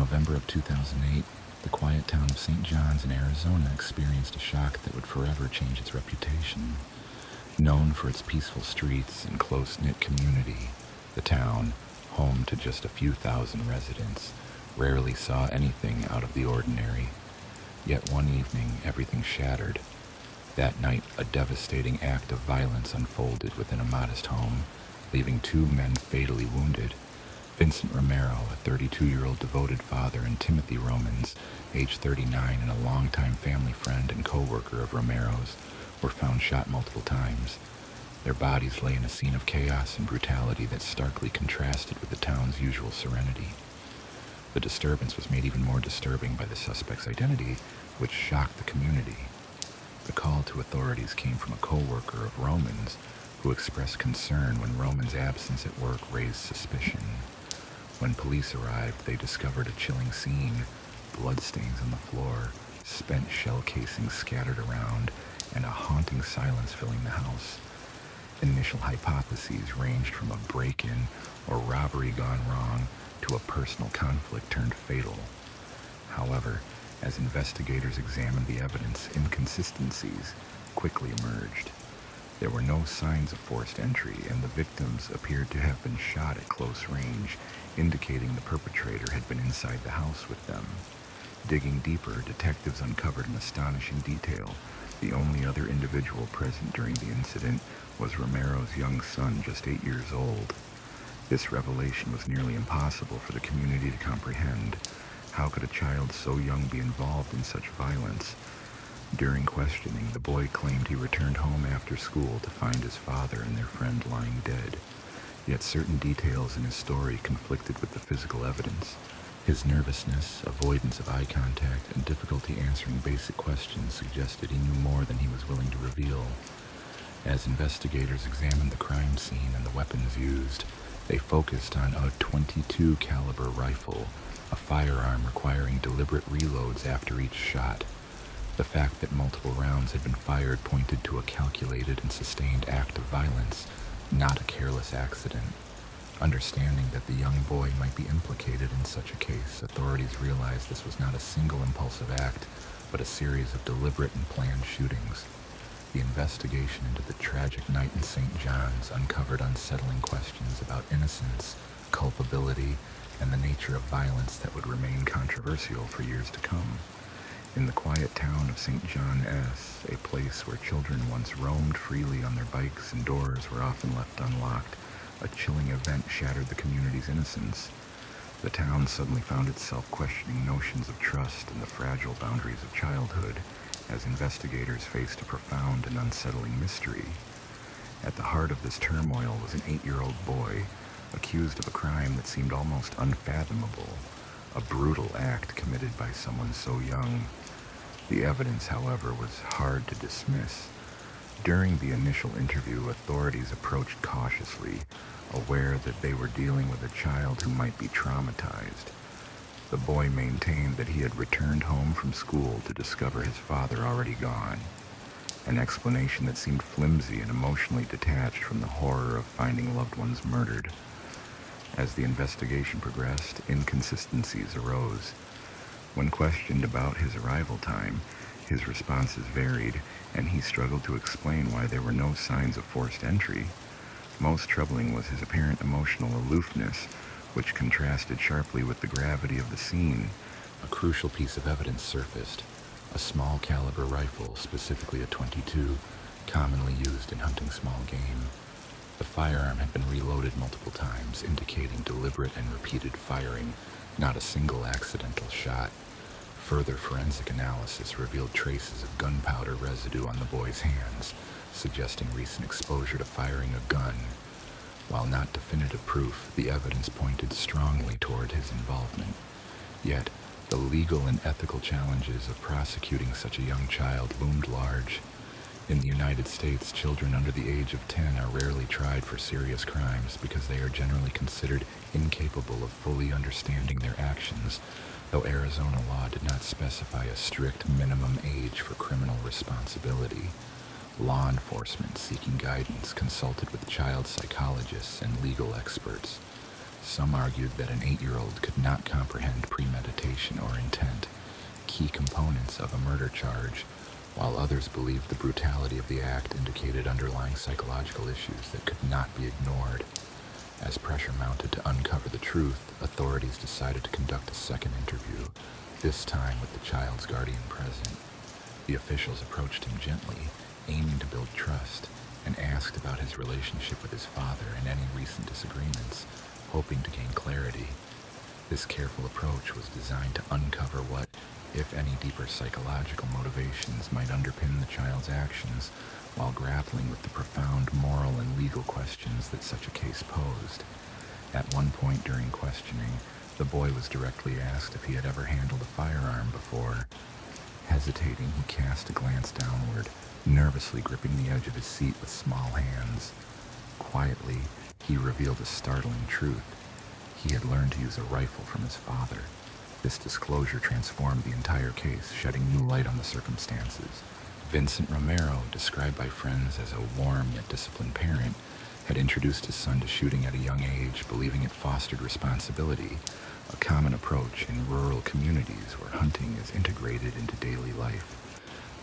November of 2008, the quiet town of St. John's in Arizona experienced a shock that would forever change its reputation. Known for its peaceful streets and close-knit community, the town, home to just a few thousand residents, rarely saw anything out of the ordinary. Yet one evening, everything shattered. That night, a devastating act of violence unfolded within a modest home, leaving two men fatally wounded. Vincent Romero, a 32-year-old devoted father, and Timothy Romans, age 39 and a longtime family friend and co-worker of Romero's, were found shot multiple times. Their bodies lay in a scene of chaos and brutality that starkly contrasted with the town's usual serenity. The disturbance was made even more disturbing by the suspect's identity, which shocked the community. The call to authorities came from a co-worker of Romans, who expressed concern when Roman's absence at work raised suspicion. When police arrived, they discovered a chilling scene: bloodstains on the floor, spent shell casings scattered around, and a haunting silence filling the house. Initial hypotheses ranged from a break-in or robbery gone wrong to a personal conflict turned fatal. However, as investigators examined the evidence, inconsistencies quickly emerged. There were no signs of forced entry, and the victims appeared to have been shot at close range, indicating the perpetrator had been inside the house with them. Digging deeper, detectives uncovered an astonishing detail. The only other individual present during the incident was Romero's young son, just 8 years old. This revelation was nearly impossible for the community to comprehend. How could a child so young be involved in such violence? During questioning, the boy claimed he returned home after school to find his father and their friend lying dead. Yet certain details in his story conflicted with the physical evidence. His nervousness, avoidance of eye contact, and difficulty answering basic questions suggested he knew more than he was willing to reveal. As investigators examined the crime scene and the weapons used, they focused on a .22 caliber rifle, a firearm requiring deliberate reloads after each shot. The fact that multiple rounds had been fired pointed to a calculated and sustained act of violence, not a careless accident. Understanding that the young boy might be implicated in such a case, authorities realized this was not a single impulsive act, but a series of deliberate and planned shootings. The investigation into the tragic night in St. John's uncovered unsettling questions about innocence, culpability, and the nature of violence that would remain controversial for years to come. In the quiet town of St. John S., a place where children once roamed freely on their bikes and doors were often left unlocked, a chilling event shattered the community's innocence. The town suddenly found itself questioning notions of trust and the fragile boundaries of childhood, as investigators faced a profound and unsettling mystery. At the heart of this turmoil was an 8-year-old boy, accused of a crime that seemed almost unfathomable, a brutal act committed by someone so young. The evidence, however, was hard to dismiss. During the initial interview, authorities approached cautiously, aware that they were dealing with a child who might be traumatized. The boy maintained that he had returned home from school to discover his father already gone, an explanation that seemed flimsy and emotionally detached from the horror of finding loved ones murdered. As the investigation progressed, inconsistencies arose. When questioned about his arrival time, his responses varied, and he struggled to explain why there were no signs of forced entry. Most troubling was his apparent emotional aloofness, which contrasted sharply with the gravity of the scene. A crucial piece of evidence surfaced: a small caliber rifle, specifically a .22, commonly used in hunting small game. The firearm had been reloaded multiple times, indicating deliberate and repeated firing, not a single accidental shot. Further forensic analysis revealed traces of gunpowder residue on the boy's hands, suggesting recent exposure to firing a gun. While not definitive proof, the evidence pointed strongly toward his involvement. Yet, the legal and ethical challenges of prosecuting such a young child loomed large. In the United States, children under the age of 10 are rarely tried for serious crimes because they are generally considered incapable of fully understanding their actions, though Arizona law did not specify a strict minimum age for criminal responsibility. Law enforcement seeking guidance consulted with child psychologists and legal experts. Some argued that an 8-year-old could not comprehend premeditation or intent, key components of a murder charge, while others believed the brutality of the act indicated underlying psychological issues that could not be ignored. As pressure mounted to uncover the truth, authorities decided to conduct a second interview, this time with the child's guardian present. The officials approached him gently, aiming to build trust, and asked about his relationship with his father and any recent disagreements, hoping to gain clarity. This careful approach was designed to uncover what, if any, deeper psychological motivations might underpin the child's actions, while grappling with the profound moral and legal questions that such a case posed. At one point during questioning, the boy was directly asked if he had ever handled a firearm before. Hesitating, he cast a glance downward, nervously gripping the edge of his seat with small hands. Quietly, he revealed a startling truth. He had learned to use a rifle from his father. This disclosure transformed the entire case, shedding new light on the circumstances. Vincent Romero, described by friends as a warm yet disciplined parent, had introduced his son to shooting at a young age, believing it fostered responsibility, a common approach in rural communities where hunting is integrated into daily life.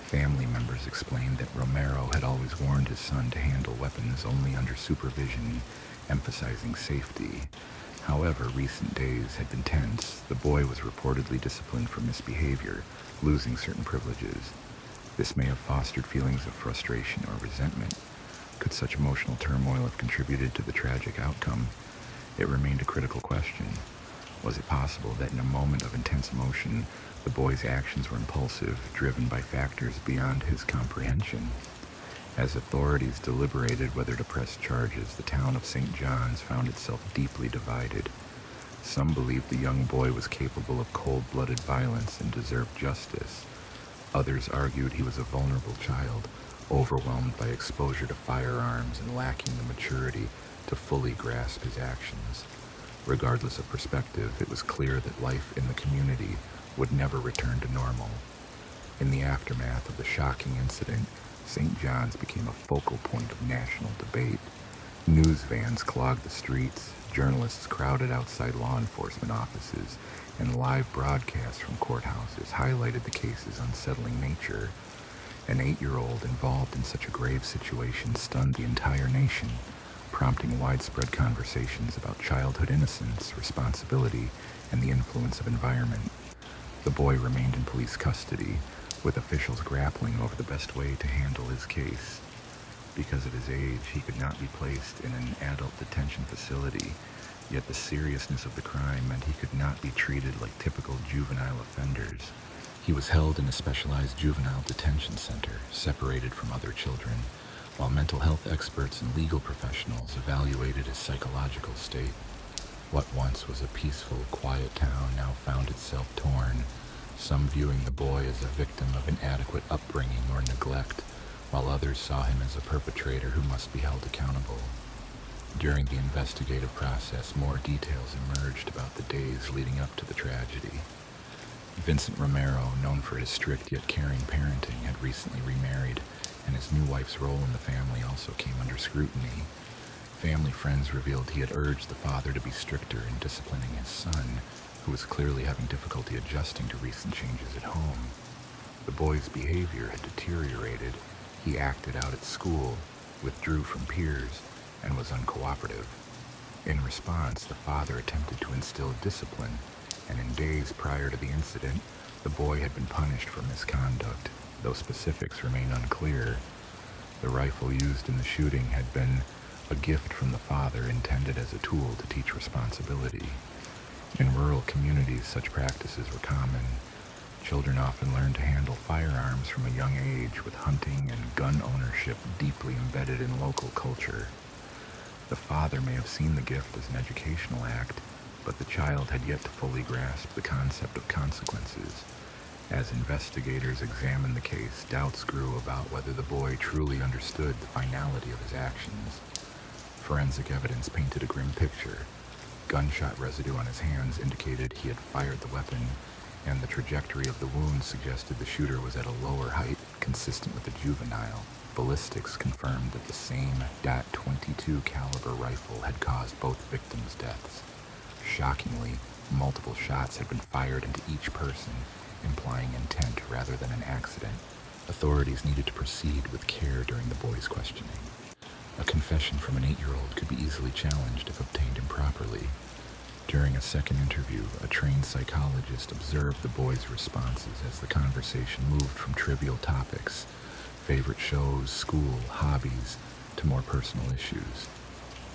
Family members explained that Romero had always warned his son to handle weapons only under supervision, emphasizing safety. However, recent days had been tense. The boy was reportedly disciplined for misbehavior, losing certain privileges. This may have fostered feelings of frustration or resentment. Could such emotional turmoil have contributed to the tragic outcome? It remained a critical question. Was it possible that in a moment of intense emotion, the boy's actions were impulsive, driven by factors beyond his comprehension? As authorities deliberated whether to press charges, the town of St. John's found itself deeply divided. Some believed the young boy was capable of cold-blooded violence and deserved justice. Others argued he was a vulnerable child, overwhelmed by exposure to firearms and lacking the maturity to fully grasp his actions. Regardless of perspective, it was clear that life in the community would never return to normal. In the aftermath of the shocking incident, St. John's became a focal point of national debate. News vans clogged the streets, journalists crowded outside law enforcement offices, and live broadcasts from courthouses highlighted the case's unsettling nature. An 8-year-old involved in such a grave situation stunned the entire nation, prompting widespread conversations about childhood innocence, responsibility, and the influence of environment. The boy remained in police custody, with officials grappling over the best way to handle his case. Because of his age, he could not be placed in an adult detention facility, yet the seriousness of the crime meant he could not be treated like typical juvenile offenders. He was held in a specialized juvenile detention center, separated from other children, while mental health experts and legal professionals evaluated his psychological state. What once was a peaceful, quiet town now found itself torn, some viewing the boy as a victim of inadequate upbringing or neglect, while others saw him as a perpetrator who must be held accountable. During the investigative process, more details emerged about the days leading up to the tragedy. Vincent Romero, known for his strict yet caring parenting, had recently remarried, and his new wife's role in the family also came under scrutiny. Family friends revealed he had urged the father to be stricter in disciplining his son, who was clearly having difficulty adjusting to recent changes at home. The boy's behavior had deteriorated. He acted out at school, withdrew from peers, and was uncooperative. In response, the father attempted to instill discipline, and in days prior to the incident, the boy had been punished for misconduct, though specifics remain unclear. The rifle used in the shooting had been a gift from the father intended as a tool to teach responsibility. In rural communities, such practices were common. Children often learn to handle firearms from a young age, with hunting and gun ownership deeply embedded in local culture. The father may have seen the gift as an educational act, but the child had yet to fully grasp the concept of consequences. As investigators examined the case, doubts grew about whether the boy truly understood the finality of his actions. Forensic evidence painted a grim picture. Gunshot residue on his hands indicated he had fired the weapon, and the trajectory of the wound suggested the shooter was at a lower height, consistent with a juvenile. Ballistics confirmed that the same .22 caliber rifle had caused both victims' deaths. Shockingly, multiple shots had been fired into each person, implying intent rather than an accident. Authorities needed to proceed with care during the boy's questioning. A confession from an 8-year-old could be easily challenged if obtained improperly. During a second interview, a trained psychologist observed the boy's responses as the conversation moved from trivial topics, favorite shows, school, hobbies, to more personal issues.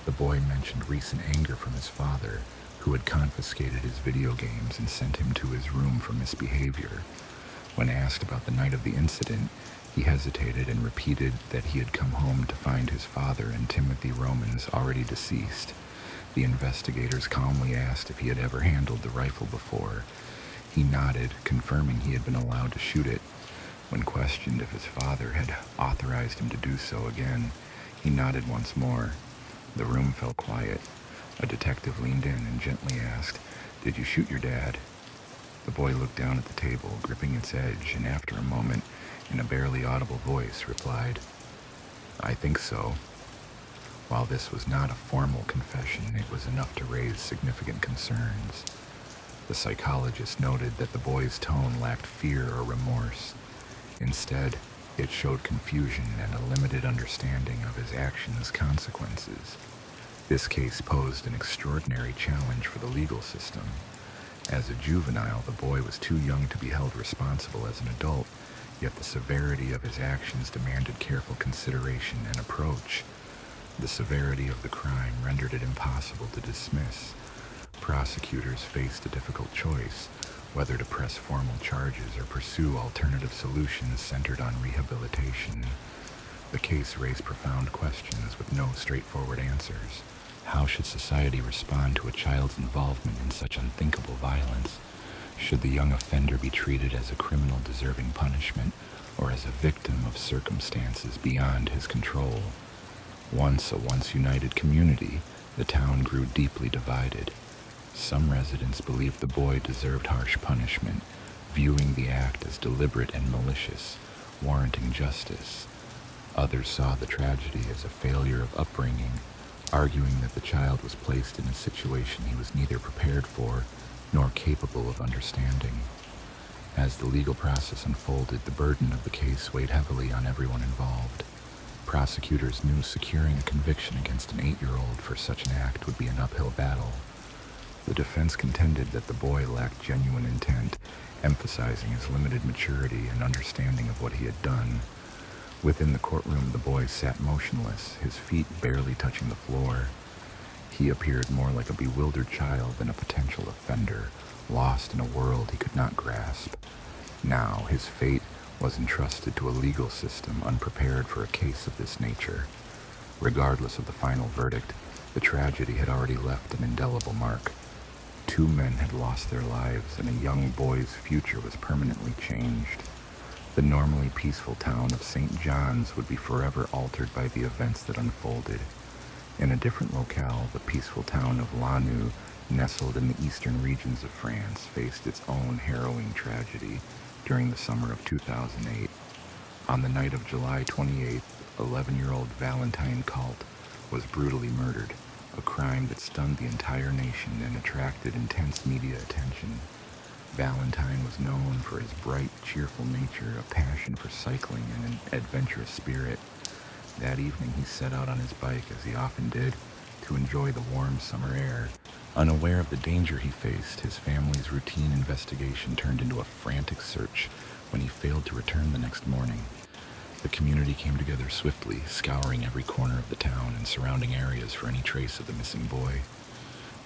The boy mentioned recent anger from his father, who had confiscated his video games and sent him to his room for misbehavior. When asked about the night of the incident, he hesitated and repeated that he had come home to find his father and Timothy Romans already deceased. The investigators calmly asked if he had ever handled the rifle before. He nodded, confirming he had been allowed to shoot it. When questioned if his father had authorized him to do so again, he nodded once more. The room fell quiet. A detective leaned in and gently asked, "Did you shoot your dad?" The boy looked down at the table, gripping its edge, and after a moment, in a barely audible voice, replied, "I think so." While this was not a formal confession, it was enough to raise significant concerns. The psychologist noted that the boy's tone lacked fear or remorse. Instead, it showed confusion and a limited understanding of his actions' consequences. This case posed an extraordinary challenge for the legal system. As a juvenile, the boy was too young to be held responsible as an adult, yet the severity of his actions demanded careful consideration and approach. The severity of the crime rendered it impossible to dismiss. Prosecutors faced a difficult choice, whether to press formal charges or pursue alternative solutions centered on rehabilitation. The case raised profound questions with no straightforward answers. How should society respond to a child's involvement in such unthinkable violence? Should the young offender be treated as a criminal deserving punishment, or as a victim of circumstances beyond his control? Once a once-united community, the town grew deeply divided. Some residents believed the boy deserved harsh punishment, viewing the act as deliberate and malicious, warranting justice. Others saw the tragedy as a failure of upbringing, arguing that the child was placed in a situation he was neither prepared for nor capable of understanding. As the legal process unfolded, the burden of the case weighed heavily on everyone involved. Prosecutors knew securing a conviction against an 8-year-old for such an act would be an uphill battle. The defense contended that the boy lacked genuine intent, emphasizing his limited maturity and understanding of what he had done. Within the courtroom, the boy sat motionless, his feet barely touching the floor. He appeared more like a bewildered child than a potential offender, lost in a world he could not grasp. Now, his fate was entrusted to a legal system unprepared for a case of this nature. Regardless of the final verdict, the tragedy had already left an indelible mark. 2 men had lost their lives, and a young boy's future was permanently changed. The normally peaceful town of St. John's would be forever altered by the events that unfolded. In a different locale, the peaceful town of Lannion, nestled in the eastern regions of France, faced its own harrowing tragedy during the summer of 2008. On the night of July 28th, 11-year-old Valentine Colt was brutally murdered, a crime that stunned the entire nation and attracted intense media attention. Valentine was known for his bright, cheerful nature, a passion for cycling, and an adventurous spirit. That evening he set out on his bike, as he often did, to enjoy the warm summer air. Unaware of the danger he faced, his family's routine investigation turned into a frantic search when he failed to return the next morning. The community came together swiftly, scouring every corner of the town and surrounding areas for any trace of the missing boy.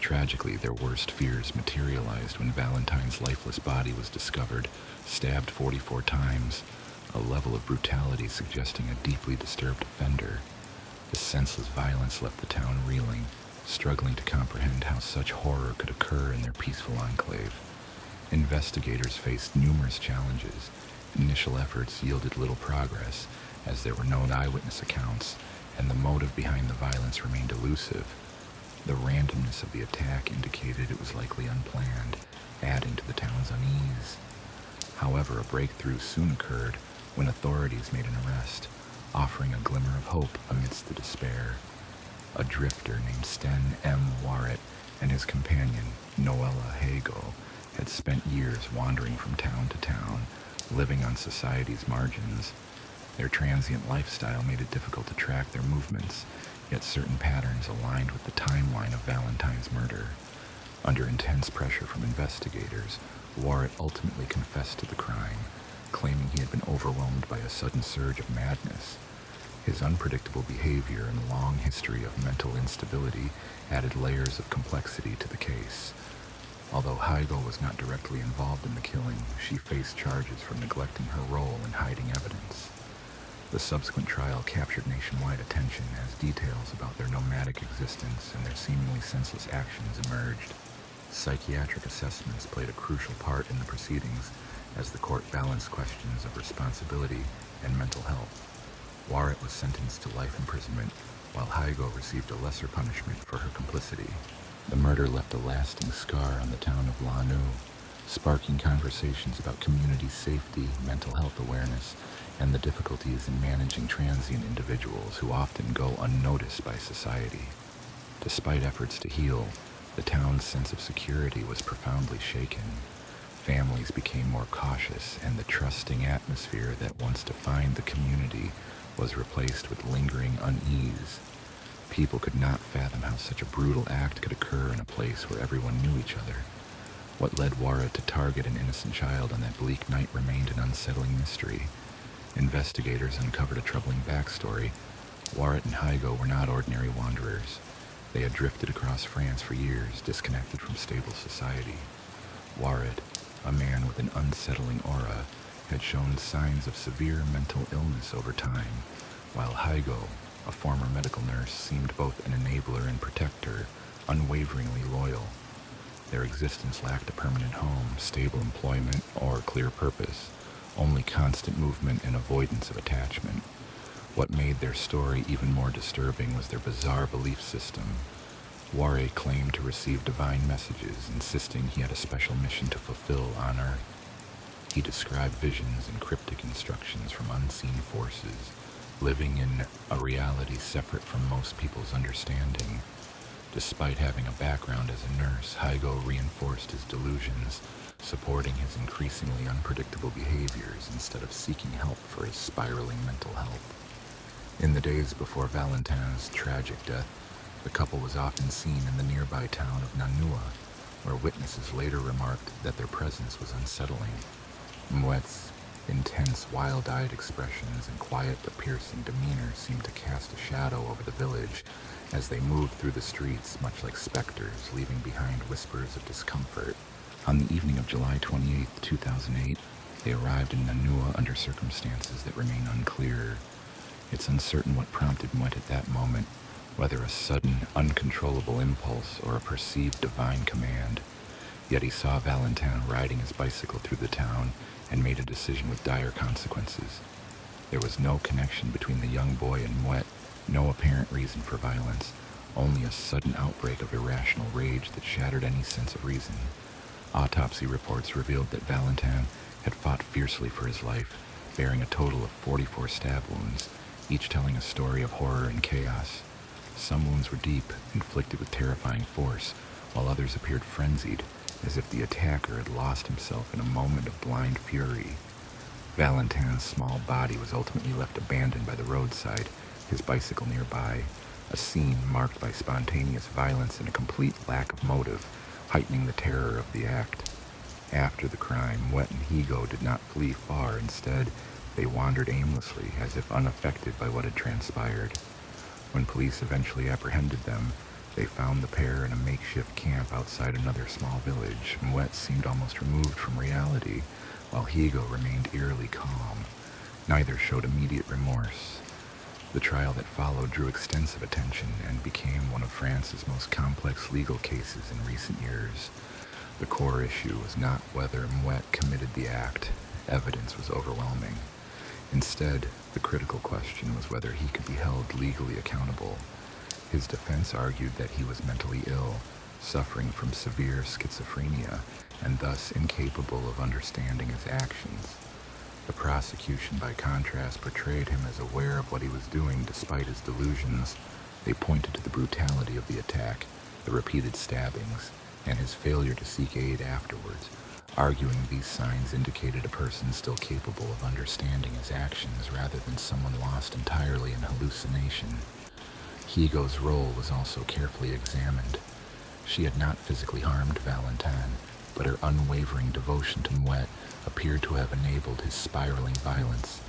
Tragically, their worst fears materialized when Valentine's lifeless body was discovered, stabbed 44 times, a level of brutality suggesting a deeply disturbed offender. The senseless violence left the town reeling, struggling to comprehend how such horror could occur in their peaceful enclave. Investigators faced numerous challenges. Initial efforts yielded little progress, as there were no eyewitness accounts, and the motive behind the violence remained elusive. The randomness of the attack indicated it was likely unplanned, adding to the town's unease. However, a breakthrough soon occurred when authorities made an arrest, offering a glimmer of hope amidst the despair. A drifter named Sten M. Warrett and his companion, Noella Hagel, had spent years wandering from town to town, living on society's margins. Their transient lifestyle made it difficult to track their movements, yet certain patterns aligned with the timeline of Valentine's murder. Under intense pressure from investigators, Warrett ultimately confessed to the crime, claiming he had been overwhelmed by a sudden surge of madness. His unpredictable behavior and long history of mental instability added layers of complexity to the case. Although Heigl was not directly involved in the killing, she faced charges for neglecting her role in hiding evidence. The subsequent trial captured nationwide attention as details about their nomadic existence and their seemingly senseless actions emerged. Psychiatric assessments played a crucial part in the proceedings as the court balanced questions of responsibility and mental health. Warrett was sentenced to life imprisonment, while Heigl received a lesser punishment for her complicity. The murder left a lasting scar on the town of Lanniw, sparking conversations about community safety, mental health awareness, and the difficulties in managing transient individuals who often go unnoticed by society. Despite efforts to heal, the town's sense of security was profoundly shaken. Families became more cautious, and the trusting atmosphere that once defined the community was replaced with lingering unease. People could not fathom how such a brutal act could occur in a place where everyone knew each other. What led Warrett to target an innocent child on that bleak night remained an unsettling mystery. Investigators uncovered a troubling backstory. Warrett and Heigl were not ordinary wanderers. They had drifted across France for years, disconnected from stable society. Warrett, a man with an unsettling aura, had shown signs of severe mental illness over time, while Heigl, a former medical nurse, seemed both an enabler and protector, unwaveringly loyal. Their existence lacked a permanent home, stable employment, or clear purpose, only constant movement and avoidance of attachment. What made their story even more disturbing was their bizarre belief system. Warrett claimed to receive divine messages, insisting he had a special mission to fulfill on Earth. He described visions and cryptic instructions from unseen forces, living in a reality separate from most people's understanding. Despite having a background as a nurse, Heigl reinforced his delusions, supporting his increasingly unpredictable behaviors instead of seeking help for his spiraling mental health. In the days before Valentine's tragic death, the couple was often seen in the nearby town of Nanua, where witnesses later remarked that their presence was unsettling. Mouette's intense, wild-eyed expressions and quiet but piercing demeanor seemed to cast a shadow over the village as they moved through the streets, much like specters, leaving behind whispers of discomfort. On the evening of July 28, 2008, they arrived in Nanua under circumstances that remain unclear. It's uncertain what prompted Mouette at that moment, whether a sudden, uncontrollable impulse or a perceived divine command. Yet he saw Valentine riding his bicycle through the town and made a decision with dire consequences. There was no connection between the young boy and Mouette, no apparent reason for violence, only a sudden outbreak of irrational rage that shattered any sense of reason. Autopsy reports revealed that Valentine had fought fiercely for his life, bearing a total of 44 stab wounds, each telling a story of horror and chaos. Some wounds were deep, inflicted with terrifying force, while others appeared frenzied, as if the attacker had lost himself in a moment of blind fury. Valentine's small body was ultimately left abandoned by the roadside, his bicycle nearby, a scene marked by spontaneous violence and a complete lack of motive, heightening the terror of the act. After the crime, Mouette and Higo did not flee far. Instead, they wandered aimlessly, as if unaffected by what had transpired. When police eventually apprehended them, they found the pair in a makeshift camp outside another small village. Mouette seemed almost removed from reality, while Higo remained eerily calm. Neither showed immediate remorse. The trial that followed drew extensive attention and became one of France's most complex legal cases in recent years. The core issue was not whether Mouette committed the act. Evidence was overwhelming. Instead, the critical question was whether he could be held legally accountable. His defense argued that he was mentally ill, suffering from severe schizophrenia, and thus incapable of understanding his actions. The prosecution, by contrast, portrayed him as aware of what he was doing despite his delusions. They pointed to the brutality of the attack, the repeated stabbings, and his failure to seek aid afterwards, arguing these signs indicated a person still capable of understanding his actions rather than someone lost entirely in hallucination. Higo's role was also carefully examined. She had not physically harmed Valentine, but her unwavering devotion to Moet appeared to have enabled his spiraling violence.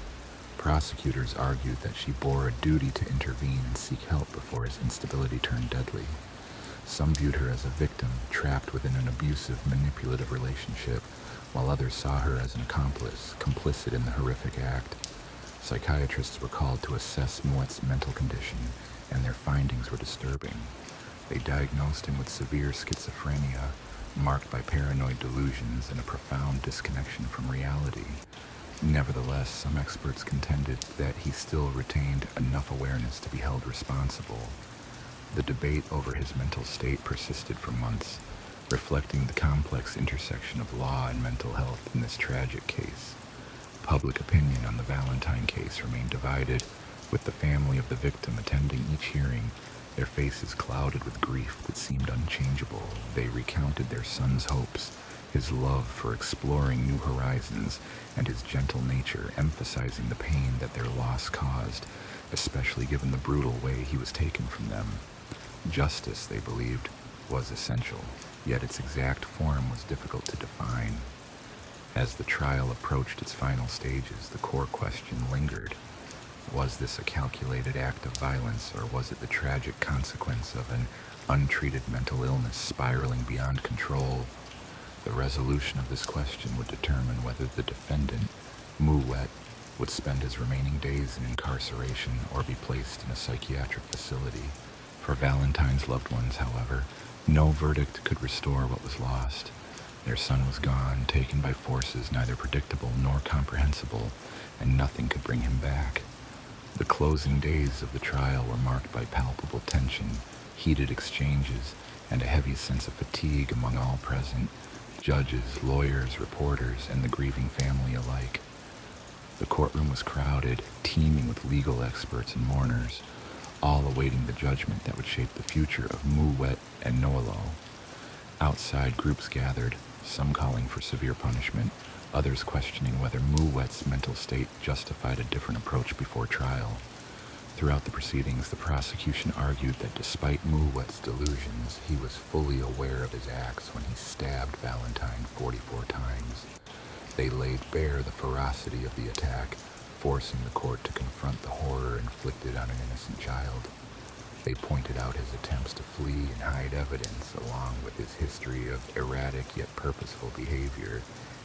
Prosecutors argued that she bore a duty to intervene and seek help before his instability turned deadly. Some viewed her as a victim trapped within an abusive, manipulative relationship, while others saw her as an accomplice, complicit in the horrific act. Psychiatrists were called to assess Moet's mental condition, and their findings were disturbing. They diagnosed him with severe schizophrenia, marked by paranoid delusions and a profound disconnection from reality. Nevertheless, some experts contended that he still retained enough awareness to be held responsible. The debate over his mental state persisted for months, reflecting the complex intersection of law and mental health in this tragic case. Public opinion on the Valentine case remained divided, with the family of the victim attending each hearing, their faces clouded with grief that seemed unchangeable. They recounted their son's hopes, his love for exploring new horizons, and his gentle nature, emphasizing the pain that their loss caused, especially given the brutal way he was taken from them. Justice, they believed, was essential, yet its exact form was difficult to define. As the trial approached its final stages, the core question lingered. Was this a calculated act of violence, or was it the tragic consequence of an untreated mental illness spiraling beyond control? The resolution of this question would determine whether the defendant, Moet, would spend his remaining days in incarceration or be placed in a psychiatric facility. For Valentine's loved ones, however, no verdict could restore what was lost. Their son was gone, taken by forces neither predictable nor comprehensible, and nothing could bring him back. The closing days of the trial were marked by palpable tension, heated exchanges, and a heavy sense of fatigue among all present, judges, lawyers, reporters, and the grieving family alike. The courtroom was crowded, teeming with legal experts and mourners, all awaiting the judgment that would shape the future of Moet and Noelo. Outside groups gathered, some calling for severe punishment, others questioning whether Moet's mental state justified a different approach before trial. Throughout the proceedings, the prosecution argued that despite Moet's delusions, he was fully aware of his acts when he stabbed Valentine 44 times. They laid bare the ferocity of the attack, forcing the court to confront the horror inflicted on an innocent child. They pointed out his attempts to flee and hide evidence, along with his history of erratic yet purposeful behavior,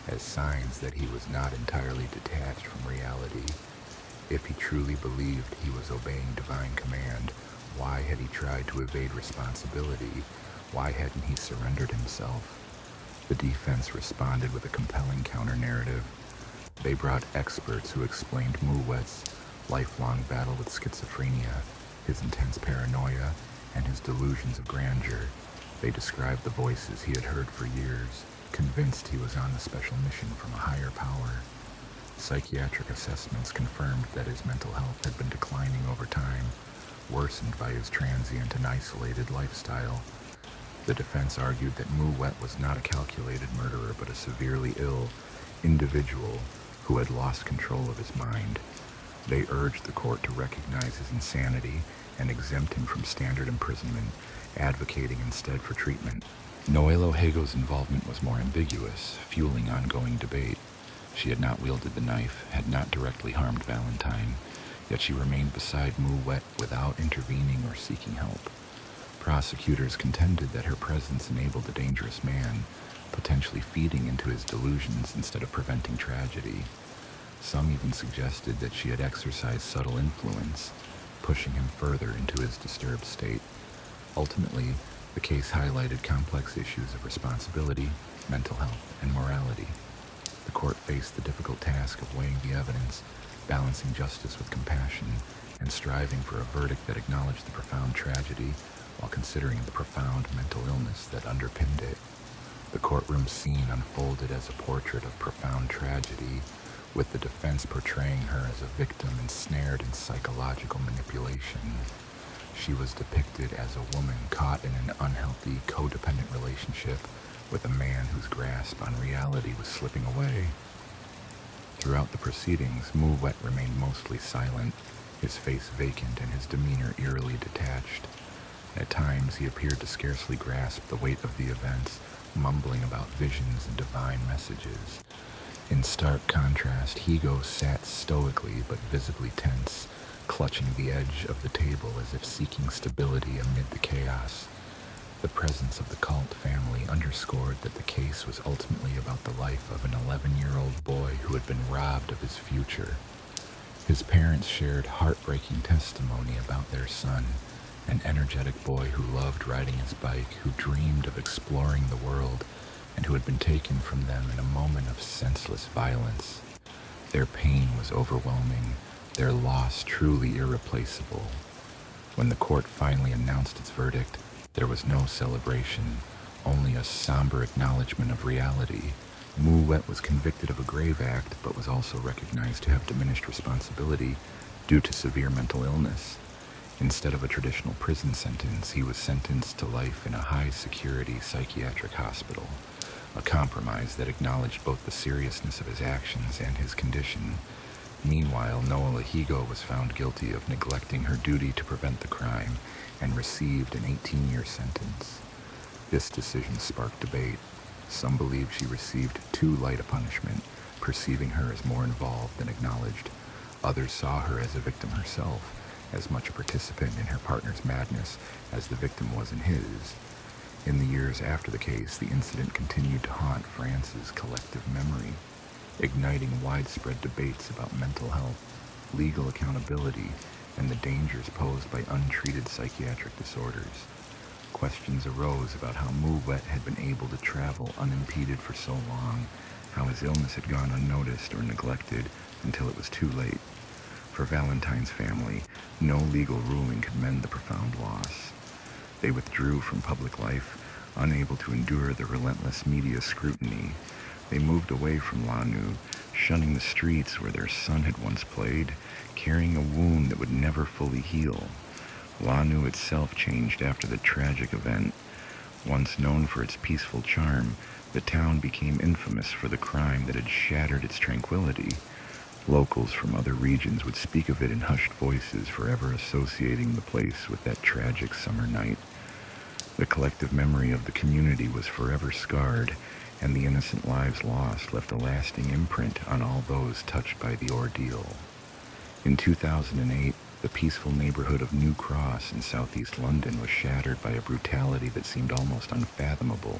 as signs that he was not entirely detached from reality. If he truly believed he was obeying divine command, why had he tried to evade responsibility? Why hadn't he surrendered himself? The defense responded with a compelling counter-narrative. They brought experts who explained Moet's lifelong battle with schizophrenia, his intense paranoia, and his delusions of grandeur. They described the voices he had heard for years, convinced he was on a special mission from a higher power. Psychiatric assessments confirmed that his mental health had been declining over time, worsened by his transient and isolated lifestyle. The defense argued that Moet was not a calculated murderer, but a severely ill individual who had lost control of his mind. They urged the court to recognize his insanity and exempt him from standard imprisonment, advocating instead for treatment. Noelo Hago's involvement was more ambiguous, fueling ongoing debate. She had not wielded the knife, had not directly harmed Valentine, yet she remained beside Moet without intervening or seeking help. Prosecutors contended that her presence enabled the dangerous man, potentially feeding into his delusions instead of preventing tragedy. Some even suggested that she had exercised subtle influence, pushing him further into his disturbed state. Ultimately, the case highlighted complex issues of responsibility, mental health, and morality. The court faced the difficult task of weighing the evidence, balancing justice with compassion, and striving for a verdict that acknowledged the profound tragedy while considering the profound mental illness that underpinned it. The courtroom scene unfolded as a portrait of profound tragedy, with the defense portraying her as a victim ensnared in psychological manipulation. She was depicted as a woman caught in an unhealthy, codependent relationship with a man whose grasp on reality was slipping away. Throughout the proceedings, Mouet remained mostly silent, his face vacant and his demeanor eerily detached. At times, he appeared to scarcely grasp the weight of the events, mumbling about visions and divine messages. In stark contrast, Higo sat stoically but visibly tense, clutching the edge of the table as if seeking stability amid the chaos. The presence of the cult family underscored that the case was ultimately about the life of an 11-year-old boy who had been robbed of his future. His parents shared heartbreaking testimony about their son, an energetic boy who loved riding his bike, who dreamed of exploring the world, and who had been taken from them in a moment of senseless violence. Their pain was overwhelming, their loss truly irreplaceable. When the court finally announced its verdict, there was no celebration, only a somber acknowledgement of reality. Mouet was convicted of a grave act, but was also recognized to have diminished responsibility due to severe mental illness. Instead of a traditional prison sentence, he was sentenced to life in a high-security psychiatric hospital, a compromise that acknowledged both the seriousness of his actions and his condition. Meanwhile, Noah Higo was found guilty of neglecting her duty to prevent the crime and received an 18-year sentence. This decision sparked debate. Some believe she received too light a punishment, perceiving her as more involved than acknowledged. Others saw her as a victim herself, as much a participant in her partner's madness as the victim was in his. In the years after the case, the incident continued to haunt France's collective memory, igniting widespread debates about mental health, legal accountability, and the dangers posed by untreated psychiatric disorders. Questions arose about how Mouet had been able to travel unimpeded for so long, how his illness had gone unnoticed or neglected until it was too late. For Valentine's family, no legal ruling could mend the profound loss. They withdrew from public life, unable to endure the relentless media scrutiny. They moved away from Lanniw, shunning the streets where their son had once played, carrying a wound that would never fully heal. Lanniw itself changed after the tragic event. Once known for its peaceful charm, the town became infamous for the crime that had shattered its tranquility. Locals from other regions would speak of it in hushed voices, forever associating the place with that tragic summer night. The collective memory of the community was forever scarred, and the innocent lives lost left a lasting imprint on all those touched by the ordeal. In 2008, the peaceful neighborhood of New Cross in southeast London was shattered by a brutality that seemed almost unfathomable.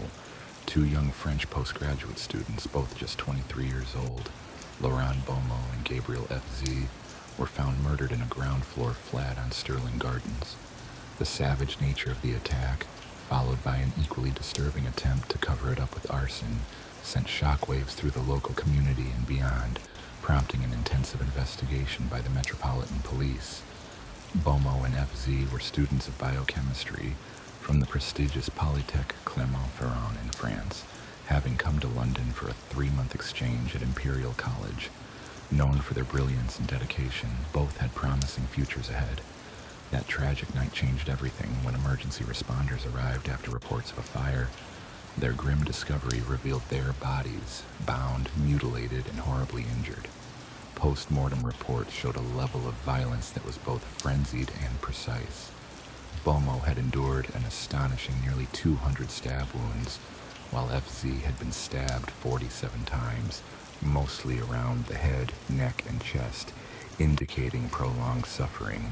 Two young French postgraduate students, both just 23 years old, Laurent Beaumont and Gabriel F.Z., were found murdered in a ground-floor flat on Sterling Gardens. The savage nature of the attack, followed by an equally disturbing attempt to cover it up with arson, sent shockwaves through the local community and beyond, prompting an intensive investigation by the Metropolitan Police. Beaumont and F.Z. were students of biochemistry from the prestigious Polytech Clermont-Ferrand in France, having come to London for a 3-month exchange at Imperial College. Known for their brilliance and dedication, both had promising futures ahead. That tragic night changed everything when emergency responders arrived after reports of a fire. Their grim discovery revealed their bodies, bound, mutilated, and horribly injured. Post-mortem reports showed a level of violence that was both frenzied and precise. Beaumont had endured an astonishing nearly 200 stab wounds, while FZ had been stabbed 47 times, mostly around the head, neck, and chest, indicating prolonged suffering.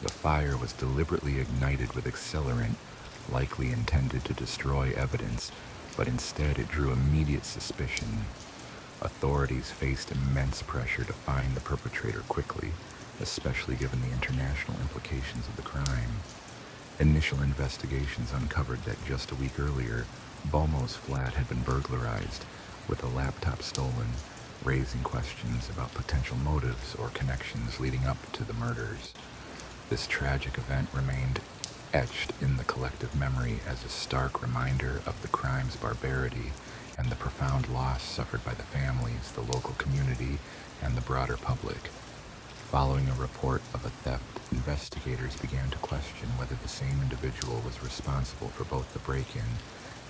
The fire was deliberately ignited with accelerant, likely intended to destroy evidence, but instead it drew immediate suspicion. Authorities faced immense pressure to find the perpetrator quickly, especially given the international implications of the crime. Initial investigations uncovered that just a week earlier, Beaumont's flat had been burglarized, with a laptop stolen, raising questions about potential motives or connections leading up to the murders. This tragic event remained etched in the collective memory as a stark reminder of the crime's barbarity and the profound loss suffered by the families, the local community, and the broader public. Following a report of a theft, investigators began to question whether the same individual was responsible for both the break-in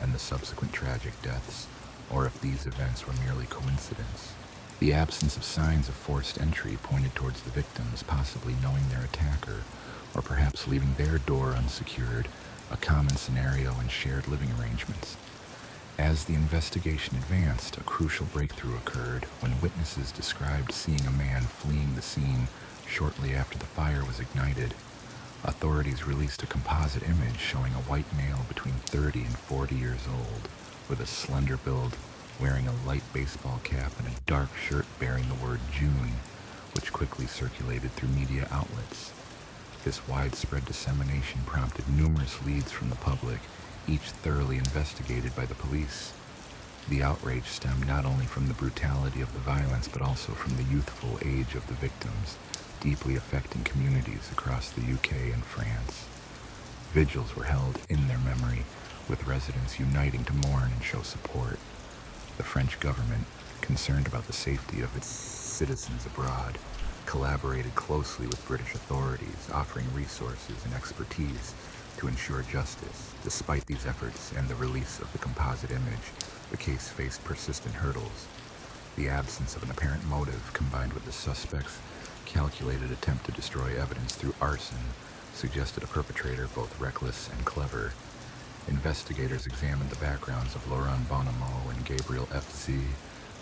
and the subsequent tragic deaths, or if these events were merely coincidence. The absence of signs of forced entry pointed towards the victims possibly knowing their attacker, or perhaps leaving their door unsecured, a common scenario in shared living arrangements. As the investigation advanced, a crucial breakthrough occurred when witnesses described seeing a man fleeing the scene shortly after the fire was ignited. Authorities released a composite image showing a white male between 30 and 40 years old, with a slender build, wearing a light baseball cap and a dark shirt bearing the word June, which quickly circulated through media outlets. This widespread dissemination prompted numerous leads from the public, each thoroughly investigated by the police. The outrage stemmed not only from the brutality of the violence, but also from the youthful age of the victims, deeply affecting communities across the UK and France. Vigils were held in their memory, with residents uniting to mourn and show support. The French government, concerned about the safety of its citizens abroad, collaborated closely with British authorities, offering resources and expertise to ensure justice. Despite these efforts and the release of the composite image, the case faced persistent hurdles. The absence of an apparent motive, combined with the suspect's calculated attempt to destroy evidence through arson, suggested a perpetrator both reckless and clever. Investigators examined the backgrounds of Laurent Bonhomme and Gabriel F.Z.,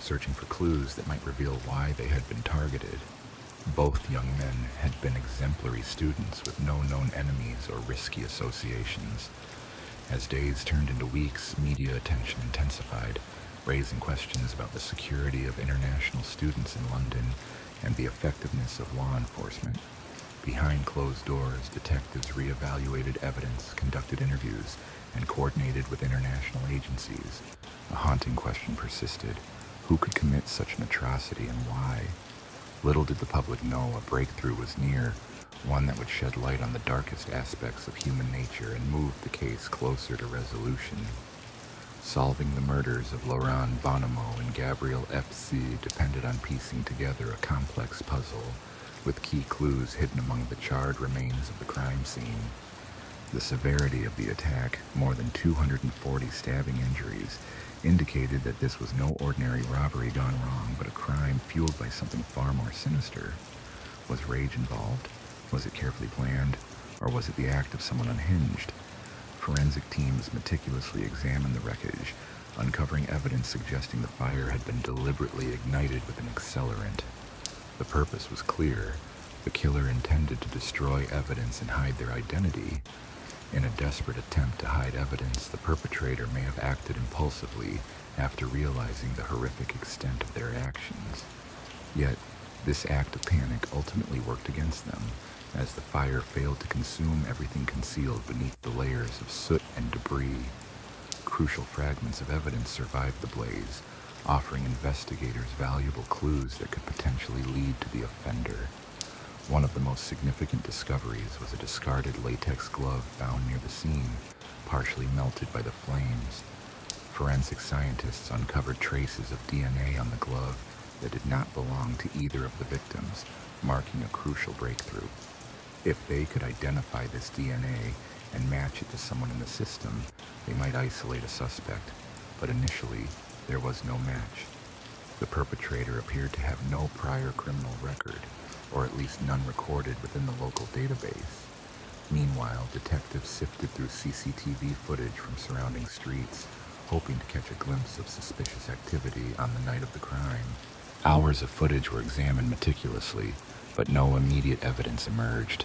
searching for clues that might reveal why they had been targeted. Both young men had been exemplary students with no known enemies or risky associations. As days turned into weeks, media attention intensified, raising questions about the security of international students in London and the effectiveness of law enforcement. Behind closed doors, detectives reevaluated evidence, conducted interviews, and coordinated with international agencies. A haunting question persisted: who could commit such an atrocity and why? Little did the public know a breakthrough was near, one that would shed light on the darkest aspects of human nature and move the case closer to resolution. Solving the murders of Laurent Bonhomme and Gabriel F.C. depended on piecing together a complex puzzle, with key clues hidden among the charred remains of the crime scene. The severity of the attack, more than 240 stabbing injuries, indicated that this was no ordinary robbery gone wrong, but a crime fueled by something far more sinister. Was rage involved? Was it carefully planned? Or was it the act of someone unhinged? Forensic teams meticulously examined the wreckage, uncovering evidence suggesting the fire had been deliberately ignited with an accelerant. The purpose was clear. The killer intended to destroy evidence and hide their identity. In a desperate attempt to hide evidence, the perpetrator may have acted impulsively after realizing the horrific extent of their actions. Yet, this act of panic ultimately worked against them, as the fire failed to consume everything concealed beneath the layers of soot and debris. Crucial fragments of evidence survived the blaze, offering investigators valuable clues that could potentially lead to the offender. One of the most significant discoveries was a discarded latex glove found near the scene, partially melted by the flames. Forensic scientists uncovered traces of DNA on the glove that did not belong to either of the victims, marking a crucial breakthrough. If they could identify this DNA and match it to someone in the system, they might isolate a suspect, but initially, there was no match. The perpetrator appeared to have no prior criminal record, or at least none recorded within the local database. Meanwhile, detectives sifted through CCTV footage from surrounding streets, hoping to catch a glimpse of suspicious activity on the night of the crime. Hours of footage were examined meticulously, but no immediate evidence emerged.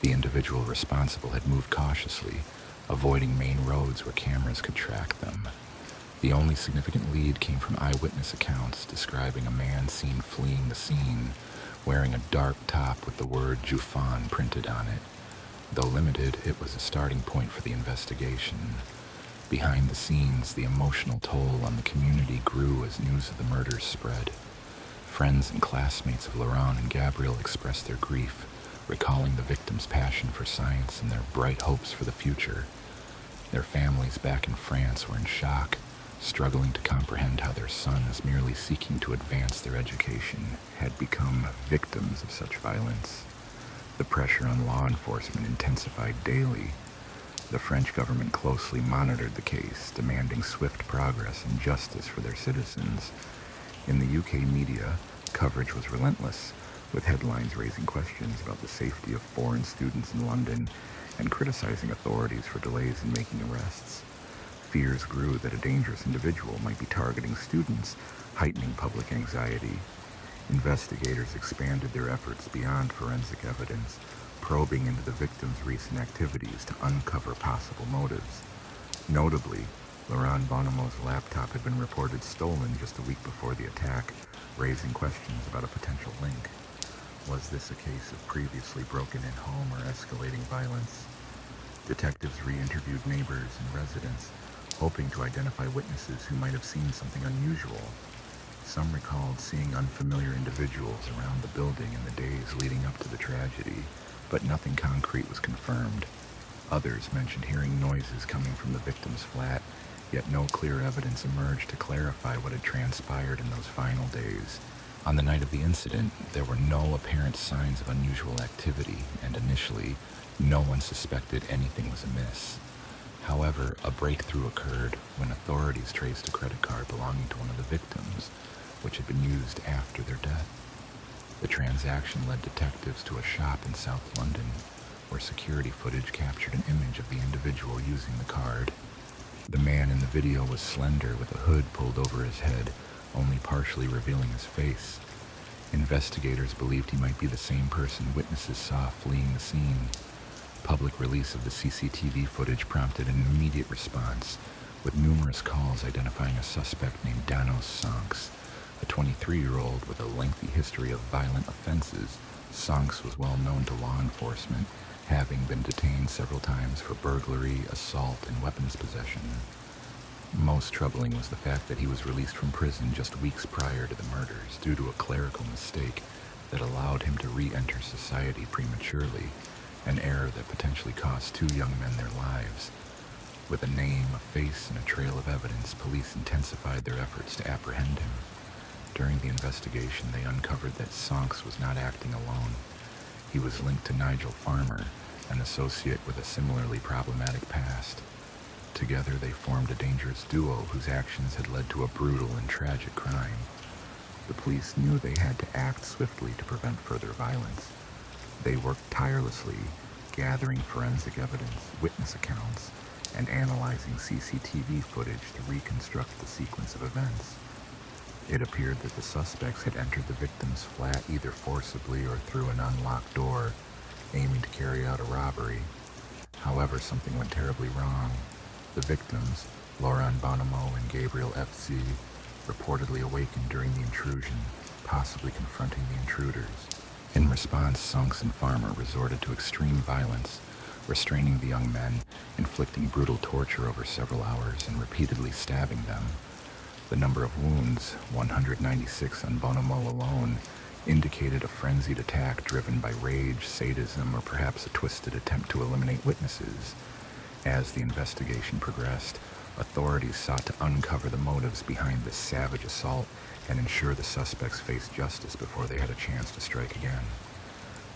The individual responsible had moved cautiously, avoiding main roads where cameras could track them. The only significant lead came from eyewitness accounts describing a man seen fleeing the scene, wearing a dark top with the word Juvenile printed on it. Though limited, it was a starting point for the investigation. Behind the scenes, the emotional toll on the community grew as news of the murders spread. Friends and classmates of Laurent and Gabriel expressed their grief, recalling the victims' passion for science and their bright hopes for the future. Their families back in France were in shock, struggling to comprehend how their sons, merely seeking to advance their education, had become victims of such violence. The pressure on law enforcement intensified daily. The French government closely monitored the case, demanding swift progress and justice for their citizens. In the UK media, coverage was relentless, with headlines raising questions about the safety of foreign students in London and criticizing authorities for delays in making arrests. Fears grew that a dangerous individual might be targeting students, heightening public anxiety. Investigators expanded their efforts beyond forensic evidence, probing into the victim's recent activities to uncover possible motives. Notably, Laurent Bonnemo's laptop had been reported stolen just a week before the attack, raising questions about a potential link. Was this a case of previously broken-in home or escalating violence? Detectives re-interviewed neighbors and residents, hoping to identify witnesses who might have seen something unusual. Some recalled seeing unfamiliar individuals around the building in the days leading up to the tragedy, but nothing concrete was confirmed. Others mentioned hearing noises coming from the victim's flat, yet no clear evidence emerged to clarify what had transpired in those final days. On the night of the incident, there were no apparent signs of unusual activity, and initially, no one suspected anything was amiss. However, a breakthrough occurred when authorities traced a credit card belonging to one of the victims, which had been used after their death. The transaction led detectives to a shop in South London, where security footage captured an image of the individual using the card. The man in the video was slender, with a hood pulled over his head, only partially revealing his face. Investigators believed he might be the same person witnesses saw fleeing the scene. Public release of the CCTV footage prompted an immediate response, with numerous calls identifying a suspect named Danos Sonks. A 23-year-old with a lengthy history of violent offenses, Sonks was well known to law enforcement, having been detained several times for burglary, assault, and weapons possession. Most troubling was the fact that he was released from prison just weeks prior to the murders due to a clerical mistake that allowed him to re-enter society prematurely, an error that potentially cost two young men their lives. With a name, a face, and a trail of evidence, police intensified their efforts to apprehend him. During the investigation, they uncovered that Sonks was not acting alone. He was linked to Nigel Farmer, an associate with a similarly problematic past. Together, they formed a dangerous duo whose actions had led to a brutal and tragic crime. The police knew they had to act swiftly to prevent further violence. They worked tirelessly, gathering forensic evidence, witness accounts, and analyzing CCTV footage to reconstruct the sequence of events. It appeared that the suspects had entered the victim's flat either forcibly or through an unlocked door, aiming to carry out a robbery. However, something went terribly wrong. The victims, Laurent Bonnemo and Gabriel F.C., reportedly awakened during the intrusion, possibly confronting the intruders. In response, Sonks and Farmer resorted to extreme violence, restraining the young men, inflicting brutal torture over several hours, and repeatedly stabbing them. The number of wounds, 196 on Bonnemo alone, indicated a frenzied attack driven by rage, sadism, or perhaps a twisted attempt to eliminate witnesses. As the investigation progressed, authorities sought to uncover the motives behind this savage assault and ensure the suspects faced justice before they had a chance to strike again.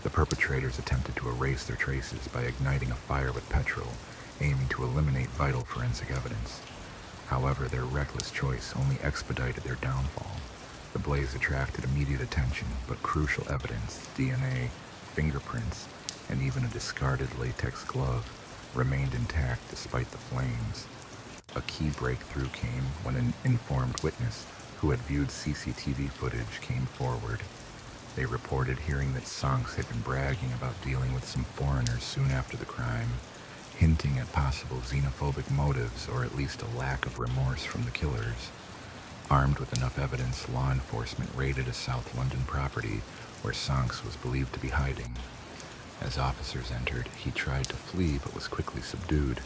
The perpetrators attempted to erase their traces by igniting a fire with petrol, aiming to eliminate vital forensic evidence. However, their reckless choice only expedited their downfall. The blaze attracted immediate attention, but crucial evidence, DNA, fingerprints, and even a discarded latex glove, remained intact despite the flames. A key breakthrough came when an informed witness who had viewed CCTV footage came forward. They reported hearing that Sonks had been bragging about dealing with some foreigners soon after the crime, hinting at possible xenophobic motives or at least a lack of remorse from the killers. Armed with enough evidence, law enforcement raided a South London property where Sonks was believed to be hiding. As officers entered, he tried to flee but was quickly subdued.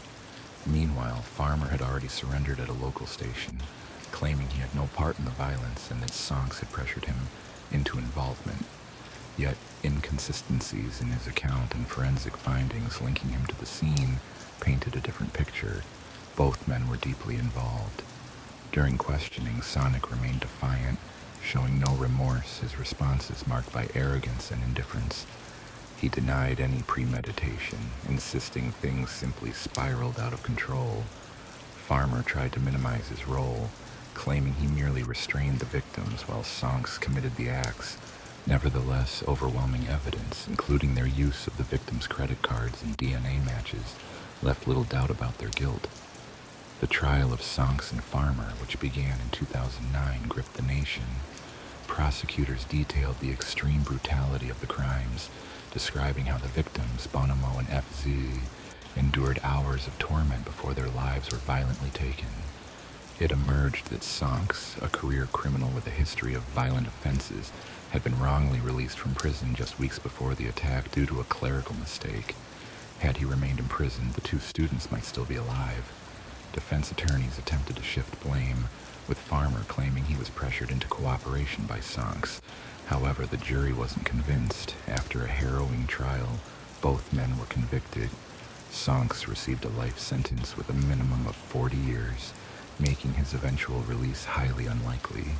Meanwhile, Farmer had already surrendered at a local station, claiming he had no part in the violence and that Sonks had pressured him into involvement. Yet, inconsistencies in his account and forensic findings linking him to the scene painted a different picture. Both men were deeply involved. During questioning, Sonic remained defiant, showing no remorse, his responses marked by arrogance and indifference. He denied any premeditation, insisting things simply spiraled out of control. Farmer tried to minimize his role, claiming he merely restrained the victims while Sonks committed the acts. Nevertheless, overwhelming evidence, including their use of the victims' credit cards and DNA matches, left little doubt about their guilt. The trial of Sonks and Farmer, which began in 2009, gripped the nation. Prosecutors detailed the extreme brutality of the crimes, describing how the victims, Bonomo and FZ, endured hours of torment before their lives were violently taken. It emerged that Sonks, a career criminal with a history of violent offenses, had been wrongly released from prison just weeks before the attack due to a clerical mistake. Had he remained in prison, the two students might still be alive. Defense attorneys attempted to shift blame, with Farmer claiming he was pressured into cooperation by Sonks. However, the jury wasn't convinced. After a harrowing trial, both men were convicted. Sonks received a life sentence with a minimum of 40 years, making his eventual release highly unlikely.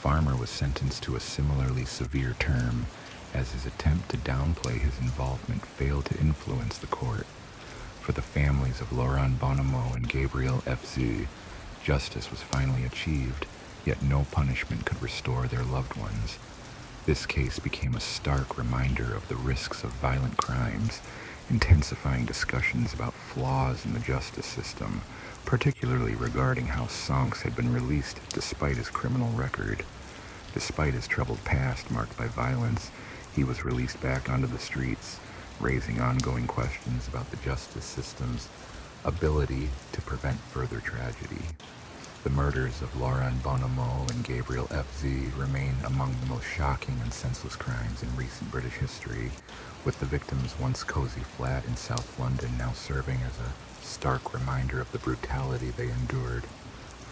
Farmer was sentenced to a similarly severe term, as his attempt to downplay his involvement failed to influence the court. For the families of Laurent Bonomo and Gabriel FZ, justice was finally achieved, yet no punishment could restore their loved ones. This case became a stark reminder of the risks of violent crimes, intensifying discussions about flaws in the justice system, particularly regarding how Sonks had been released despite his criminal record. Despite his troubled past marked by violence, he was released back onto the streets, raising ongoing questions about the justice system's ability to prevent further tragedy. The murders of Laurent Bonomo and Gabriel FZ remain among the most shocking and senseless crimes in recent British history, with the victims' once cozy flat in South London now serving as a stark reminder of the brutality they endured.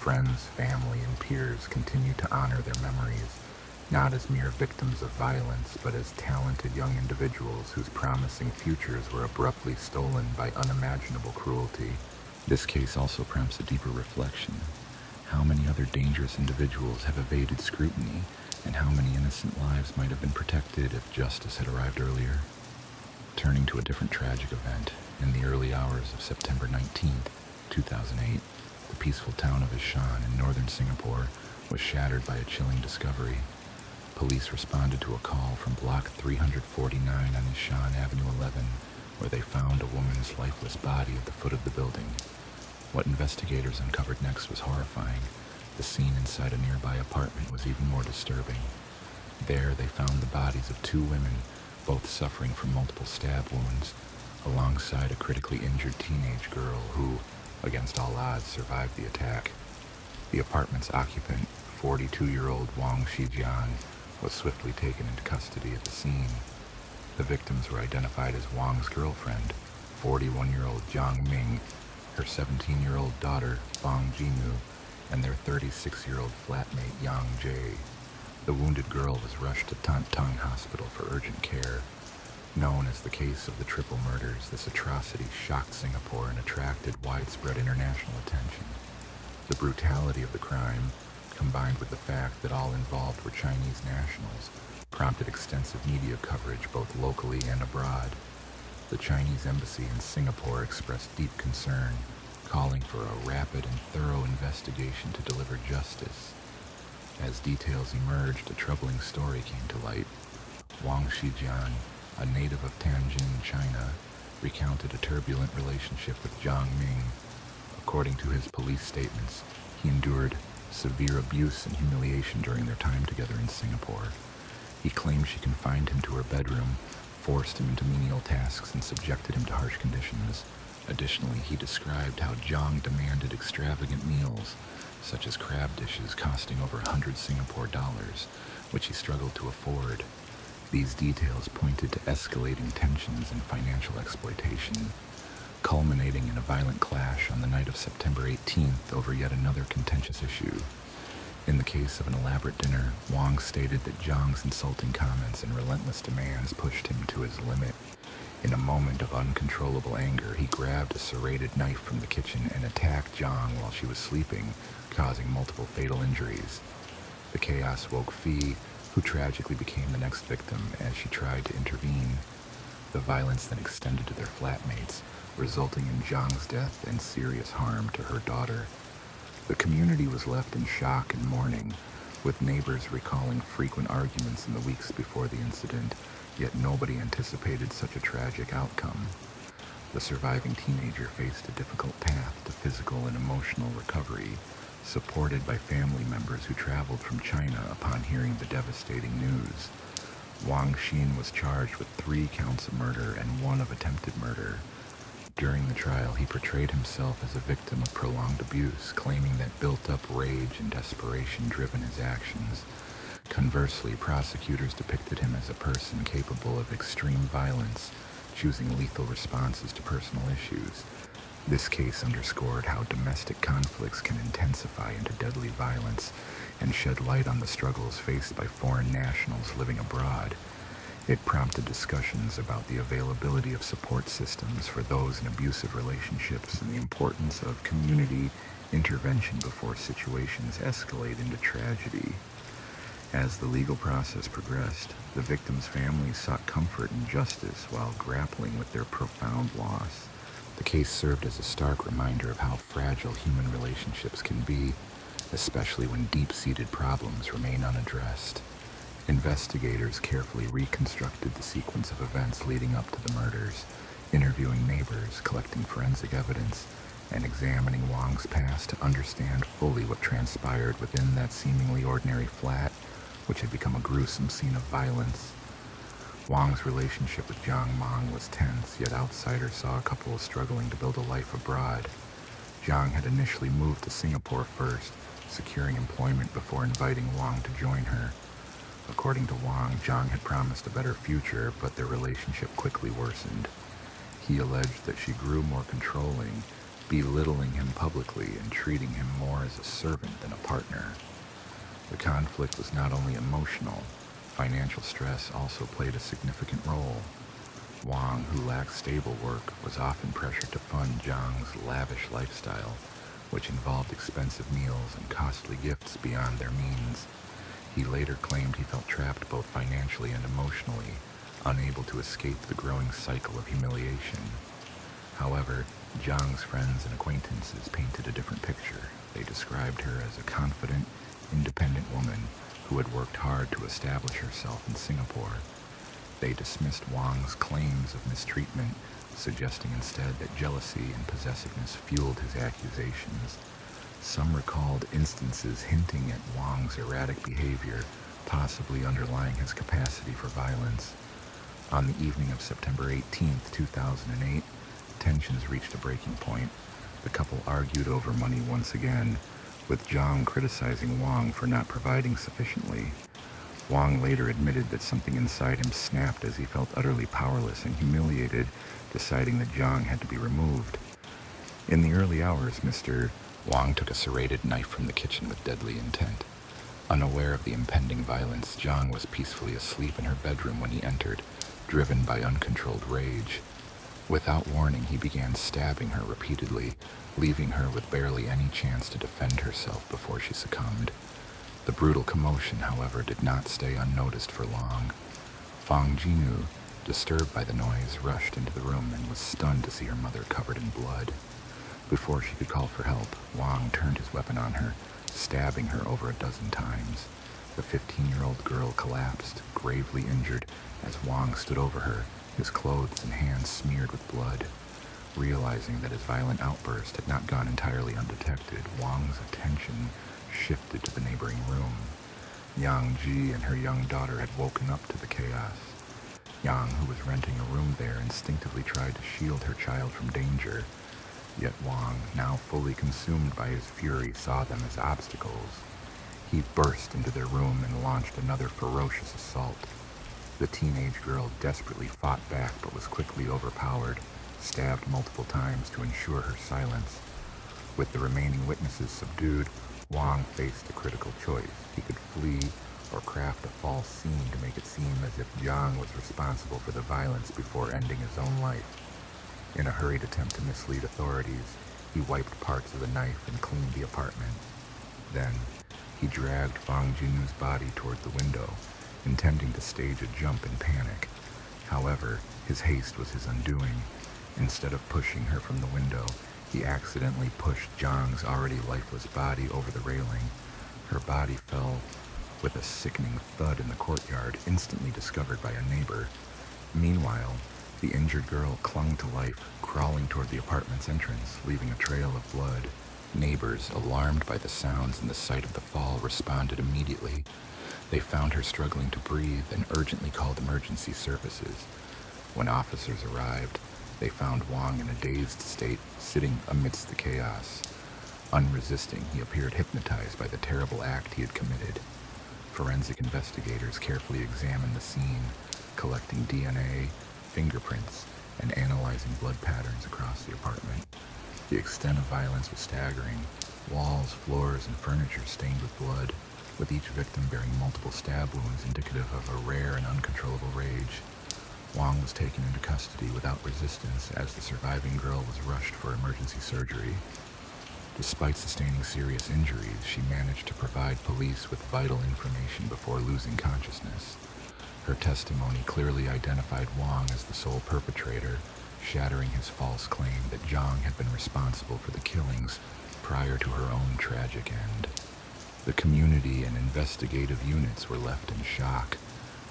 Friends, family, and peers continue to honor their memories, not as mere victims of violence, but as talented young individuals whose promising futures were abruptly stolen by unimaginable cruelty. This case also prompts a deeper reflection. How many other dangerous individuals have evaded scrutiny, and how many innocent lives might have been protected if justice had arrived earlier? Turning to a different tragic event, in the early hours of September 19th, 2008, the peaceful town of Ishan in northern Singapore was shattered by a chilling discovery. Police responded to a call from Block 349 on Ishan Avenue 11, where they found a woman's lifeless body at the foot of the building. What investigators uncovered next was horrifying. The scene inside a nearby apartment was even more disturbing. There, they found the bodies of two women, both suffering from multiple stab wounds, alongside a critically injured teenage girl who, against all odds, survived the attack. The apartment's occupant, 42-year-old Wang Shijian, was swiftly taken into custody at the scene. The victims were identified as Wang's girlfriend, 41-year-old Jiang Ming, her 17-year-old daughter, Fang Jinu, and their 36-year-old flatmate, Yang Jie. The wounded girl was rushed to Tan Tong Hospital for urgent care. Known as the case of the triple murders, this atrocity shocked Singapore and attracted widespread international attention. The brutality of the crime, combined with the fact that all involved were Chinese nationals, prompted extensive media coverage both locally and abroad. The Chinese embassy in Singapore expressed deep concern, calling for a rapid and thorough investigation to deliver justice. As details emerged, a troubling story came to light. Wang Shijian, a native of Tianjin, China, recounted a turbulent relationship with Jiang Ming. According to his police statements, he endured severe abuse and humiliation during their time together in Singapore. He claimed she confined him to her bedroom, forced him into menial tasks, and subjected him to harsh conditions. Additionally, he described how Jiang demanded extravagant meals, such as crab dishes costing over 100 Singapore dollars, which he struggled to afford. These details pointed to escalating tensions and financial exploitation, culminating in a violent clash on the night of September 18th over yet another contentious issue. In the case of an elaborate dinner, Wang stated that Jiang's insulting comments and relentless demands pushed him to his limit. In a moment of uncontrollable anger, he grabbed a serrated knife from the kitchen and attacked Zhang while she was sleeping, causing multiple fatal injuries. The chaos woke Fee, who tragically became the next victim as she tried to intervene. The violence then extended to their flatmates, resulting in Zhang's death and serious harm to her daughter. The community was left in shock and mourning, with neighbors recalling frequent arguments in the weeks before the incident, yet nobody anticipated such a tragic outcome. The surviving teenager faced a difficult path to physical and emotional recovery, supported by family members who traveled from China upon hearing the devastating news. Wang Xin was charged with 3 counts of murder and 1 of attempted murder. During the trial, he portrayed himself as a victim of prolonged abuse, claiming that built-up rage and desperation driven his actions. Conversely, prosecutors depicted him as a person capable of extreme violence, choosing lethal responses to personal issues. This case underscored how domestic conflicts can intensify into deadly violence and shed light on the struggles faced by foreign nationals living abroad. It prompted discussions about the availability of support systems for those in abusive relationships and the importance of community intervention before situations escalate into tragedy. As the legal process progressed, the victims' families sought comfort and justice while grappling with their profound loss. The case served as a stark reminder of how fragile human relationships can be, especially when deep-seated problems remain unaddressed. Investigators carefully reconstructed the sequence of events leading up to the murders, interviewing neighbors, collecting forensic evidence, and examining Wang's past to understand fully what transpired within that seemingly ordinary flat, which had become a gruesome scene of violence. Wang's relationship with Zhang Mang was tense, yet outsiders saw a couple struggling to build a life abroad. Zhang had initially moved to Singapore first, securing employment before inviting Wang to join her. According to Wang, Zhang had promised a better future, but their relationship quickly worsened. He alleged that she grew more controlling, belittling him publicly and treating him more as a servant than a partner. The conflict was not only emotional, financial stress also played a significant role. Wang, who lacked stable work, was often pressured to fund Zhang's lavish lifestyle, which involved expensive meals and costly gifts beyond their means. He later claimed he felt trapped both financially and emotionally, unable to escape the growing cycle of humiliation. However, Zhang's friends and acquaintances painted a different picture. They described her as a confident, independent woman who had worked hard to establish herself in Singapore. They dismissed Wang's claims of mistreatment, suggesting instead that jealousy and possessiveness fueled his accusations. Some recalled instances hinting at Wang's erratic behavior, possibly underlying his capacity for violence. On the evening of September 18, 2008, tensions reached a breaking point. The couple argued over money once again, with Zhang criticizing Wang for not providing sufficiently. Wang later admitted that something inside him snapped as he felt utterly powerless and humiliated, deciding that Zhang had to be removed. In the early hours, Mr. Wang took a serrated knife from the kitchen with deadly intent. Unaware of the impending violence, Zhang was peacefully asleep in her bedroom when he entered, driven by uncontrolled rage. Without warning, he began stabbing her repeatedly, leaving her with barely any chance to defend herself before she succumbed. The brutal commotion, however, did not stay unnoticed for long. Fang Jinu, disturbed by the noise, rushed into the room and was stunned to see her mother covered in blood. Before she could call for help, Wang turned his weapon on her, stabbing her over a dozen times. The 15-year-old girl collapsed, gravely injured, as Wang stood over her, his clothes and hands smeared with blood. Realizing that his violent outburst had not gone entirely undetected, Wang's attention shifted to the neighboring room. Yang Ji and her young daughter had woken up to the chaos. Yang, who was renting a room there, instinctively tried to shield her child from danger. Yet Wang, now fully consumed by his fury, saw them as obstacles. He burst into their room and launched another ferocious assault. The teenage girl desperately fought back but was quickly overpowered, stabbed multiple times to ensure her silence. With the remaining witnesses subdued, Wang faced a critical choice. He could flee or craft a false scene to make it seem as if Jiang was responsible for the violence before ending his own life. In a hurried attempt to mislead authorities, he wiped parts of the knife and cleaned the apartment. Then, he dragged Fang Jinu's body toward the window, intending to stage a jump in panic. However, his haste was his undoing. Instead of pushing her from the window, he accidentally pushed Jiang's already lifeless body over the railing. Her body fell with a sickening thud in the courtyard, instantly discovered by a neighbor. Meanwhile, the injured girl clung to life, crawling toward the apartment's entrance, leaving a trail of blood. Neighbors, alarmed by the sounds and the sight of the fall, responded immediately. They found her struggling to breathe and urgently called emergency services. When officers arrived, they found Wang in a dazed state, sitting amidst the chaos. Unresisting, he appeared hypnotized by the terrible act he had committed. Forensic investigators carefully examined the scene, collecting DNA, fingerprints, and analyzing blood patterns across the apartment. The extent of violence was staggering. Walls, floors, and furniture stained with blood, with each victim bearing multiple stab wounds indicative of a rare and uncontrollable rage. Wang was taken into custody without resistance as the surviving girl was rushed for emergency surgery. Despite sustaining serious injuries, she managed to provide police with vital information before losing consciousness. Her testimony clearly identified Wang as the sole perpetrator, shattering his false claim that Jiang had been responsible for the killings prior to her own tragic end. The community and investigative units were left in shock.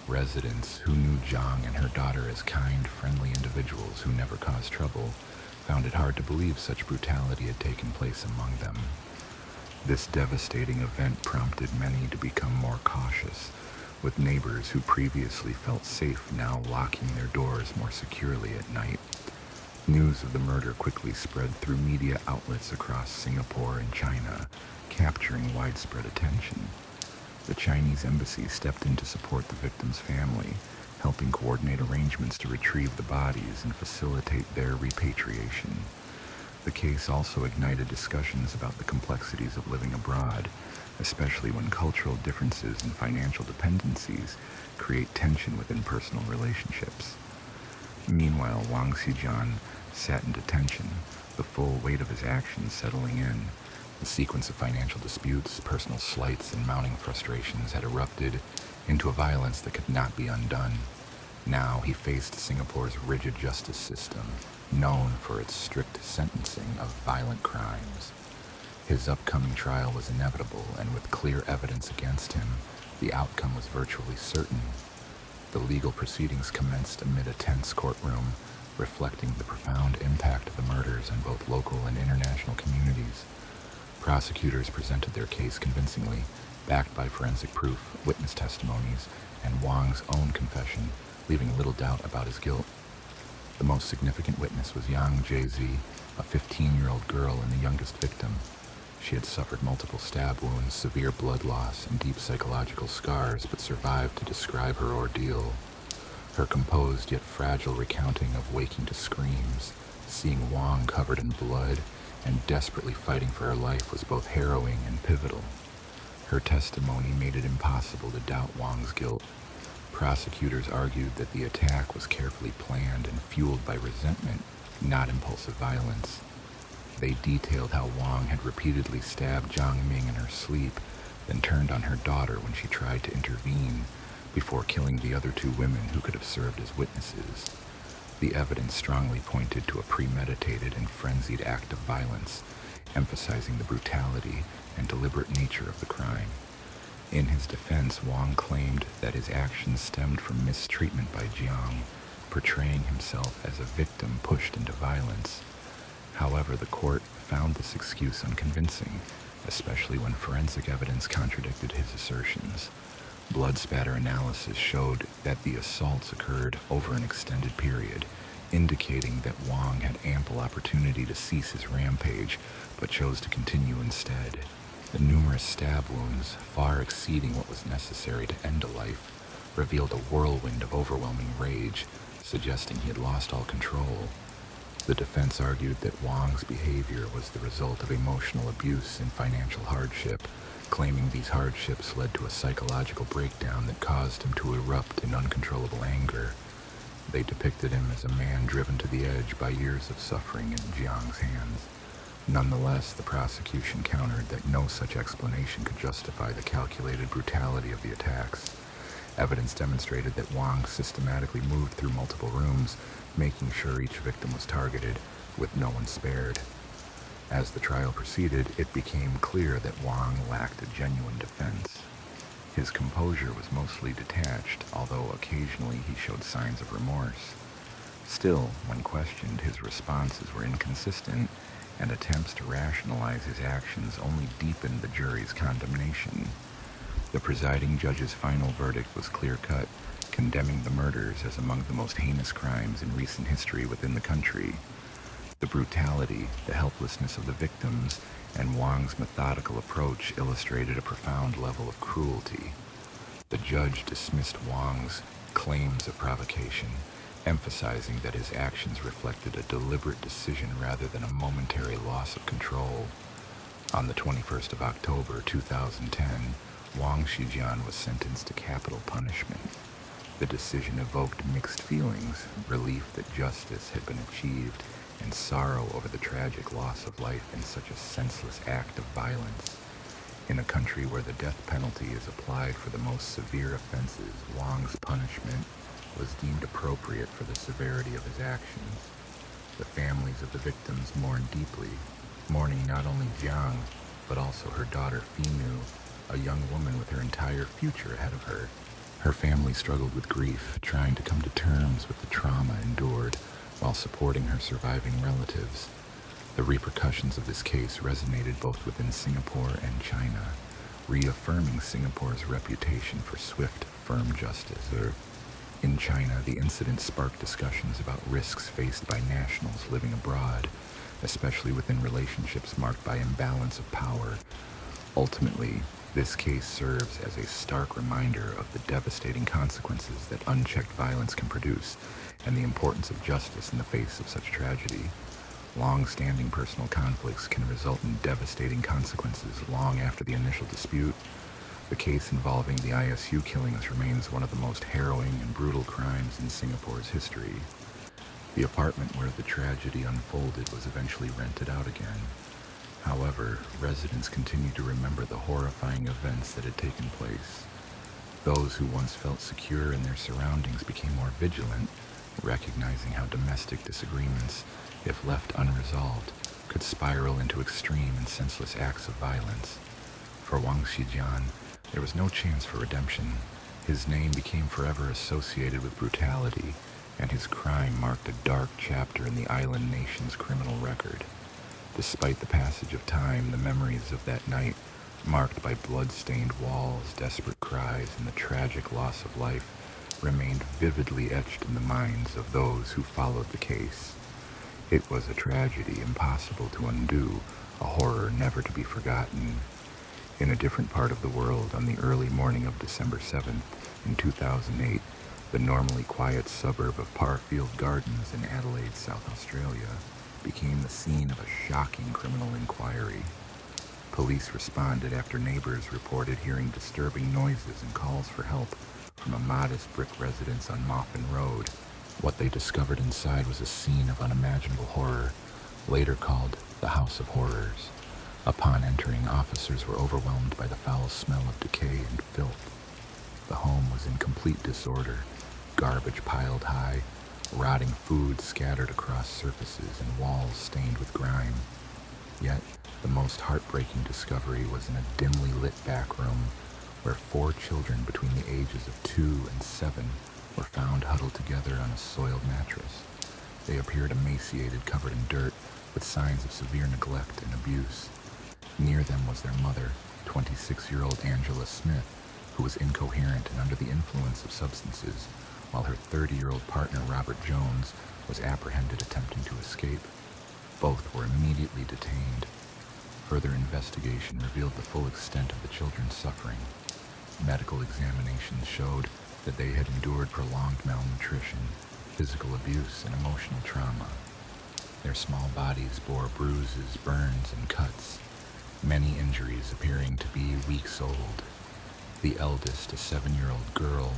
Residents who knew Jiang and her daughter as kind, friendly individuals who never caused trouble found it hard to believe such brutality had taken place among them. This devastating event prompted many to become more cautious, with neighbors who previously felt safe now locking their doors more securely at night. News of the murder quickly spread through media outlets across Singapore and China, capturing widespread attention. The Chinese embassy stepped in to support the victim's family, helping coordinate arrangements to retrieve the bodies and facilitate their repatriation. The case also ignited discussions about the complexities of living abroad, especially when cultural differences and financial dependencies create tension within personal relationships. Meanwhile, Wang Xijian sat in detention, the full weight of his actions settling in. The sequence of financial disputes, personal slights, and mounting frustrations had erupted into a violence that could not be undone. Now he faced Singapore's rigid justice system, known for its strict sentencing of violent crimes. His upcoming trial was inevitable, and with clear evidence against him, the outcome was virtually certain. The legal proceedings commenced amid a tense courtroom, reflecting the profound impact of the murders on both local and international communities. Prosecutors presented their case convincingly, backed by forensic proof, witness testimonies, and Wang's own confession, leaving little doubt about his guilt. The most significant witness was Yang Jie, a 15-year-old girl and the youngest victim. She had suffered multiple stab wounds, severe blood loss, and deep psychological scars, but survived to describe her ordeal. Her composed yet fragile recounting of waking to screams, seeing Wang covered in blood, and desperately fighting for her life was both harrowing and pivotal. Her testimony made it impossible to doubt Wang's guilt. Prosecutors argued that the attack was carefully planned and fueled by resentment, not impulsive violence. They detailed how Wang had repeatedly stabbed Jiang Ming in her sleep, then turned on her daughter when she tried to intervene, before killing the other two women who could have served as witnesses. The evidence strongly pointed to a premeditated and frenzied act of violence, emphasizing the brutality and deliberate nature of the crime. In his defense, Wang claimed that his actions stemmed from mistreatment by Jiang, portraying himself as a victim pushed into violence. However, the court found this excuse unconvincing, especially when forensic evidence contradicted his assertions. Blood spatter analysis showed that the assaults occurred over an extended period, indicating that Wang had ample opportunity to cease his rampage, but chose to continue instead. The numerous stab wounds, far exceeding what was necessary to end a life, revealed a whirlwind of overwhelming rage, suggesting he had lost all control. The defense argued that Wang's behavior was the result of emotional abuse and financial hardship, claiming these hardships led to a psychological breakdown that caused him to erupt in uncontrollable anger. They depicted him as a man driven to the edge by years of suffering in Jiang's hands. Nonetheless, the prosecution countered that no such explanation could justify the calculated brutality of the attacks. Evidence demonstrated that Wang systematically moved through multiple rooms, making sure each victim was targeted, with no one spared. As the trial proceeded, it became clear that Wang lacked a genuine defense. His composure was mostly detached, although occasionally he showed signs of remorse. Still, when questioned, his responses were inconsistent, and attempts to rationalize his actions only deepened the jury's condemnation. The presiding judge's final verdict was clear-cut, condemning the murders as among the most heinous crimes in recent history within the country. The brutality, the helplessness of the victims, and Wang's methodical approach illustrated a profound level of cruelty. The judge dismissed Wang's claims of provocation, emphasizing that his actions reflected a deliberate decision rather than a momentary loss of control. On the 21st of October 2010, Wang Shijian was sentenced to capital punishment. The decision evoked mixed feelings, relief that justice had been achieved, and sorrow over the tragic loss of life in such a senseless act of violence. In a country where the death penalty is applied for the most severe offenses, Wang's punishment was deemed appropriate for the severity of his actions. The families of the victims mourned deeply, mourning not only Jiang, but also her daughter Finu, a young woman with her entire future ahead of her. Her family struggled with grief, trying to come to terms with the trauma endured while supporting her surviving relatives. The repercussions of this case resonated both within Singapore and China, reaffirming Singapore's reputation for swift, firm justice. In China, the incident sparked discussions about risks faced by nationals living abroad, especially within relationships marked by imbalance of power. Ultimately, this case serves as a stark reminder of the devastating consequences that unchecked violence can produce, and the importance of justice in the face of such tragedy. Long-standing personal conflicts can result in devastating consequences long after the initial dispute. The case involving the ISU killings remains one of the most harrowing and brutal crimes in Singapore's history. The apartment where the tragedy unfolded was eventually rented out again. However, residents continued to remember the horrifying events that had taken place. Those who once felt secure in their surroundings became more vigilant, recognizing how domestic disagreements, if left unresolved, could spiral into extreme and senseless acts of violence. For Wang Shijian, there was no chance for redemption. His name became forever associated with brutality, and his crime marked a dark chapter in the island nation's criminal record. Despite the passage of time, the memories of that night, marked by blood-stained walls, desperate cries, and the tragic loss of life, remained vividly etched in the minds of those who followed the case. It was a tragedy impossible to undo, a horror never to be forgotten. In a different part of the world, on the early morning of December 7th, in 2008, the normally quiet suburb of Parfield Gardens in Adelaide, South Australia, became the scene of a shocking criminal inquiry. Police responded after neighbors reported hearing disturbing noises and calls for help from a modest brick residence on Moffin Road. What they discovered inside was a scene of unimaginable horror, later called the House of Horrors. Upon entering, officers were overwhelmed by the foul smell of decay and filth. The home was in complete disorder, garbage piled high, rotting food scattered across surfaces, and walls stained with grime. Yet, the most heartbreaking discovery was in a dimly lit back room where 4 children between the ages of 2 and 7 were found huddled together on a soiled mattress. They appeared emaciated, covered in dirt, with signs of severe neglect and abuse. Near them was their mother, 26-year-old Angela Smith, who was incoherent and under the influence of substances, while her 30-year-old partner, Robert Jones, was apprehended attempting to escape. Both were immediately detained. Further investigation revealed the full extent of the children's suffering. Medical examinations showed that they had endured prolonged malnutrition, physical abuse, and emotional trauma. Their small bodies bore bruises, burns, and cuts, many injuries appearing to be weeks old. The eldest, a 7-year-old girl,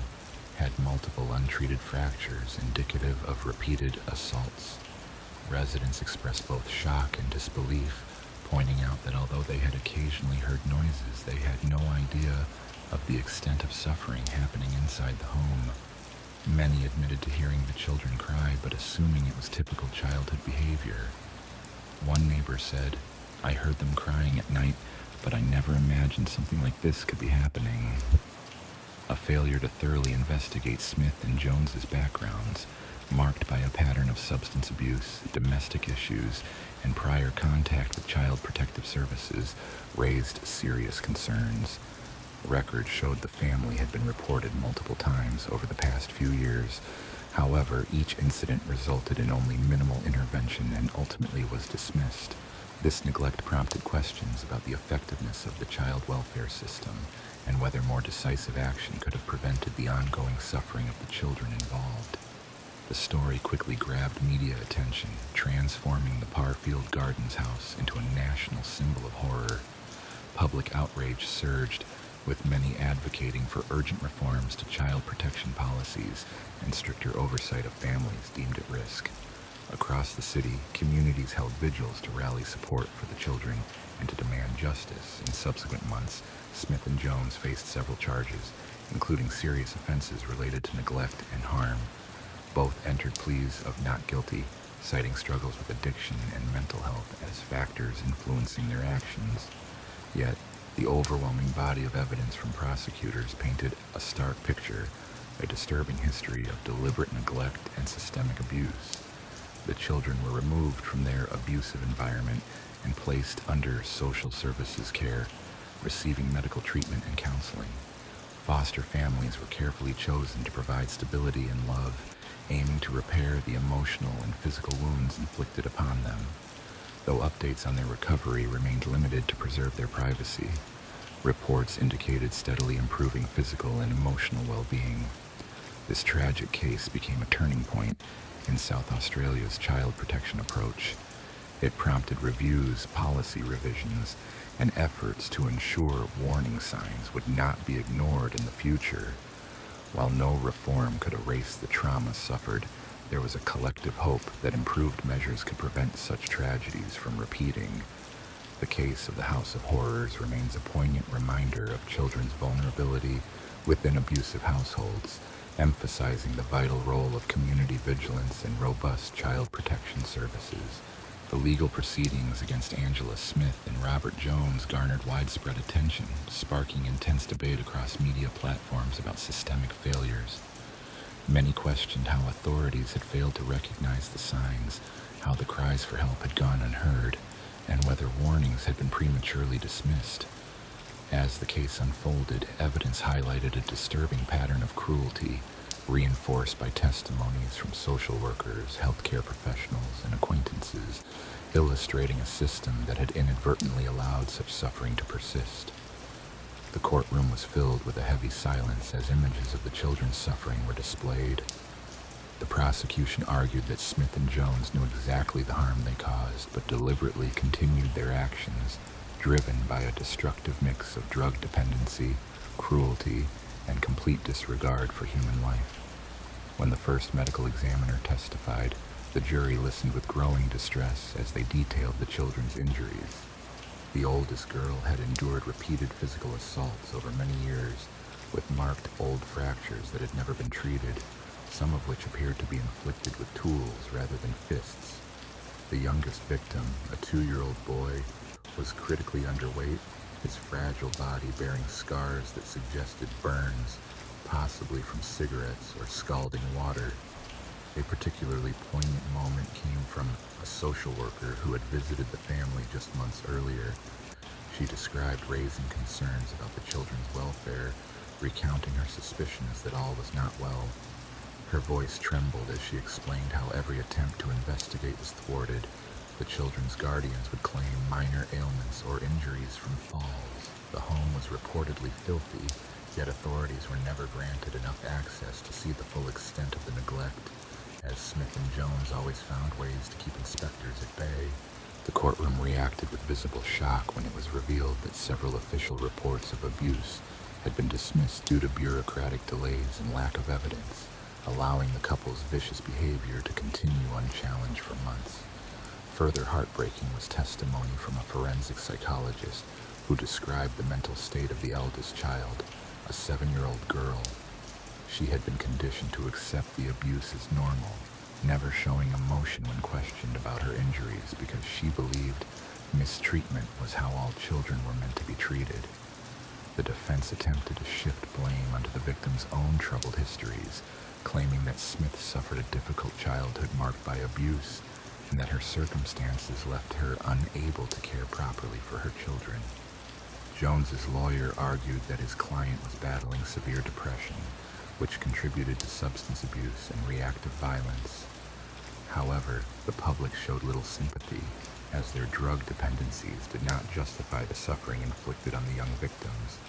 had multiple untreated fractures indicative of repeated assaults. Residents expressed both shock and disbelief, pointing out that although they had occasionally heard noises, they had no idea of the extent of suffering happening inside the home. Many admitted to hearing the children cry, but assuming it was typical childhood behavior. One neighbor said, "I heard them crying at night, but I never imagined something like this could be happening." A failure to thoroughly investigate Smith and Jones's backgrounds, marked by a pattern of substance abuse, domestic issues, and prior contact with Child Protective Services, raised serious concerns. Records showed the family had been reported multiple times over the past few years. However, each incident resulted in only minimal intervention and ultimately was dismissed. This neglect prompted questions about the effectiveness of the child welfare system and whether more decisive action could have prevented the ongoing suffering of the children involved. The story quickly grabbed media attention, transforming the Parfield Gardens house into a national symbol of horror. Public outrage surged, with many advocating for urgent reforms to child protection policies and stricter oversight of families deemed at risk. Across the city, communities held vigils to rally support for the children and to demand justice. In subsequent months, Smith and Jones faced several charges, including serious offenses related to neglect and harm. Both entered pleas of not guilty, citing struggles with addiction and mental health as factors influencing their actions. Yet, the overwhelming body of evidence from prosecutors painted a stark picture, a disturbing history of deliberate neglect and systemic abuse. The children were removed from their abusive environment and placed under social services care, receiving medical treatment and counseling. Foster families were carefully chosen to provide stability and love, aiming to repair the emotional and physical wounds inflicted upon them, though updates on their recovery remained limited to preserve their privacy. Reports indicated steadily improving physical and emotional well-being. This tragic case became a turning point in South Australia's child protection approach. It prompted reviews, policy revisions, and efforts to ensure warning signs would not be ignored in the future. While no reform could erase the trauma suffered, there was a collective hope that improved measures could prevent such tragedies from repeating. The case of the House of Horrors remains a poignant reminder of children's vulnerability within abusive households, emphasizing the vital role of community vigilance and robust child protection services. The legal proceedings against Angela Smith and Robert Jones garnered widespread attention, sparking intense debate across media platforms about systemic failures. Many questioned how authorities had failed to recognize the signs, how the cries for help had gone unheard, and whether warnings had been prematurely dismissed. As the case unfolded, evidence highlighted a disturbing pattern of cruelty, reinforced by testimonies from social workers, healthcare professionals, and acquaintances, illustrating a system that had inadvertently allowed such suffering to persist. The courtroom was filled with a heavy silence as images of the children's suffering were displayed. The prosecution argued that Smith and Jones knew exactly the harm they caused, but deliberately continued their actions, driven by a destructive mix of drug dependency, cruelty, and complete disregard for human life. When the first medical examiner testified, the jury listened with growing distress as they detailed the children's injuries. The oldest girl had endured repeated physical assaults over many years, with marked old fractures that had never been treated, some of which appeared to be inflicted with tools rather than fists. The youngest victim, a 2-year-old boy, was critically underweight, his fragile body bearing scars that suggested burns, possibly from cigarettes or scalding water. A particularly poignant moment came from a social worker who had visited the family just months earlier. She described raising concerns about the children's welfare, recounting her suspicions that all was not well. Her voice trembled as she explained how every attempt to investigate was thwarted. The children's guardians would claim minor ailments or injuries from falls. The home was reportedly filthy, yet authorities were never granted enough access to see the full extent of the neglect. As Smith and Jones always found ways to keep inspectors at bay, the courtroom reacted with visible shock when it was revealed that several official reports of abuse had been dismissed due to bureaucratic delays and lack of evidence, allowing the couple's vicious behavior to continue unchallenged for months. Further heartbreaking was testimony from a forensic psychologist who described the mental state of the eldest child, a 7-year-old girl. She had been conditioned to accept the abuse as normal, never showing emotion when questioned about her injuries because she believed mistreatment was how all children were meant to be treated. The defense attempted to shift blame onto the victim's own troubled histories, claiming that Smith suffered a difficult childhood marked by abuse and that her circumstances left her unable to care properly for her children. Jones's lawyer argued that his client was battling severe depression, which contributed to substance abuse and reactive violence. However, the public showed little sympathy, as their drug dependencies did not justify the suffering inflicted on the young victims.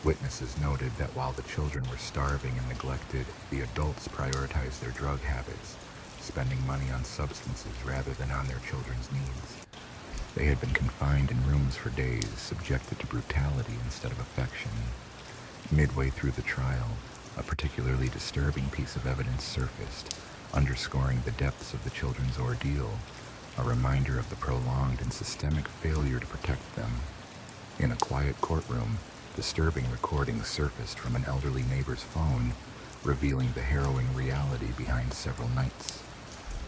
Witnesses noted that while the children were starving and neglected, the adults prioritized their drug habits, spending money on substances rather than on their children's needs. They had been confined in rooms for days, subjected to brutality instead of affection. Midway through the trial, a particularly disturbing piece of evidence surfaced, underscoring the depths of the children's ordeal, a reminder of the prolonged and systemic failure to protect them. In a quiet courtroom, disturbing recordings surfaced from an elderly neighbor's phone, revealing the harrowing reality behind several nights.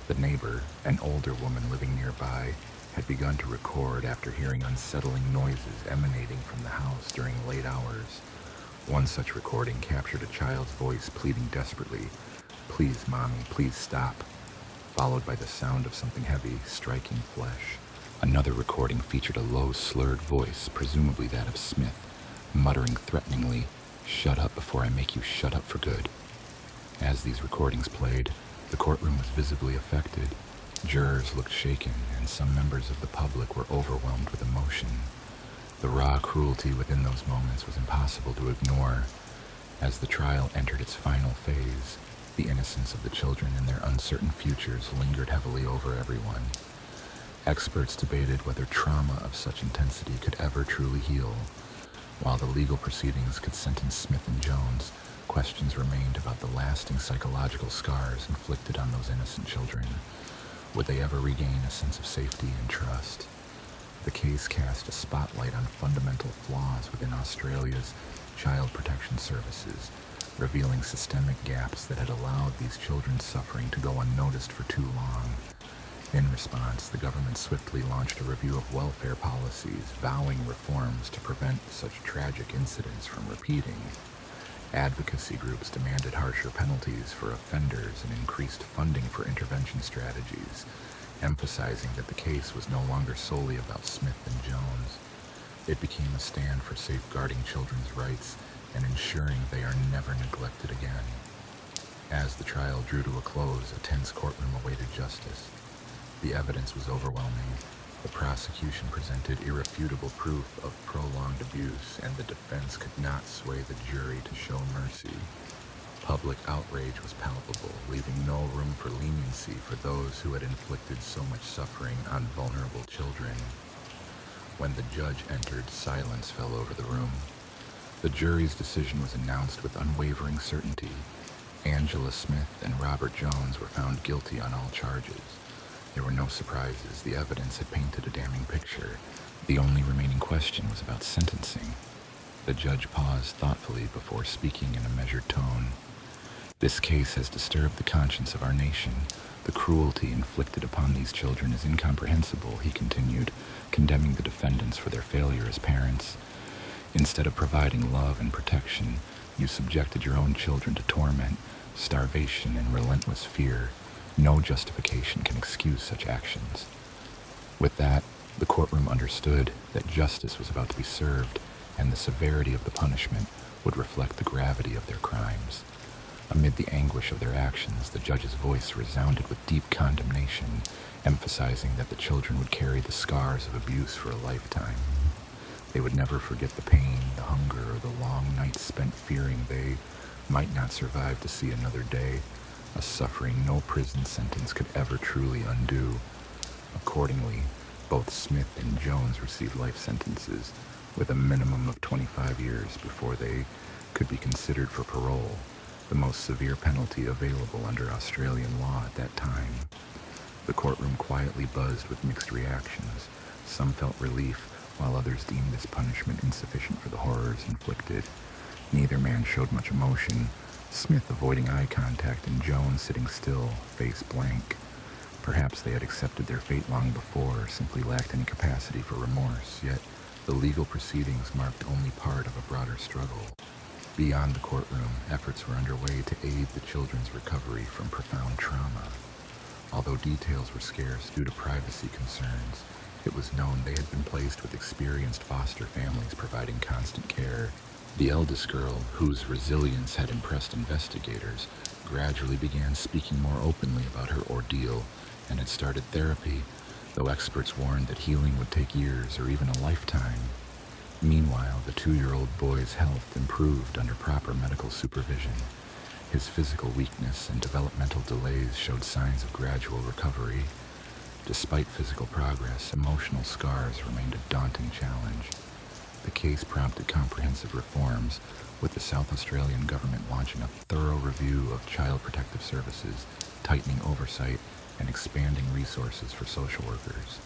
The neighbor, an older woman living nearby, had begun to record after hearing unsettling noises emanating from the house during late hours. One such recording captured a child's voice pleading desperately, "Please, Mommy, please stop," followed by the sound of something heavy striking flesh. Another recording featured a low, slurred voice, presumably that of Smith, muttering threateningly, "Shut up before I make you shut up for good." As these recordings played, the courtroom was visibly affected. Jurors looked shaken, and some members of the public were overwhelmed with emotion. The raw cruelty within those moments was impossible to ignore. As the trial entered its final phase, the innocence of the children and their uncertain futures lingered heavily over everyone. Experts debated whether trauma of such intensity could ever truly heal. While the legal proceedings could sentence Smith and Jones, questions remained about the lasting psychological scars inflicted on those innocent children. Would they ever regain a sense of safety and trust? The case cast a spotlight on fundamental flaws within Australia's child protection services, revealing systemic gaps that had allowed these children's suffering to go unnoticed for too long. In response, the government swiftly launched a review of welfare policies, vowing reforms to prevent such tragic incidents from repeating. Advocacy groups demanded harsher penalties for offenders and increased funding for intervention strategies, emphasizing that the case was no longer solely about Smith and Jones. It became a stand for safeguarding children's rights and ensuring they are never neglected again. As the trial drew to a close, a tense courtroom awaited justice. The evidence was overwhelming. The prosecution presented irrefutable proof of prolonged abuse, and the defense could not sway the jury to show mercy. Public outrage was palpable, leaving no room for leniency for those who had inflicted so much suffering on vulnerable children. When the judge entered, silence fell over the room. The jury's decision was announced with unwavering certainty. Angela Smith and Robert Jones were found guilty on all charges. There were no surprises. The evidence had painted a damning picture. The only remaining question was about sentencing. The judge paused thoughtfully before speaking in a measured tone. "This case has disturbed the conscience of our nation. The cruelty inflicted upon these children is incomprehensible," he continued, condemning the defendants for their failure as parents. "Instead of providing love and protection, you subjected your own children to torment, starvation, and relentless fear. No justification can excuse such actions." With that, the courtroom understood that justice was about to be served, and the severity of the punishment would reflect the gravity of their crimes. Amid the anguish of their actions, the judge's voice resounded with deep condemnation, emphasizing that the children would carry the scars of abuse for a lifetime. They would never forget the pain, the hunger, or the long nights spent fearing they might not survive to see another day. a suffering no prison sentence could ever truly undo. Accordingly, both Smith and Jones received life sentences, with a minimum of 25 years before they could be considered for parole, the most severe penalty available under Australian law at that time. The courtroom quietly buzzed with mixed reactions. Some felt relief, while others deemed this punishment insufficient for the horrors inflicted. Neither man showed much emotion, Smith avoiding eye contact and Jones sitting still, face blank. Perhaps they had accepted their fate long before, or simply lacked any capacity for remorse, yet the legal proceedings marked only part of a broader struggle. Beyond the courtroom, efforts were underway to aid the children's recovery from profound trauma. Although details were scarce due to privacy concerns, it was known they had been placed with experienced foster families providing constant care. The eldest girl, whose resilience had impressed investigators, gradually began speaking more openly about her ordeal and had started therapy, though experts warned that healing would take years or even a lifetime. Meanwhile, the 2-year-old boy's health improved under proper medical supervision. His physical weakness and developmental delays showed signs of gradual recovery. Despite physical progress, emotional scars remained a daunting challenge. The case prompted comprehensive reforms, with the South Australian government launching a thorough review of child protective services, tightening oversight, and expanding resources for social workers.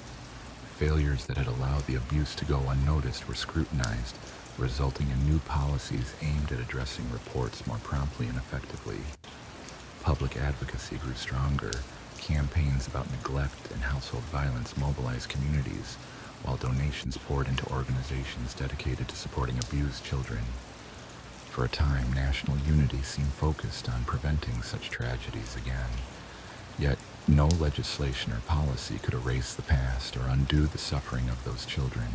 Failures that had allowed the abuse to go unnoticed were scrutinized, resulting in new policies aimed at addressing reports more promptly and effectively. Public advocacy grew stronger. Campaigns about neglect and household violence mobilized communities, while donations poured into organizations dedicated to supporting abused children. For a time, national unity seemed focused on preventing such tragedies again. Yet, no legislation or policy could erase the past or undo the suffering of those children.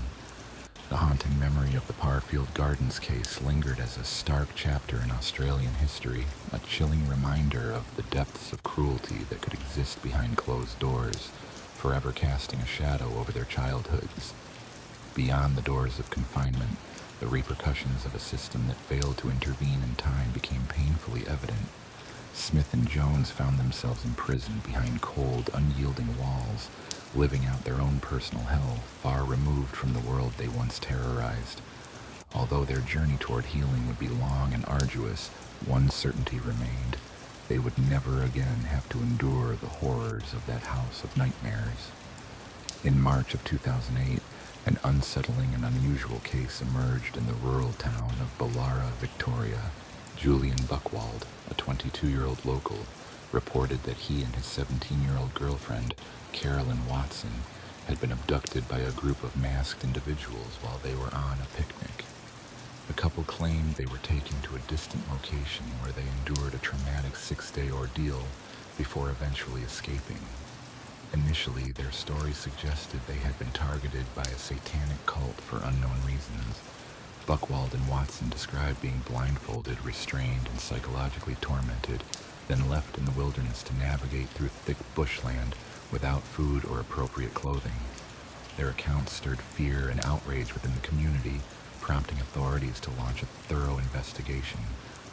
The haunting memory of the Parfield Gardens case lingered as a stark chapter in Australian history, a chilling reminder of the depths of cruelty that could exist behind closed doors, forever casting a shadow over their childhoods. Beyond the doors of confinement, the repercussions of a system that failed to intervene in time became painfully evident. Smith and Jones found themselves imprisoned behind cold, unyielding walls, living out their own personal hell, far removed from the world they once terrorized. Although their journey toward healing would be long and arduous, one certainty remained: they would never again have to endure the horrors of that house of nightmares. In March of 2008, an unsettling and unusual case emerged in the rural town of Ballara, Victoria. Julian Buchwald, a 22-year-old local, reported that he and his 17-year-old girlfriend, Carolyn Watson, had been abducted by a group of masked individuals while they were on a picnic. The couple claimed they were taken to a distant location where they endured a traumatic 6-day ordeal before eventually escaping. Initially, their story suggested they had been targeted by a satanic cult for unknown reasons. Buchwald and Watson described being blindfolded, restrained, and psychologically tormented, then left in the wilderness to navigate through thick bushland without food or appropriate clothing. Their accounts stirred fear and outrage within the community, prompting authorities to launch a thorough investigation,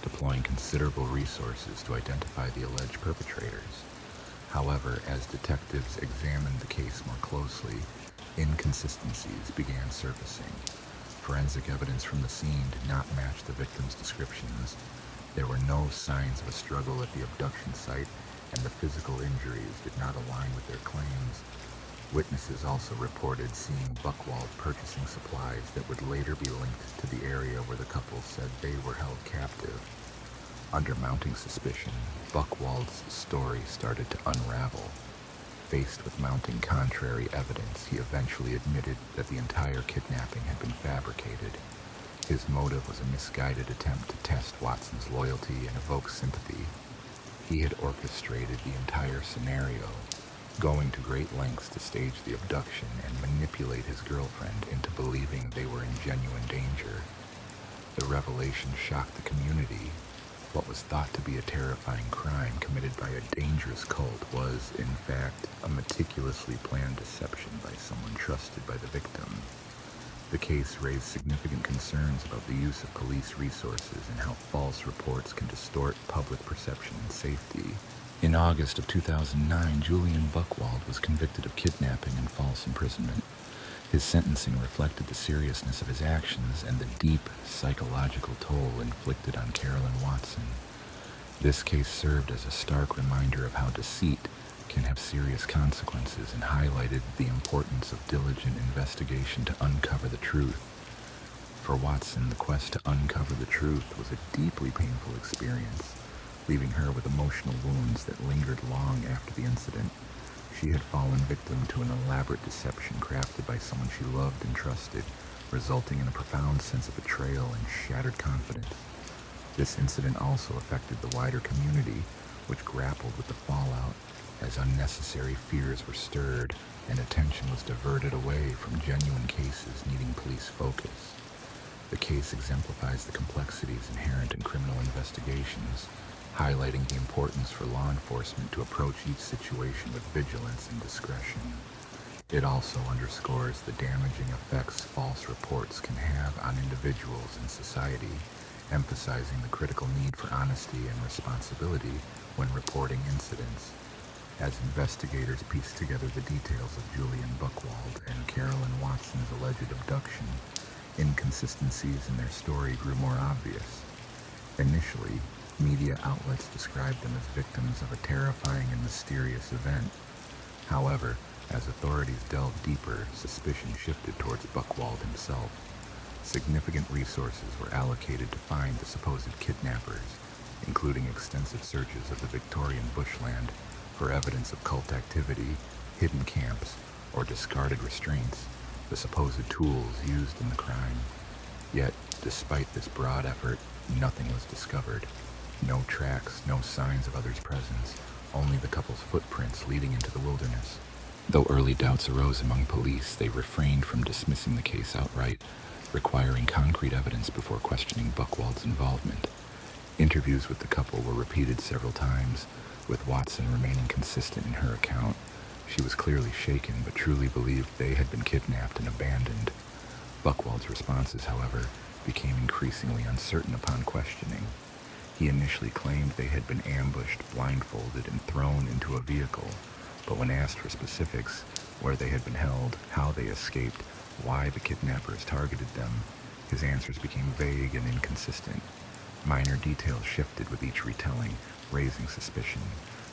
deploying considerable resources to identify the alleged perpetrators. However, as detectives examined the case more closely, inconsistencies began surfacing. Forensic evidence from the scene did not match the victims' descriptions. There were no signs of a struggle at the abduction site, and the physical injuries did not align with their claims. Witnesses also reported seeing Buchwald purchasing supplies that would later be linked to the area where the couple said they were held captive. Under mounting suspicion, Buchwald's story started to unravel. Faced with mounting contrary evidence, he eventually admitted that the entire kidnapping had been fabricated. His motive was a misguided attempt to test Watson's loyalty and evoke sympathy. He had orchestrated the entire scenario, going to great lengths to stage the abduction and manipulate his girlfriend into believing they were in genuine danger. The revelation shocked the community. What was thought to be a terrifying crime committed by a dangerous cult was, in fact, a meticulously planned deception by someone trusted by the victim. The case raised significant concerns about the use of police resources and how false reports can distort public perception and safety. In August of 2009, Julian Buchwald was convicted of kidnapping and false imprisonment. His sentencing reflected the seriousness of his actions and the deep psychological toll inflicted on Carolyn Watson. This case served as a stark reminder of how deceit can have serious consequences and highlighted the importance of diligent investigation to uncover the truth. For Watson, the quest to uncover the truth was a deeply painful experience, leaving her with emotional wounds that lingered long after the incident. She had fallen victim to an elaborate deception crafted by someone she loved and trusted, resulting in a profound sense of betrayal and shattered confidence. This incident also affected the wider community, which grappled with the fallout as unnecessary fears were stirred and attention was diverted away from genuine cases needing police focus. The case exemplifies the complexities inherent in criminal investigations, highlighting the importance for law enforcement to approach each situation with vigilance and discretion. It also underscores the damaging effects false reports can have on individuals and society, emphasizing the critical need for honesty and responsibility when reporting incidents. As investigators pieced together the details of Julian Buchwald and Carolyn Watson's alleged abduction, inconsistencies in their story grew more obvious. Initially, media outlets described them as victims of a terrifying and mysterious event. However, as authorities delved deeper, suspicion shifted towards Buchwald himself. Significant resources were allocated to find the supposed kidnappers, including extensive searches of the Victorian bushland for evidence of cult activity, hidden camps, or discarded restraints, the supposed tools used in the crime. Yet, despite this broad effort, nothing was discovered. No tracks, no signs of others' presence, only the couple's footprints leading into the wilderness. Though early doubts arose among police, they refrained from dismissing the case outright, requiring concrete evidence before questioning Buchwald's involvement. Interviews with the couple were repeated several times, with Watson remaining consistent in her account. She was clearly shaken, but truly believed they had been kidnapped and abandoned. Buchwald's responses, however, became increasingly uncertain upon questioning. He initially claimed they had been ambushed, blindfolded, and thrown into a vehicle, but when asked for specifics, where they had been held, how they escaped, why the kidnappers targeted them, his answers became vague and inconsistent. Minor details shifted with each retelling, raising suspicion.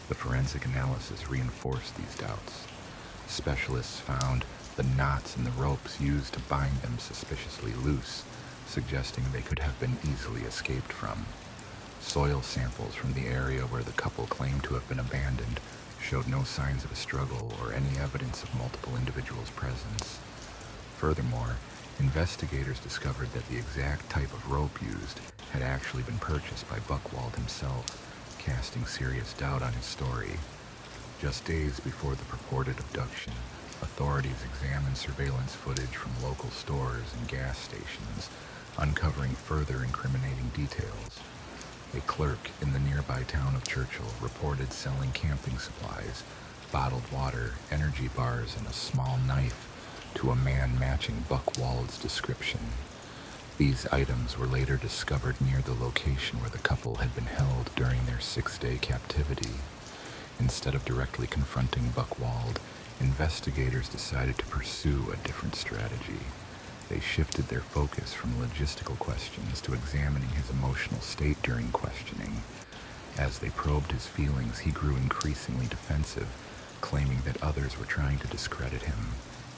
The forensic analysis reinforced these doubts. Specialists found the knots in the ropes used to bind them suspiciously loose, suggesting they could have been easily escaped from. Soil samples from the area where the couple claimed to have been abandoned showed no signs of a struggle or any evidence of multiple individuals' presence. Furthermore, investigators discovered that the exact type of rope used had actually been purchased by Buchwald himself, casting serious doubt on his story. Just days before the purported abduction, authorities examined surveillance footage from local stores and gas stations, uncovering further incriminating details. A clerk in the nearby town of Churchill reported selling camping supplies, bottled water, energy bars, and a small knife to a man matching Buchwald's description. These items were later discovered near the location where the couple had been held during their 6-day captivity. Instead of directly confronting Buchwald, investigators decided to pursue a different strategy. They shifted their focus from logistical questions to examining his emotional state during questioning. As they probed his feelings, he grew increasingly defensive, claiming that others were trying to discredit him.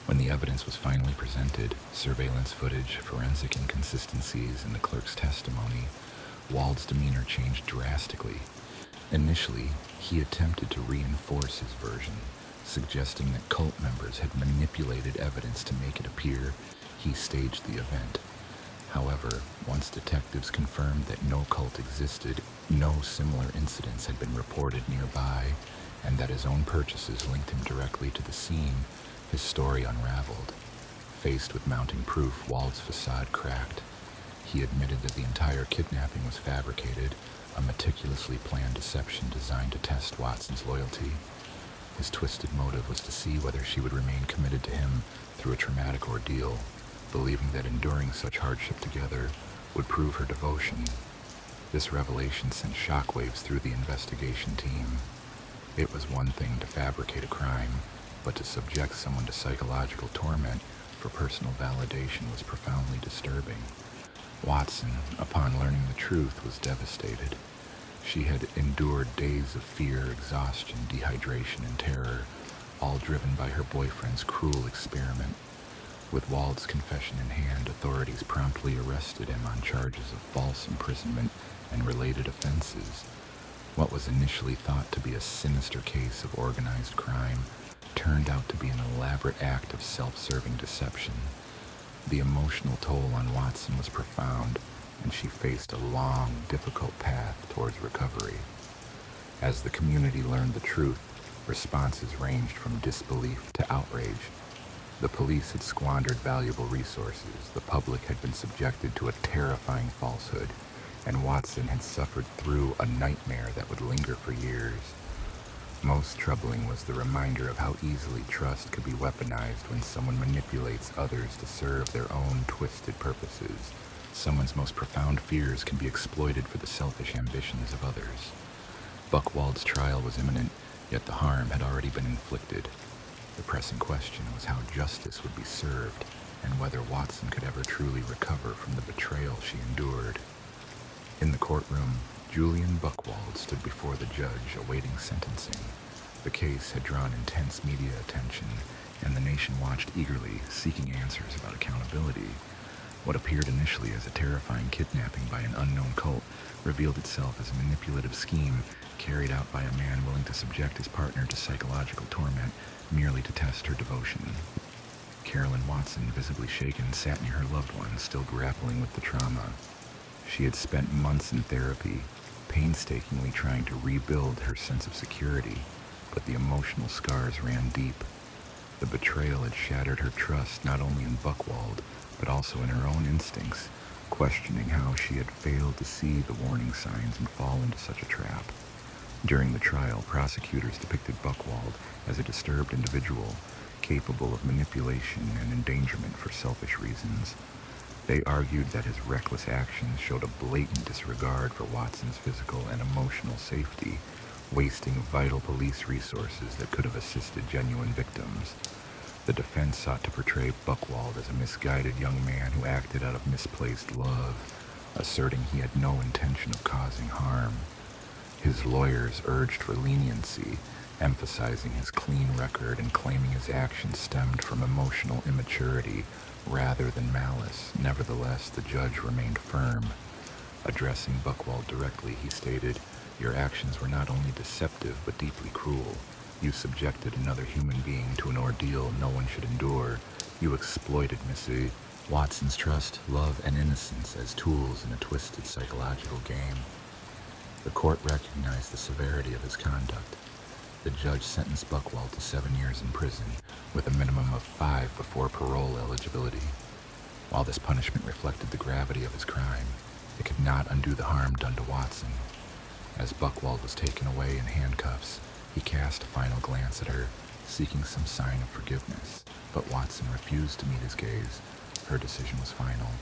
When the evidence was finally presented, surveillance footage, forensic inconsistencies, and the clerk's testimony, Wald's demeanor changed drastically. Initially, he attempted to reinforce his version, suggesting that cult members had manipulated evidence to make it appear he staged the event. However, once detectives confirmed that no cult existed, no similar incidents had been reported nearby, and that his own purchases linked him directly to the scene, his story unraveled. Faced with mounting proof, Wald's facade cracked. He admitted that the entire kidnapping was fabricated, a meticulously planned deception designed to test Watson's loyalty. His twisted motive was to see whether she would remain committed to him through a traumatic ordeal, believing that enduring such hardship together would prove her devotion. This revelation sent shockwaves through the investigation team. It was one thing to fabricate a crime, but to subject someone to psychological torment for personal validation was profoundly disturbing. Watson, upon learning the truth, was devastated. She had endured days of fear, exhaustion, dehydration, and terror, all driven by her boyfriend's cruel experiment. With Wald's confession in hand, authorities promptly arrested him on charges of false imprisonment and related offenses. What was initially thought to be a sinister case of organized crime turned out to be an elaborate act of self-serving deception. The emotional toll on Watson was profound, and she faced a long, difficult path towards recovery. As the community learned the truth, responses ranged from disbelief to outrage. The police had squandered valuable resources, the public had been subjected to a terrifying falsehood, and Watson had suffered through a nightmare that would linger for years. Most troubling was the reminder of how easily trust could be weaponized when someone manipulates others to serve their own twisted purposes. Someone's most profound fears can be exploited for the selfish ambitions of others. Buchwald's trial was imminent, yet the harm had already been inflicted. The pressing question was how justice would be served, and whether Watson could ever truly recover from the betrayal she endured. In the courtroom, Julian Buchwald stood before the judge awaiting sentencing. The case had drawn intense media attention, and the nation watched eagerly, seeking answers about accountability. What appeared initially as a terrifying kidnapping by an unknown cult revealed itself as a manipulative scheme carried out by a man willing to subject his partner to psychological torment merely to test her devotion. Carolyn Watson, visibly shaken, sat near her loved one, still grappling with the trauma. She had spent months in therapy, painstakingly trying to rebuild her sense of security, but the emotional scars ran deep. The betrayal had shattered her trust not only in Buchwald, but also in her own instincts, questioning how she had failed to see the warning signs and fall into such a trap. During the trial, prosecutors depicted Buchwald as a disturbed individual, capable of manipulation and endangerment for selfish reasons. They argued that his reckless actions showed a blatant disregard for Watson's physical and emotional safety, wasting vital police resources that could have assisted genuine victims. The defense sought to portray Buchwald as a misguided young man who acted out of misplaced love, asserting he had no intention of causing harm. His lawyers urged for leniency, emphasizing his clean record and claiming his actions stemmed from emotional immaturity rather than malice. Nevertheless, the judge remained firm. Addressing Buchwald directly, he stated, "Your actions were not only deceptive but deeply cruel. You subjected another human being to an ordeal no one should endure. You exploited Mrs. Watson's trust, love, and innocence as tools in a twisted psychological game." The court recognized the severity of his conduct. The judge sentenced Buchwald to 7 years in prison, with a minimum of 5 before parole eligibility. While this punishment reflected the gravity of his crime, it could not undo the harm done to Watson. As Buchwald was taken away in handcuffs, he cast a final glance at her, seeking some sign of forgiveness, but Watson refused to meet his gaze. Her decision was final.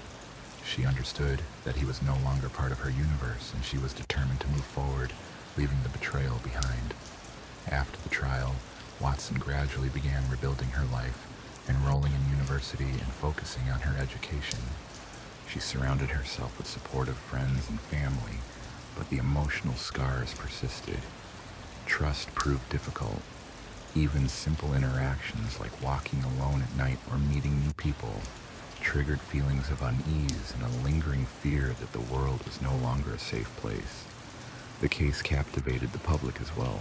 She understood that he was no longer part of her universe, and she was determined to move forward, leaving the betrayal behind. After the trial, Watson gradually began rebuilding her life, enrolling in university and focusing on her education. She surrounded herself with supportive friends and family, but the emotional scars persisted. Trust proved difficult. Even simple interactions like walking alone at night or meeting new people triggered feelings of unease and a lingering fear that the world was no longer a safe place. The case captivated the public as well,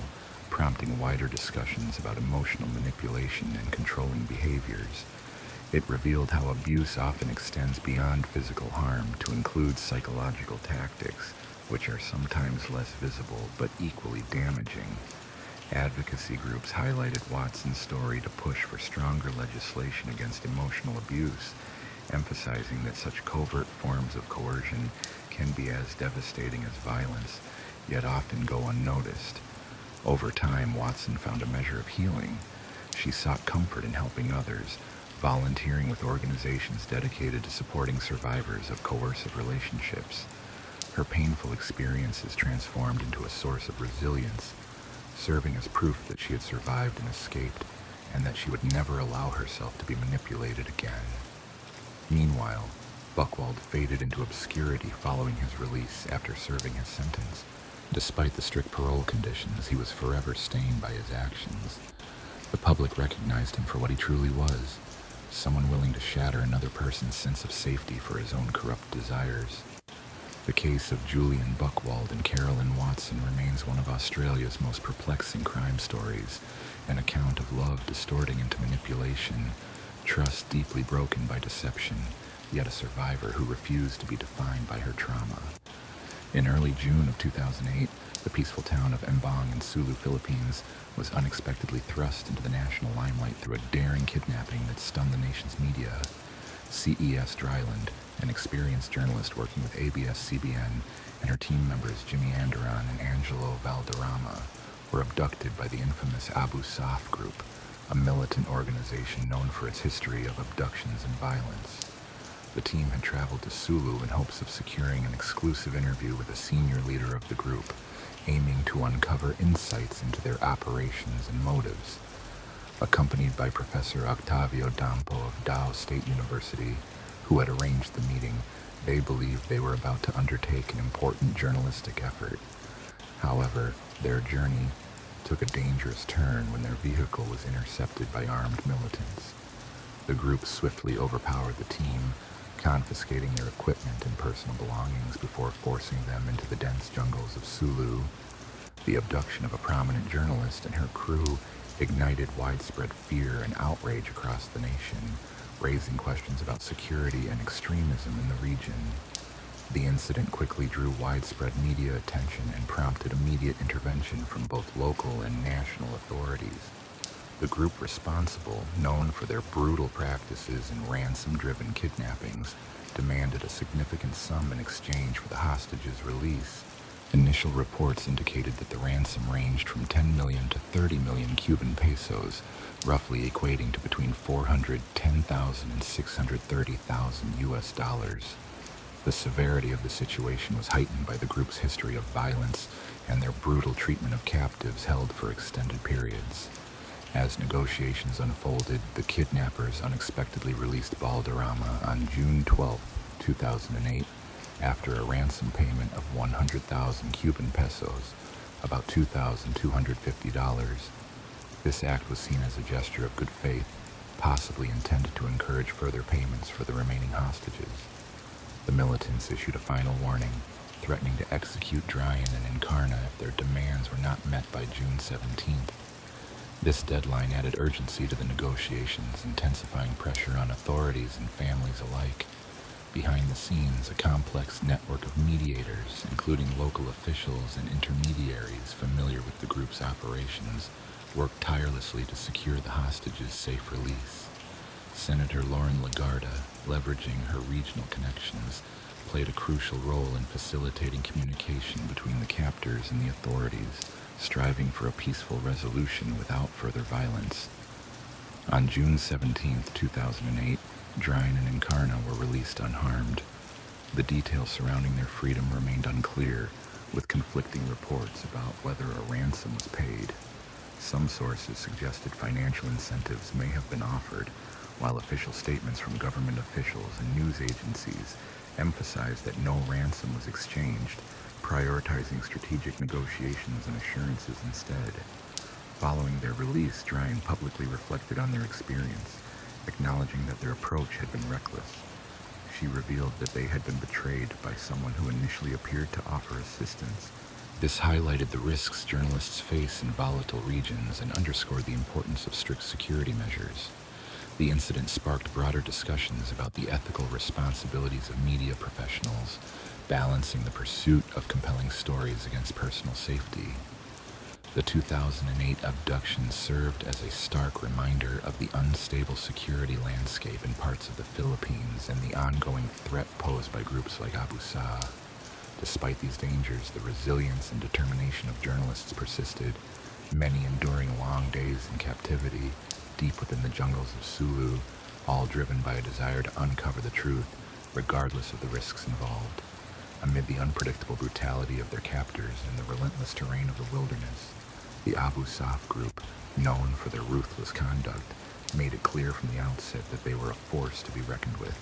prompting wider discussions about emotional manipulation and controlling behaviors. It revealed how abuse often extends beyond physical harm to include psychological tactics, which are sometimes less visible but equally damaging. Advocacy groups highlighted Watson's story to push for stronger legislation against emotional abuse, emphasizing that such covert forms of coercion can be as devastating as violence, yet often go unnoticed. Over time, Watson found a measure of healing. She sought comfort in helping others, volunteering with organizations dedicated to supporting survivors of coercive relationships. Her painful experiences transformed into a source of resilience, serving as proof that she had survived and escaped, and that she would never allow herself to be manipulated again. Meanwhile, Buchwald faded into obscurity following his release after serving his sentence. Despite the strict parole conditions, he was forever stained by his actions. The public recognized him for what he truly was, someone willing to shatter another person's sense of safety for his own corrupt desires. The case of Julian Buchwald and Carolyn Watson remains one of Australia's most perplexing crime stories, an account of love distorting into manipulation, trust deeply broken by deception, yet a survivor who refused to be defined by her trauma. In early June of 2008, the peaceful town of Embong in Sulu, Philippines, was unexpectedly thrust into the national limelight through a daring kidnapping that stunned the nation's media. CES Dryland, an experienced journalist working with ABS-CBN, and her team members Jimmy Anderon and Angelo Valderrama, were abducted by the infamous Abu Saf Group, a militant organization known for its history of abductions and violence. The team had traveled to Sulu in hopes of securing an exclusive interview with a senior leader of the group, aiming to uncover insights into their operations and motives. Accompanied by Professor Octavio Dampo of Tao State University, who had arranged the meeting, they believed they were about to undertake an important journalistic effort. However, their journey took a dangerous turn when their vehicle was intercepted by armed militants. The group swiftly overpowered the team, confiscating their equipment and personal belongings before forcing them into the dense jungles of Sulu. The abduction of a prominent journalist and her crew ignited widespread fear and outrage across the nation, raising questions about security and extremism in the region. The incident quickly drew widespread media attention and prompted immediate intervention from both local and national authorities. The group responsible, known for their brutal practices and ransom-driven kidnappings, demanded a significant sum in exchange for the hostages' release. Initial reports indicated that the ransom ranged from 10 million to 30 million Cuban pesos, roughly equating to between $410,000 and $630,000 US. The severity of the situation was heightened by the group's history of violence and their brutal treatment of captives held for extended periods. As negotiations unfolded, the kidnappers unexpectedly released Valderrama on June 12, 2008, after a ransom payment of 100,000 Cuban pesos, about $2,250. This act was seen as a gesture of good faith, possibly intended to encourage further payments for the remaining hostages. The militants issued a final warning, threatening to execute Dryan and Encarna if their demands were not met by June 17th. This deadline added urgency to the negotiations, intensifying pressure on authorities and families alike. Behind the scenes, a complex network of mediators, including local officials and intermediaries familiar with the group's operations, worked tirelessly to secure the hostages' safe release. Senator Lauren Lagarda, leveraging her regional connections, played a crucial role in facilitating communication between the captors and the authorities, striving for a peaceful resolution without further violence. On June 17, 2008, Dryan and Encarna were released unharmed. The details surrounding their freedom remained unclear, with conflicting reports about whether a ransom was paid. Some sources suggested financial incentives may have been offered, while official statements from government officials and news agencies emphasized that no ransom was exchanged, prioritizing strategic negotiations and assurances instead. Following their release, Dryan publicly reflected on their experience, acknowledging that their approach had been reckless. She revealed that they had been betrayed by someone who initially appeared to offer assistance. This highlighted the risks journalists face in volatile regions and underscored the importance of strict security measures. The incident sparked broader discussions about the ethical responsibilities of media professionals, balancing the pursuit of compelling stories against personal safety. The 2008 abduction served as a stark reminder of the unstable security landscape in parts of the Philippines and the ongoing threat posed by groups like Abu Sa. Despite these dangers, the resilience and determination of journalists persisted, many enduring long days in captivity, deep within the jungles of Sulu, all driven by a desire to uncover the truth, regardless of the risks involved. Amid the unpredictable brutality of their captors and the relentless terrain of the wilderness, The Abu Saf group, known for their ruthless conduct, made it clear from the outset that they were a force to be reckoned with.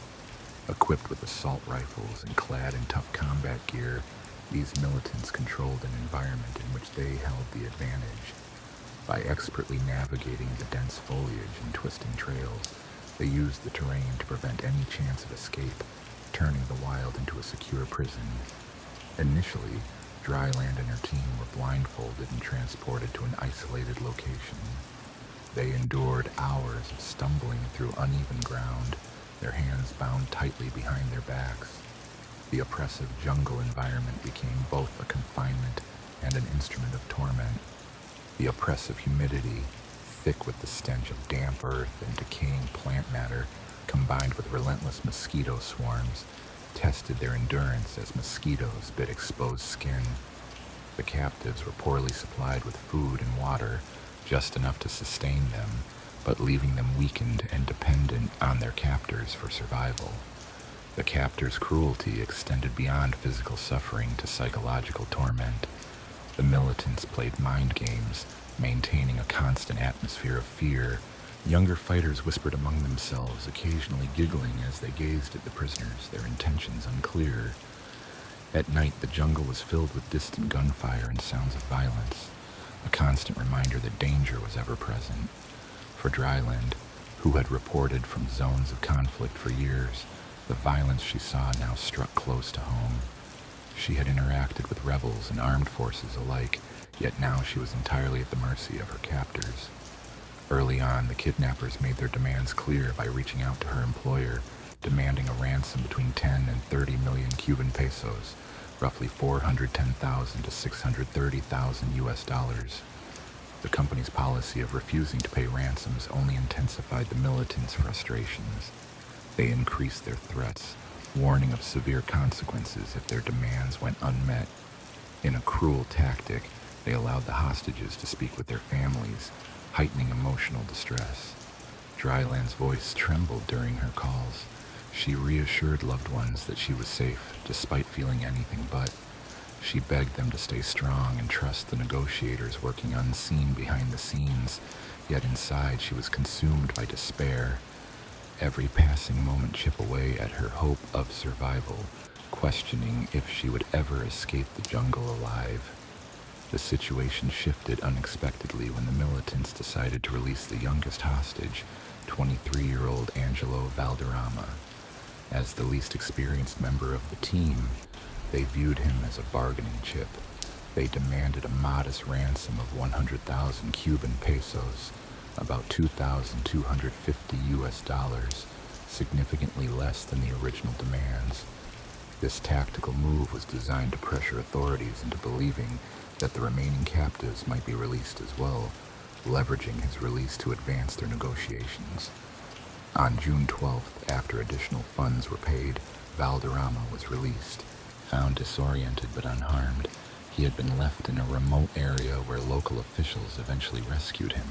Equipped with assault rifles and clad in tough combat gear, these militants controlled an environment in which they held the advantage. By expertly navigating the dense foliage and twisting trails, they used the terrain to prevent any chance of escape, turning the wild into a secure prison. Initially, Dryland and her team were blindfolded and transported to an isolated location. They endured hours of stumbling through uneven ground, their hands bound tightly behind their backs. The oppressive jungle environment became both a confinement and an instrument of torment. The oppressive humidity, thick with the stench of damp earth and decaying plant matter, combined with relentless mosquito swarms, tested their endurance as mosquitoes bit exposed skin. The captives were poorly supplied with food and water, just enough to sustain them, but leaving them weakened and dependent on their captors for survival. The captors' cruelty extended beyond physical suffering to psychological torment. The militants played mind games, maintaining a constant atmosphere of fear. Younger fighters whispered among themselves, occasionally giggling as they gazed at the prisoners, their intentions unclear. At night, the jungle was filled with distant gunfire and sounds of violence, a constant reminder that danger was ever present. For Dryland, who had reported from zones of conflict for years, the violence she saw now struck close to home. She had interacted with rebels and armed forces alike, yet now she was entirely at the mercy of her captors. Early on, the kidnappers made their demands clear by reaching out to her employer, demanding a ransom between 10 and 30 million Cuban pesos, roughly 410,000 to 630,000 US dollars. The company's policy of refusing to pay ransoms only intensified the militants' frustrations. They increased their threats, warning of severe consequences if their demands went unmet. In a cruel tactic, they allowed the hostages to speak with their families, heightening emotional distress. Dryland's voice trembled during her calls. She reassured loved ones that she was safe, despite feeling anything but. She begged them to stay strong and trust the negotiators working unseen behind the scenes, yet inside she was consumed by despair. Every passing moment chipped away at her hope of survival, questioning if she would ever escape the jungle alive. The situation shifted unexpectedly when the militants decided to release the youngest hostage, 23-year-old Angelo Valderrama. As the least experienced member of the team, they viewed him as a bargaining chip. They demanded a modest ransom of 100,000 Cuban pesos, about 2,250 US dollars, significantly less than the original demands. This tactical move was designed to pressure authorities into believing that the remaining captives might be released as well, leveraging his release to advance their negotiations. On June 12th, after additional funds were paid, Valderrama was released. Found disoriented but unharmed, he had been left in a remote area where local officials eventually rescued him.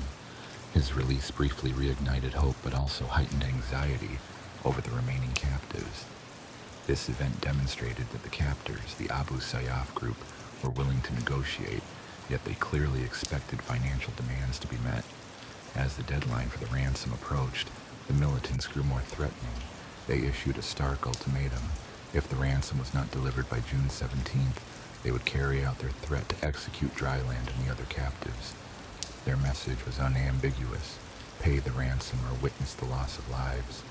His release briefly reignited hope but also heightened anxiety over the remaining captives. This event demonstrated that the captors, the Abu Sayyaf group, were willing to negotiate, yet they clearly expected financial demands to be met. As the deadline for the ransom approached, the militants grew more threatening. They issued a stark ultimatum. If the ransom was not delivered by June 17th, they would carry out their threat to execute Dryland and the other captives. Their message was unambiguous: pay the ransom or witness the loss of lives.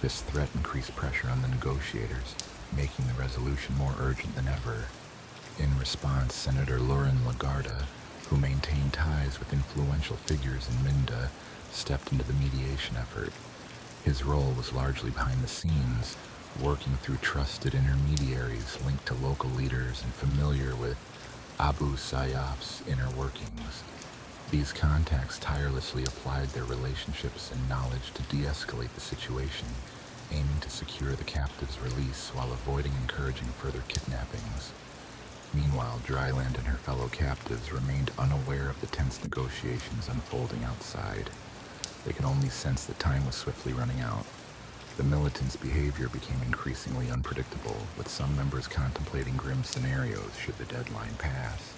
This threat increased pressure on the negotiators, making the resolution more urgent than ever. In response, Senator Loren Lagarda, who maintained ties with influential figures in Minda, stepped into the mediation effort. His role was largely behind the scenes, working through trusted intermediaries linked to local leaders and familiar with Abu Sayyaf's inner workings. These contacts tirelessly applied their relationships and knowledge to de-escalate the situation, aiming to secure the captives' release while avoiding encouraging further kidnappings. Meanwhile, Dryland and her fellow captives remained unaware of the tense negotiations unfolding outside. They could only sense that time was swiftly running out. The militants' behavior became increasingly unpredictable, with some members contemplating grim scenarios should the deadline pass.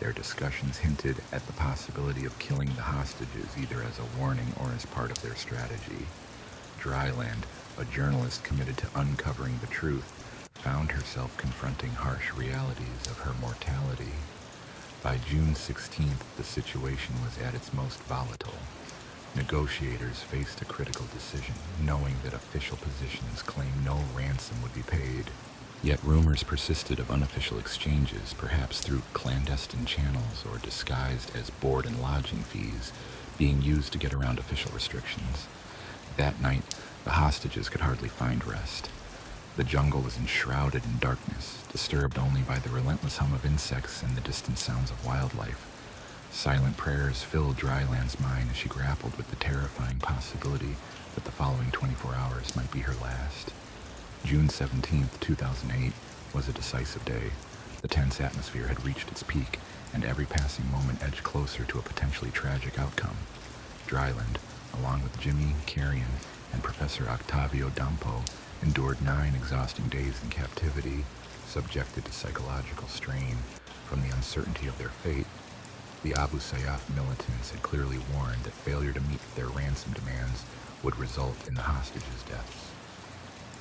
Their discussions hinted at the possibility of killing the hostages either as a warning or as part of their strategy. Dryland, a journalist committed to uncovering the truth, found herself confronting harsh realities of her mortality. By June 16th, the situation was at its most volatile. Negotiators faced a critical decision, knowing that official positions claimed no ransom would be paid. Yet rumors persisted of unofficial exchanges, perhaps through clandestine channels or disguised as board and lodging fees, being used to get around official restrictions. That night, the hostages could hardly find rest. The jungle was enshrouded in darkness, disturbed only by the relentless hum of insects and the distant sounds of wildlife. Silent prayers filled Dryland's mind as she grappled with the terrifying possibility that the following 24 hours might be her last. June 17, 2008, was a decisive day. The tense atmosphere had reached its peak, and every passing moment edged closer to a potentially tragic outcome. Dryland, along with Jimmy, Carrion, and Professor Octavio Dampo, endured 9 exhausting days in captivity, subjected to psychological strain from the uncertainty of their fate. The Abu Sayyaf militants had clearly warned that failure to meet their ransom demands would result in the hostages' deaths.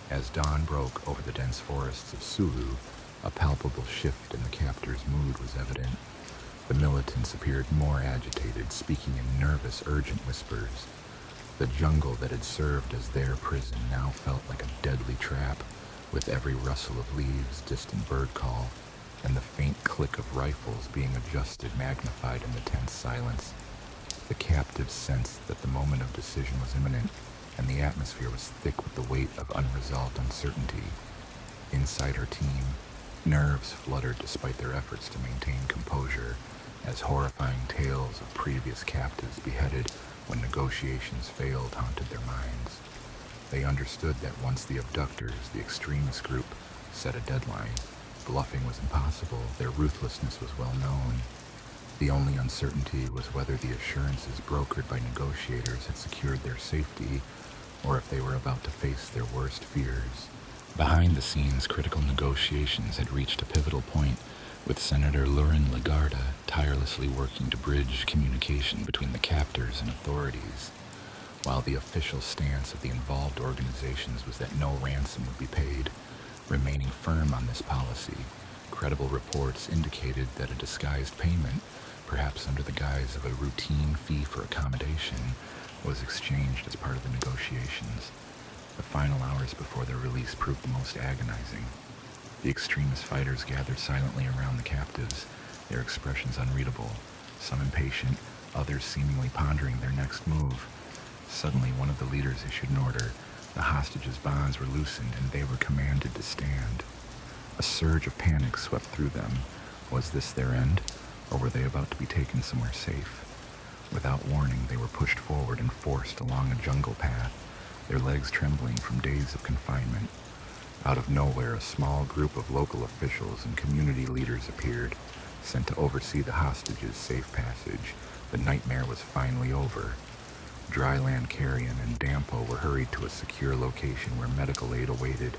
As dawn broke over the dense forests of Sulu, a palpable shift in the captors' mood was evident. The militants appeared more agitated, speaking in nervous, urgent whispers. The jungle that had served as their prison now felt like a deadly trap, with every rustle of leaves, distant bird call, and the faint click of rifles being adjusted magnified in the tense silence. The captives sensed that the moment of decision was imminent, and the atmosphere was thick with the weight of unresolved uncertainty. Inside her team, nerves fluttered despite their efforts to maintain composure, as horrifying tales of previous captives beheaded when negotiations failed haunted their minds. They understood that once the abductors, the extremist group, set a deadline, bluffing was impossible. Their ruthlessness was well known. The only uncertainty was whether the assurances brokered by negotiators had secured their safety, or if they were about to face their worst fears. Behind the scenes, critical negotiations had reached a pivotal point, with Senator Lauren Lagarda tirelessly working to bridge communication between the captors and authorities. While the official stance of the involved organizations was that no ransom would be paid, remaining firm on this policy, credible reports indicated that a disguised payment, perhaps under the guise of a routine fee for accommodation, was exchanged as part of the negotiations. The final hours before their release proved the most agonizing. The extremist fighters gathered silently around the captives, their expressions unreadable, some impatient, others seemingly pondering their next move. Suddenly, one of the leaders issued an order. The hostages' bonds were loosened, and they were commanded to stand. A surge of panic swept through them. Was this their end, or were they about to be taken somewhere safe? Without warning, they were pushed forward and forced along a jungle path, their legs trembling from days of confinement. Out of nowhere, a small group of local officials and community leaders appeared, sent to oversee the hostages' safe passage. The nightmare was finally over. Dryland, Carrion, and Dampo were hurried to a secure location where medical aid awaited.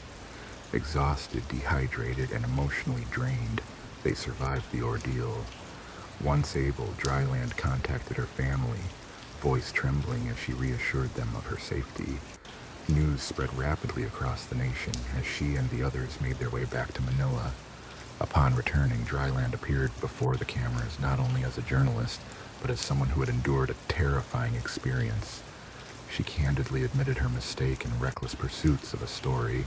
Exhausted, dehydrated, and emotionally drained, they survived the ordeal. Once able, Dryland contacted her family, voice trembling as she reassured them of her safety. News spread rapidly across the nation as she and the others made their way back to Manila. Upon returning, Dryland appeared before the cameras not only as a journalist, but as someone who had endured a terrifying experience. She candidly admitted her mistake in reckless pursuits of a story,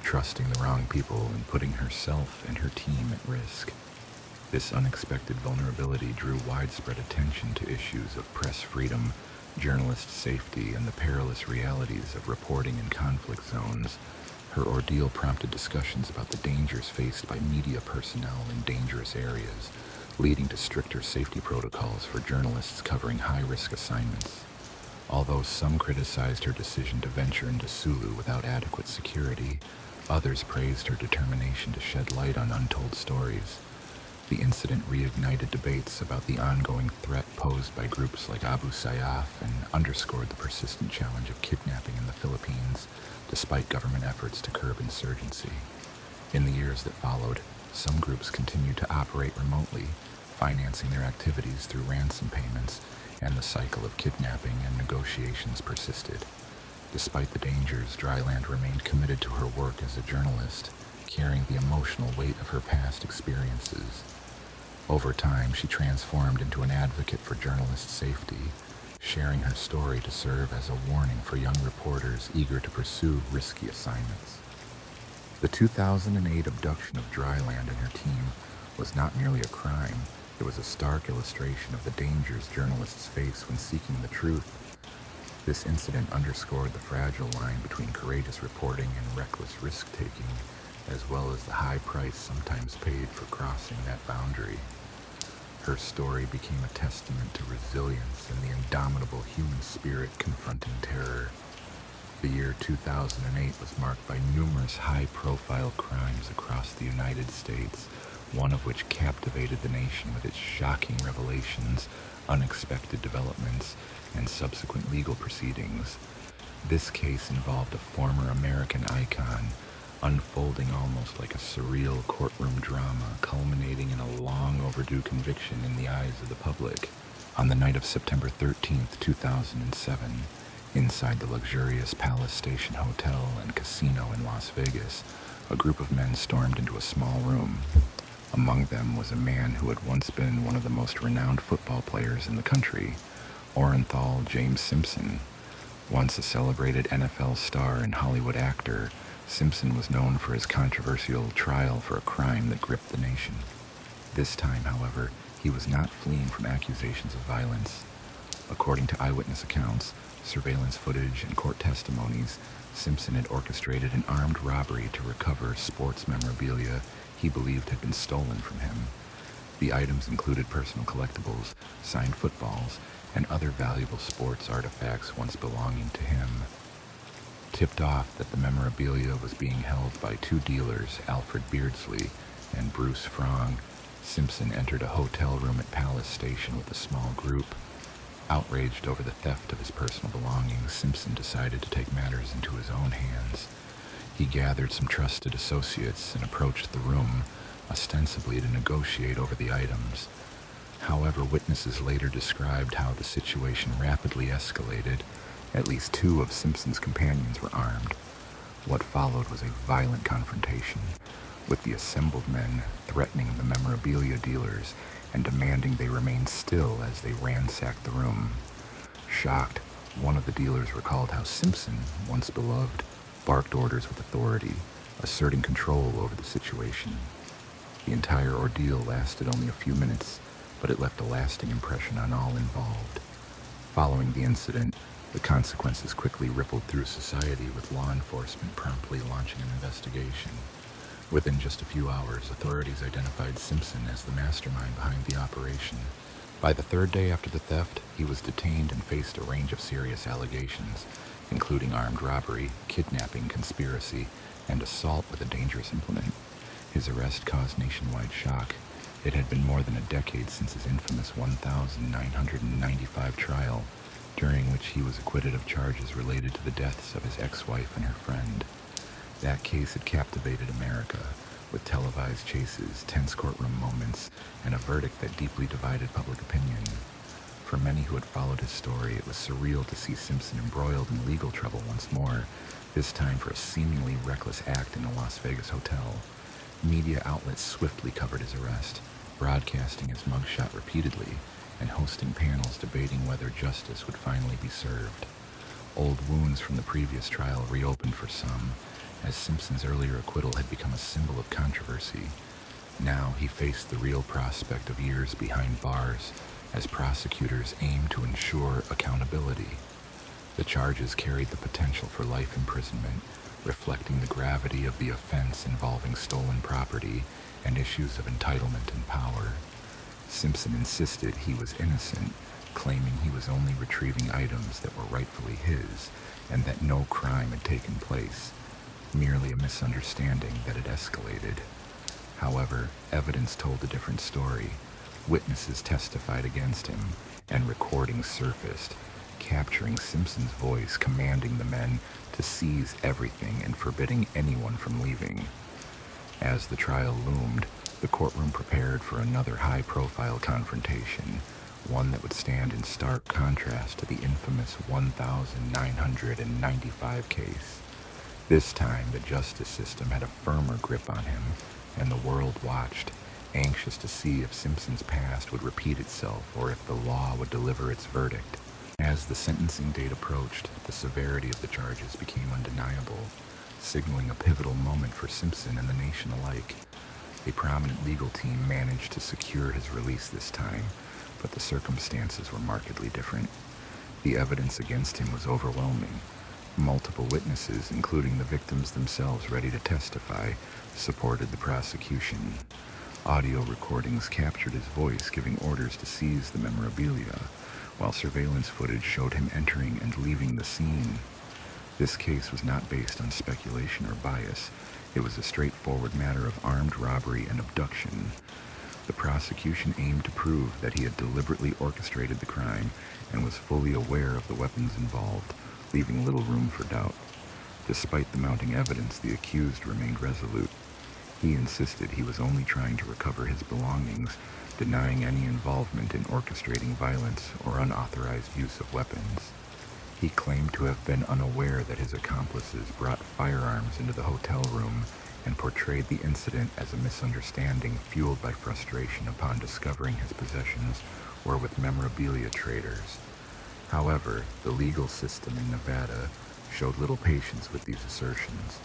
trusting the wrong people and putting herself and her team at risk. This unexpected vulnerability drew widespread attention to issues of press freedom, journalist safety, and the perilous realities of reporting in conflict zones. Her ordeal prompted discussions about the dangers faced by media personnel in dangerous areas, leading to stricter safety protocols for journalists covering high-risk assignments. Although some criticized her decision to venture into Sulu without adequate security, others praised her determination to shed light on untold stories. The incident reignited debates about the ongoing threat posed by groups like Abu Sayyaf and underscored the persistent challenge of kidnapping in the Philippines, despite government efforts to curb insurgency. In the years that followed, some groups continued to operate remotely, financing their activities through ransom payments, and the cycle of kidnapping and negotiations persisted. Despite the dangers, Dryland remained committed to her work as a journalist, carrying the emotional weight of her past experiences. Over time, she transformed into an advocate for journalist safety, sharing her story to serve as a warning for young reporters eager to pursue risky assignments. The 2008 abduction of Dryland and her team was not merely a crime, it was a stark illustration of the dangers journalists face when seeking the truth. This incident underscored the fragile line between courageous reporting and reckless risk-taking, as well as the high price sometimes paid for crossing that boundary. Her story became a testament to resilience and the indomitable human spirit confronting terror. The year 2008 was marked by numerous high-profile crimes across the United States, one of which captivated the nation with its shocking revelations, unexpected developments, and subsequent legal proceedings. This case involved a former American icon, unfolding almost like a surreal courtroom drama, culminating in a long overdue conviction in the eyes of the public. On the night of September 13, 2007, inside the luxurious Palace Station Hotel and Casino in Las Vegas, a group of men stormed into a small room. Among them was a man who had once been one of the most renowned football players in the country, Orenthal James Simpson. Once a celebrated NFL star and Hollywood actor, Simpson was known for his controversial trial for a crime that gripped the nation. This time, however, he was not fleeing from accusations of violence. According to eyewitness accounts, surveillance footage, and court testimonies, Simpson had orchestrated an armed robbery to recover sports memorabilia he believed had been stolen from him. The items included personal collectibles, signed footballs, and other valuable sports artifacts once belonging to him. Tipped off that the memorabilia was being held by two dealers, Alfred Beardsley and Bruce Frong, Simpson entered a hotel room at Palace Station with a small group. Outraged over the theft of his personal belongings, Simpson decided to take matters into his own hands. He gathered some trusted associates and approached the room, ostensibly to negotiate over the items. However, witnesses later described how the situation rapidly escalated. At least two of Simpson's companions were armed. What followed was a violent confrontation, with the assembled men threatening the memorabilia dealers and demanding they remain still as they ransacked the room. Shocked, one of the dealers recalled how Simpson, once beloved, barked orders with authority, asserting control over the situation. The entire ordeal lasted only a few minutes, but it left a lasting impression on all involved. Following the incident, the consequences quickly rippled through society, with law enforcement promptly launching an investigation. Within just a few hours, authorities identified Simpson as the mastermind behind the operation. By the third day after the theft, he was detained and faced a range of serious allegations, including armed robbery, kidnapping, conspiracy, and assault with a dangerous implement. His arrest caused nationwide shock. It had been more than a decade since his infamous 1995 trial, during which he was acquitted of charges related to the deaths of his ex-wife and her friend. That case had captivated America, with televised chases, tense courtroom moments, and a verdict that deeply divided public opinion. For many who had followed his story, it was surreal to see Simpson embroiled in legal trouble once more, this time for a seemingly reckless act in a Las Vegas hotel. Media outlets swiftly covered his arrest, broadcasting his mugshot repeatedly, and hosting panels debating whether justice would finally be served. Old wounds from the previous trial reopened for some, as Simpson's earlier acquittal had become a symbol of controversy. Now he faced the real prospect of years behind bars, as prosecutors aimed to ensure accountability. The charges carried the potential for life imprisonment, reflecting the gravity of the offense involving stolen property and issues of entitlement and power. Simpson insisted he was innocent, claiming he was only retrieving items that were rightfully his, and that no crime had taken place, merely a misunderstanding that had escalated. However, evidence told a different story. Witnesses testified against him, and recordings surfaced, capturing Simpson's voice commanding the men to seize everything and forbidding anyone from leaving. As the trial loomed, The courtroom prepared for another high-profile confrontation, one that would stand in stark contrast to the infamous 1995 case. This time, the justice system had a firmer grip on him, and the world watched, anxious to see if Simpson's past would repeat itself or if the law would deliver its verdict. As the sentencing date approached, the severity of the charges became undeniable, signaling a pivotal moment for Simpson and the nation alike. A prominent legal team managed to secure his release this time, but the circumstances were markedly different. The evidence against him was overwhelming. Multiple witnesses, including the victims themselves ready to testify, supported the prosecution. Audio recordings captured his voice giving orders to seize the memorabilia, while surveillance footage showed him entering and leaving the scene. This case was not based on speculation or bias. It was a straightforward matter of armed robbery and abduction. The prosecution aimed to prove that he had deliberately orchestrated the crime and was fully aware of the weapons involved, leaving little room for doubt. Despite the mounting evidence, the accused remained resolute. He insisted he was only trying to recover his belongings, denying any involvement in orchestrating violence or unauthorized use of weapons. He claimed to have been unaware that his accomplices brought firearms into the hotel room and portrayed the incident as a misunderstanding fueled by frustration upon discovering his possessions were with memorabilia traders. However, the legal system in Nevada showed little patience with these assertions.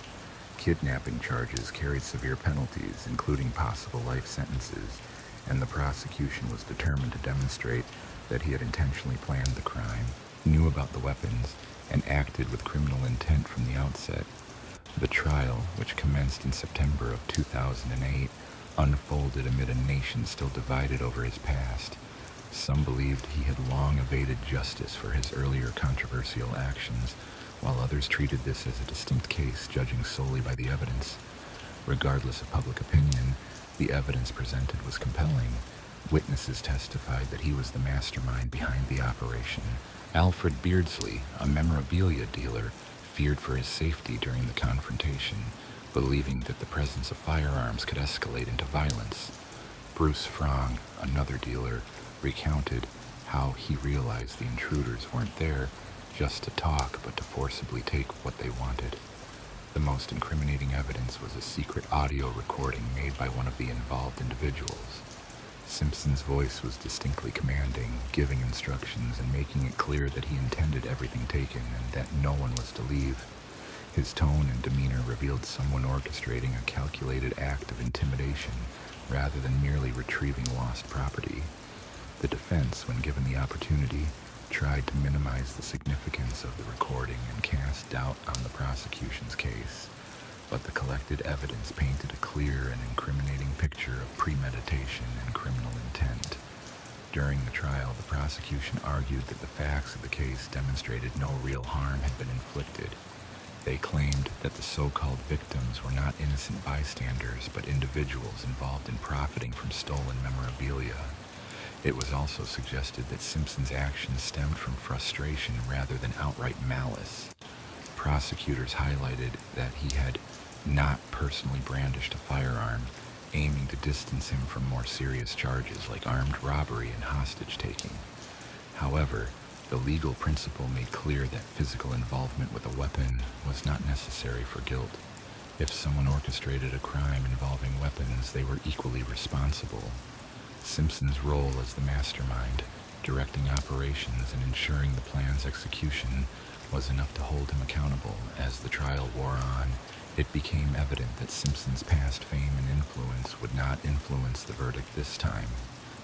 Kidnapping charges carried severe penalties, including possible life sentences, and the prosecution was determined to demonstrate that he had intentionally planned the crime, knew about the weapons, and acted with criminal intent from the outset. The trial, which commenced in September of 2008, unfolded amid a nation still divided over his past. Some believed he had long evaded justice for his earlier controversial actions, while others treated this as a distinct case, judging solely by the evidence. Regardless of public opinion, the evidence presented was compelling. Witnesses testified that he was the mastermind behind the operation. Alfred Beardsley, a memorabilia dealer, feared for his safety during the confrontation, believing that the presence of firearms could escalate into violence. Bruce Frong, another dealer, recounted how he realized the intruders weren't there just to talk, but to forcibly take what they wanted. The most incriminating evidence was a secret audio recording made by one of the involved individuals. Simpson's voice was distinctly commanding, giving instructions and making it clear that he intended everything taken and that no one was to leave. His tone and demeanor revealed someone orchestrating a calculated act of intimidation rather than merely retrieving lost property. The defense, when given the opportunity, tried to minimize the significance of the recording and cast doubt on the prosecution's case, but the collected evidence painted a clear and incriminating picture of premeditation and criminal intent. During the trial, the prosecution argued that the facts of the case demonstrated no real harm had been inflicted. They claimed that the so-called victims were not innocent bystanders, but individuals involved in profiting from stolen memorabilia. It was also suggested that Simpson's actions stemmed from frustration rather than outright malice. Prosecutors highlighted that he had not personally brandished a firearm, aiming to distance him from more serious charges like armed robbery and hostage-taking. However, the legal principle made clear that physical involvement with a weapon was not necessary for guilt. If someone orchestrated a crime involving weapons, they were equally responsible. Simpson's role as the mastermind, directing operations and ensuring the plan's execution, was enough to hold him accountable. As the trial wore on, it became evident that Simpson's past fame and influence would not influence the verdict this time.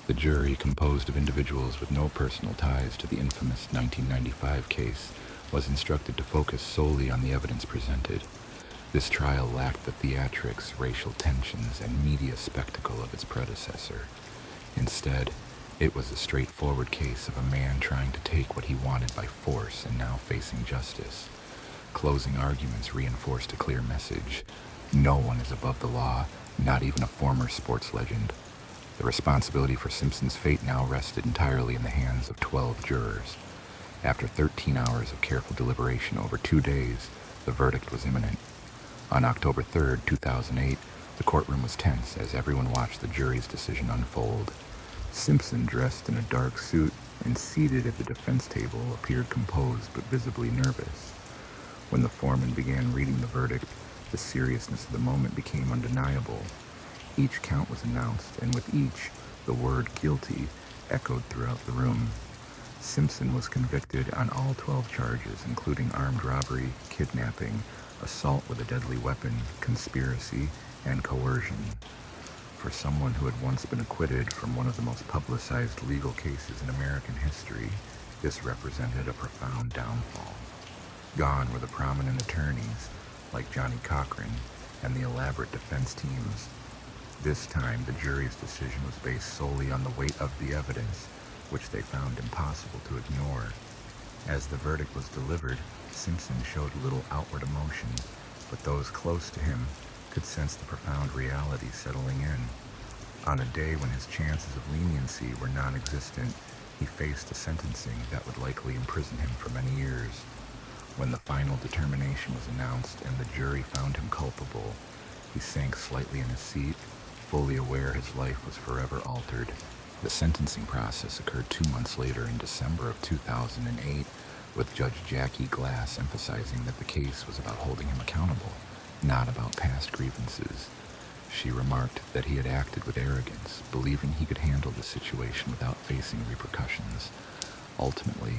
The jury, composed of individuals with no personal ties to the infamous 1995 case, was instructed to focus solely on the evidence presented. This trial lacked the theatrics, racial tensions, and media spectacle of its predecessor. Instead, it was a straightforward case of a man trying to take what he wanted by force and now facing justice. Closing arguments reinforced a clear message. No one is above the law, not even a former sports legend. The responsibility for Simpson's fate now rested entirely in the hands of 12 jurors. After 13 hours of careful deliberation over 2 days, the verdict was imminent. On October 3, 2008, The courtroom was tense as everyone watched the jury's decision unfold. Simpson, dressed in a dark suit and seated at the defense table, appeared composed but visibly nervous. When the foreman began reading the verdict, the seriousness of the moment became undeniable. Each count was announced, and with each, the word guilty echoed throughout the room. Simpson was convicted on all 12 charges, including armed robbery, kidnapping, assault with a deadly weapon, conspiracy, and coercion. For someone who had once been acquitted from one of the most publicized legal cases in American history, this represented a profound downfall. Gone were the prominent attorneys, like Johnny Cochran, and the elaborate defense teams. This time, the jury's decision was based solely on the weight of the evidence, which they found impossible to ignore. As the verdict was delivered, Simpson showed little outward emotion, but those close to him could sense the profound reality settling in. On a day when his chances of leniency were non-existent, he faced a sentencing that would likely imprison him for many years. When the final determination was announced and the jury found him culpable, he sank slightly in his seat, fully aware his life was forever altered. The sentencing process occurred 2 months later in December of 2008, with Judge Jackie Glass emphasizing that the case was about holding him accountable, not about past grievances. She remarked that he had acted with arrogance, believing he could handle the situation without facing repercussions. Ultimately,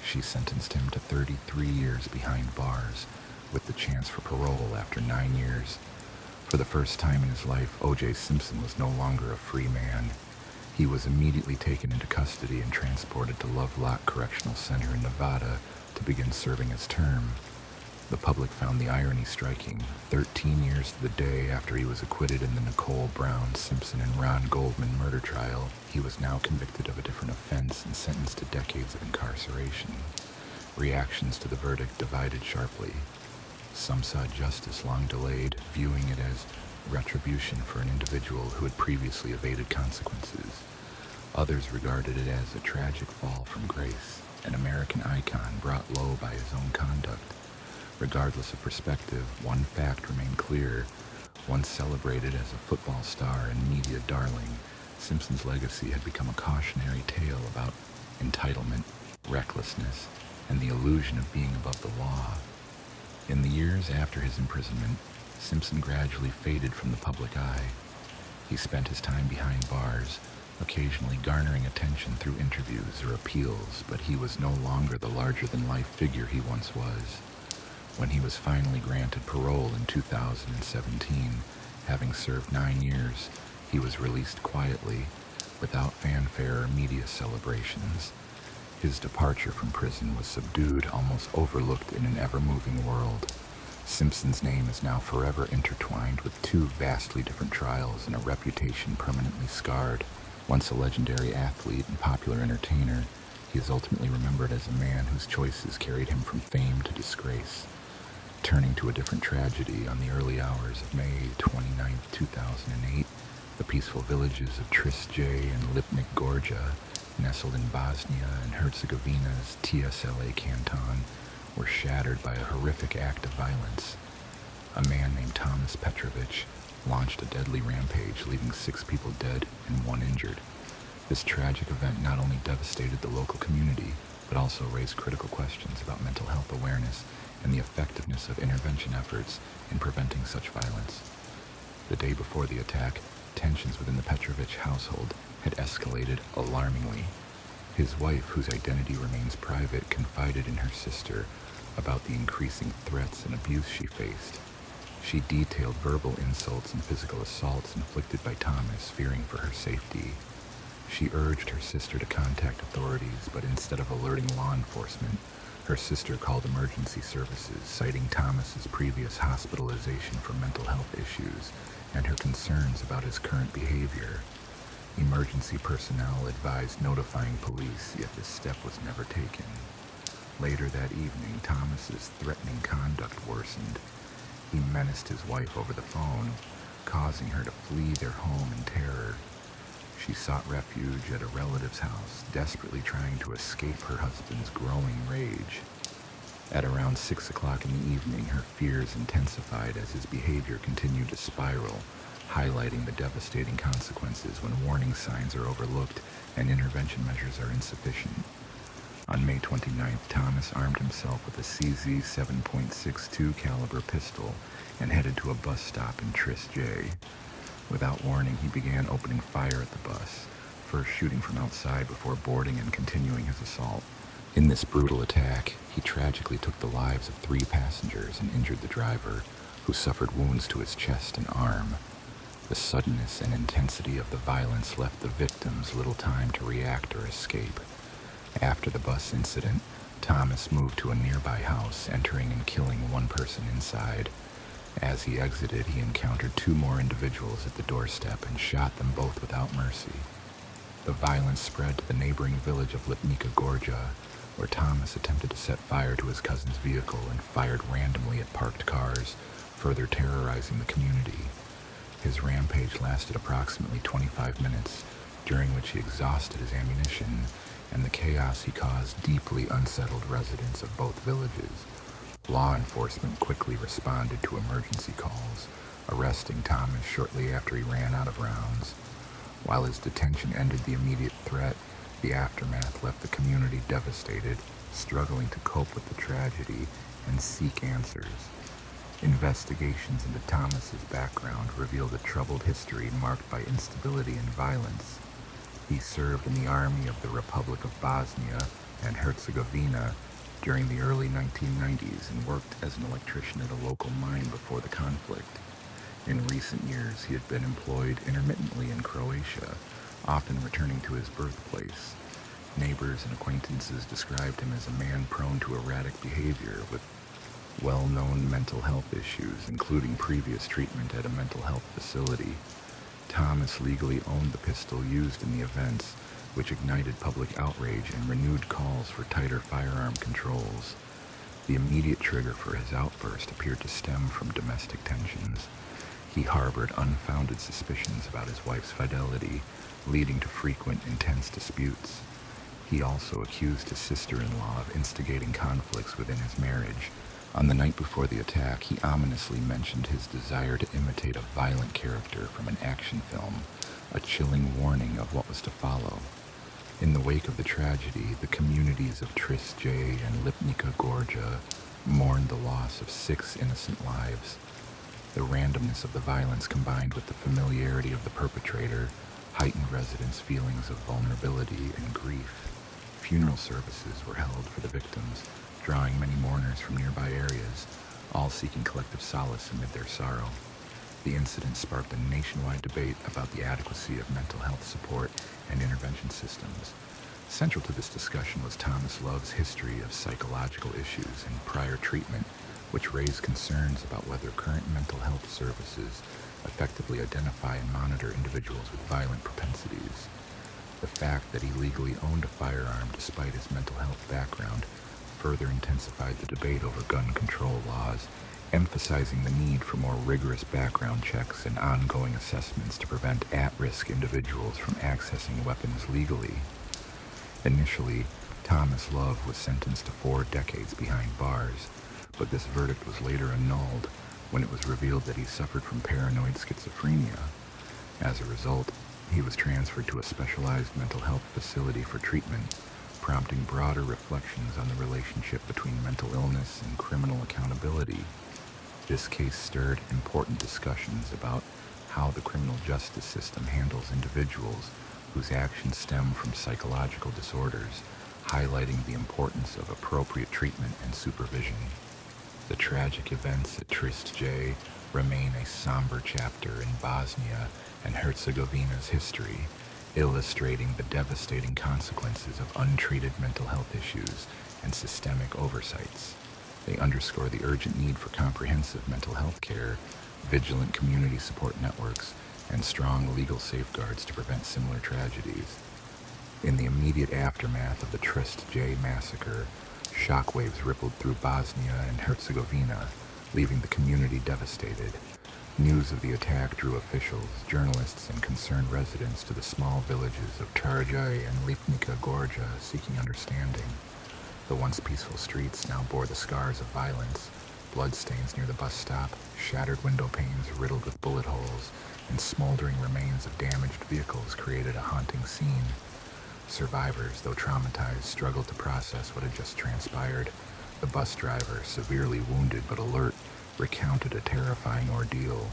she sentenced him to 33 years behind bars, with the chance for parole after 9 years. For the first time in his life, O.J. Simpson was no longer a free man. He was immediately taken into custody and transported to Lovelock Correctional Center in Nevada to begin serving his term. The public found the irony striking. 13 years to the day after he was acquitted in the Nicole Brown, Simpson, and Ron Goldman murder trial, he was now convicted of a different offense and sentenced to decades of incarceration. Reactions to the verdict divided sharply. Some saw justice long delayed, viewing it as retribution for an individual who had previously evaded consequences. Others regarded it as a tragic fall from grace, an American icon brought low by his own conduct. Regardless of perspective, one fact remained clear. Once celebrated as a football star and media darling, Simpson's legacy had become a cautionary tale about entitlement, recklessness, and the illusion of being above the law. In the years after his imprisonment, Simpson gradually faded from the public eye. He spent his time behind bars, occasionally garnering attention through interviews or appeals, but he was no longer the larger-than-life figure he once was. When he was finally granted parole in 2017, having served 9 years, he was released quietly, without fanfare or media celebrations. His departure from prison was subdued, almost overlooked in an ever-moving world. Simpson's name is now forever intertwined with 2 vastly different trials and a reputation permanently scarred. Once a legendary athlete and popular entertainer, he is ultimately remembered as a man whose choices carried him from fame to disgrace. Turning to a different tragedy, on the early hours of May 29, 2008, the peaceful villages of Trisje and Lipnik Gorja, nestled in Bosnia and Herzegovina's TSLA canton, were shattered by a horrific act of violence. A man named Thomas Petrovich launched a deadly rampage, leaving 6 people dead and 1 injured. This tragic event not only devastated the local community, but also raised critical questions about mental health awareness and the effectiveness of intervention efforts in preventing such violence. The day before the attack, tensions within the Petrovich household had escalated alarmingly. His wife, whose identity remains private, confided in her sister about the increasing threats and abuse she faced. She detailed verbal insults and physical assaults inflicted by Thomas, fearing for her safety. She urged her sister to contact authorities, but instead of alerting law enforcement, her sister called emergency services, citing Thomas's previous hospitalization for mental health issues and her concerns about his current behavior. Emergency personnel advised notifying police, yet this step was never taken. Later that evening, Thomas's threatening conduct worsened. He menaced his wife over the phone, causing her to flee their home in terror. She sought refuge at a relative's house, desperately trying to escape her husband's growing rage. At around 6 o'clock in the evening, her fears intensified as his behavior continued to spiral, highlighting the devastating consequences when warning signs are overlooked and intervention measures are insufficient. On May 29th, Thomas armed himself with a CZ 7.62 caliber pistol and headed to a bus stop in Trist J. Without warning, he began opening fire at the bus, first shooting from outside before boarding and continuing his assault. In this brutal attack, he tragically took the lives of 3 passengers and injured the driver, who suffered wounds to his chest and arm. The suddenness and intensity of the violence left the victims little time to react or escape. After the bus incident, Thomas moved to a nearby house, entering and killing 1 person inside. As he exited, he encountered 2 more individuals at the doorstep and shot them both without mercy. The violence spread to the neighboring village of Lipnica Gorja, where Thomas attempted to set fire to his cousin's vehicle and fired randomly at parked cars, further terrorizing the community. His rampage lasted approximately 25 minutes, during which he exhausted his ammunition, and the chaos he caused deeply unsettled residents of both villages. Law enforcement quickly responded to emergency calls, arresting Thomas shortly after he ran out of rounds. While his detention ended the immediate threat, the aftermath left the community devastated, struggling to cope with the tragedy and seek answers. Investigations into Thomas's background revealed a troubled history marked by instability and violence. He served in the army of the Republic of Bosnia and Herzegovina during the early 1990s and worked as an electrician at a local mine before the conflict. In recent years, he had been employed intermittently in Croatia, often returning to his birthplace. Neighbors and acquaintances described him as a man prone to erratic behavior with well-known mental health issues, including previous treatment at a mental health facility. Thomas legally owned the pistol used in the events, which ignited public outrage and renewed calls for tighter firearm controls. The immediate trigger for his outburst appeared to stem from domestic tensions. He harbored unfounded suspicions about his wife's fidelity, leading to frequent, intense disputes. He also accused his sister-in-law of instigating conflicts within his marriage. On the night before the attack, he ominously mentioned his desire to imitate a violent character from an action film, a chilling warning of what was to follow. In the wake of the tragedy, the communities of Trist J and Lipnica Gorja mourned the loss of 6 innocent lives. The randomness of the violence combined with the familiarity of the perpetrator heightened residents' feelings of vulnerability and grief. Funeral services were held for the victims, drawing many mourners from nearby areas, all seeking collective solace amid their sorrow. The incident sparked a nationwide debate about the adequacy of mental health support and intervention systems. Central to this discussion was Thomas Love's history of psychological issues and prior treatment, which raised concerns about whether current mental health services effectively identify and monitor individuals with violent propensities. The fact that he legally owned a firearm despite his mental health background further intensified the debate over gun control laws, emphasizing the need for more rigorous background checks and ongoing assessments to prevent at-risk individuals from accessing weapons legally. Initially, Thomas Love was sentenced to 4 decades behind bars, but this verdict was later annulled when it was revealed that he suffered from paranoid schizophrenia. As a result, he was transferred to a specialized mental health facility for treatment, prompting broader reflections on the relationship between mental illness and criminal accountability. This case stirred important discussions about how the criminal justice system handles individuals whose actions stem from psychological disorders, highlighting the importance of appropriate treatment and supervision. The tragic events at Trist J remain a somber chapter in Bosnia and Herzegovina's history, illustrating the devastating consequences of untreated mental health issues and systemic oversights. They underscore the urgent need for comprehensive mental health care, vigilant community support networks, and strong legal safeguards to prevent similar tragedies. In the immediate aftermath of the Trist J massacre, shockwaves rippled through Bosnia and Herzegovina, leaving the community devastated. News of the attack drew officials, journalists, and concerned residents to the small villages of Tarjay and Lipnica Gorja seeking understanding. The once peaceful streets now bore the scars of violence, bloodstains near the bus stop, shattered window panes riddled with bullet holes, and smoldering remains of damaged vehicles created a haunting scene. Survivors, though traumatized, struggled to process what had just transpired. The bus driver, severely wounded but alert, recounted a terrifying ordeal.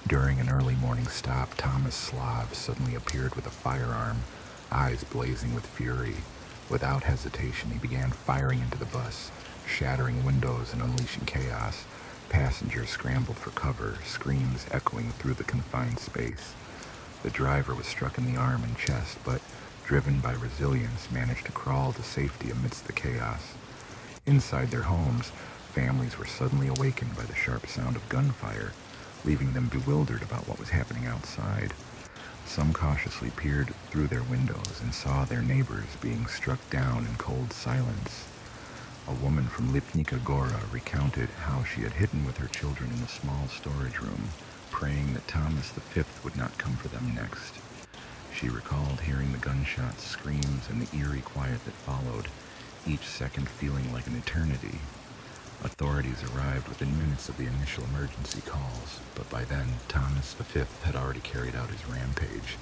During an early morning stop, Thomas Slav suddenly appeared with a firearm, eyes blazing with fury. Without hesitation, he began firing into the bus, shattering windows and unleashing chaos. Passengers scrambled for cover, screams echoing through the confined space. The driver was struck in the arm and chest, but, driven by resilience, managed to crawl to safety amidst the chaos. Inside their homes, families were suddenly awakened by the sharp sound of gunfire, leaving them bewildered about what was happening outside. Some cautiously peered through their windows and saw their neighbors being struck down in cold silence. A woman from Lipnica Gora recounted how she had hidden with her children in a small storage room, praying that Thomas V would not come for them next. She recalled hearing the gunshots, screams, and the eerie quiet that followed, each second feeling like an eternity. Authorities arrived within minutes of the initial emergency calls, but by then, Thomas V had already carried out his rampage.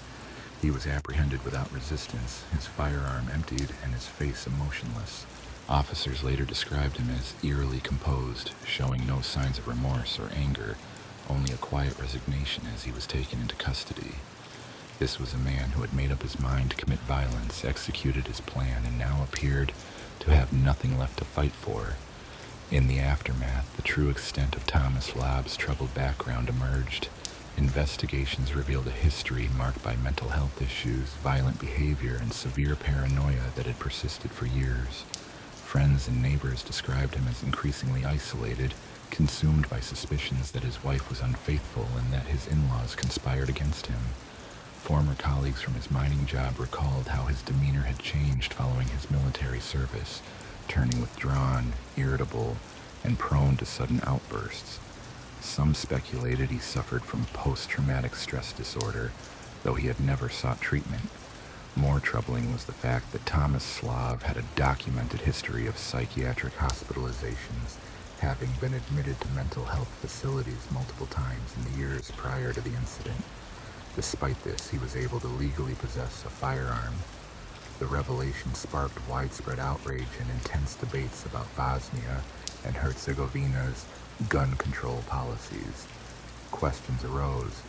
He was apprehended without resistance, his firearm emptied, and his face emotionless. Officers later described him as eerily composed, showing no signs of remorse or anger, only a quiet resignation as he was taken into custody. This was a man who had made up his mind to commit violence, executed his plan, and now appeared to have nothing left to fight for. In the aftermath, the true extent of Thomas Lab's troubled background emerged. Investigations revealed a history marked by mental health issues, violent behavior, and severe paranoia that had persisted for years. Friends and neighbors described him as increasingly isolated, consumed by suspicions that his wife was unfaithful and that his in-laws conspired against him. Former colleagues from his mining job recalled how his demeanor had changed following his military service, turning withdrawn, irritable, and prone to sudden outbursts. Some speculated he suffered from post-traumatic stress disorder, though he had never sought treatment. More troubling was the fact that Thomas Slav had a documented history of psychiatric hospitalizations, having been admitted to mental health facilities multiple times in the years prior to the incident. Despite this, he was able to legally possess a firearm. The revelation sparked widespread outrage and intense debates about Bosnia and Herzegovina's gun control policies. Questions arose.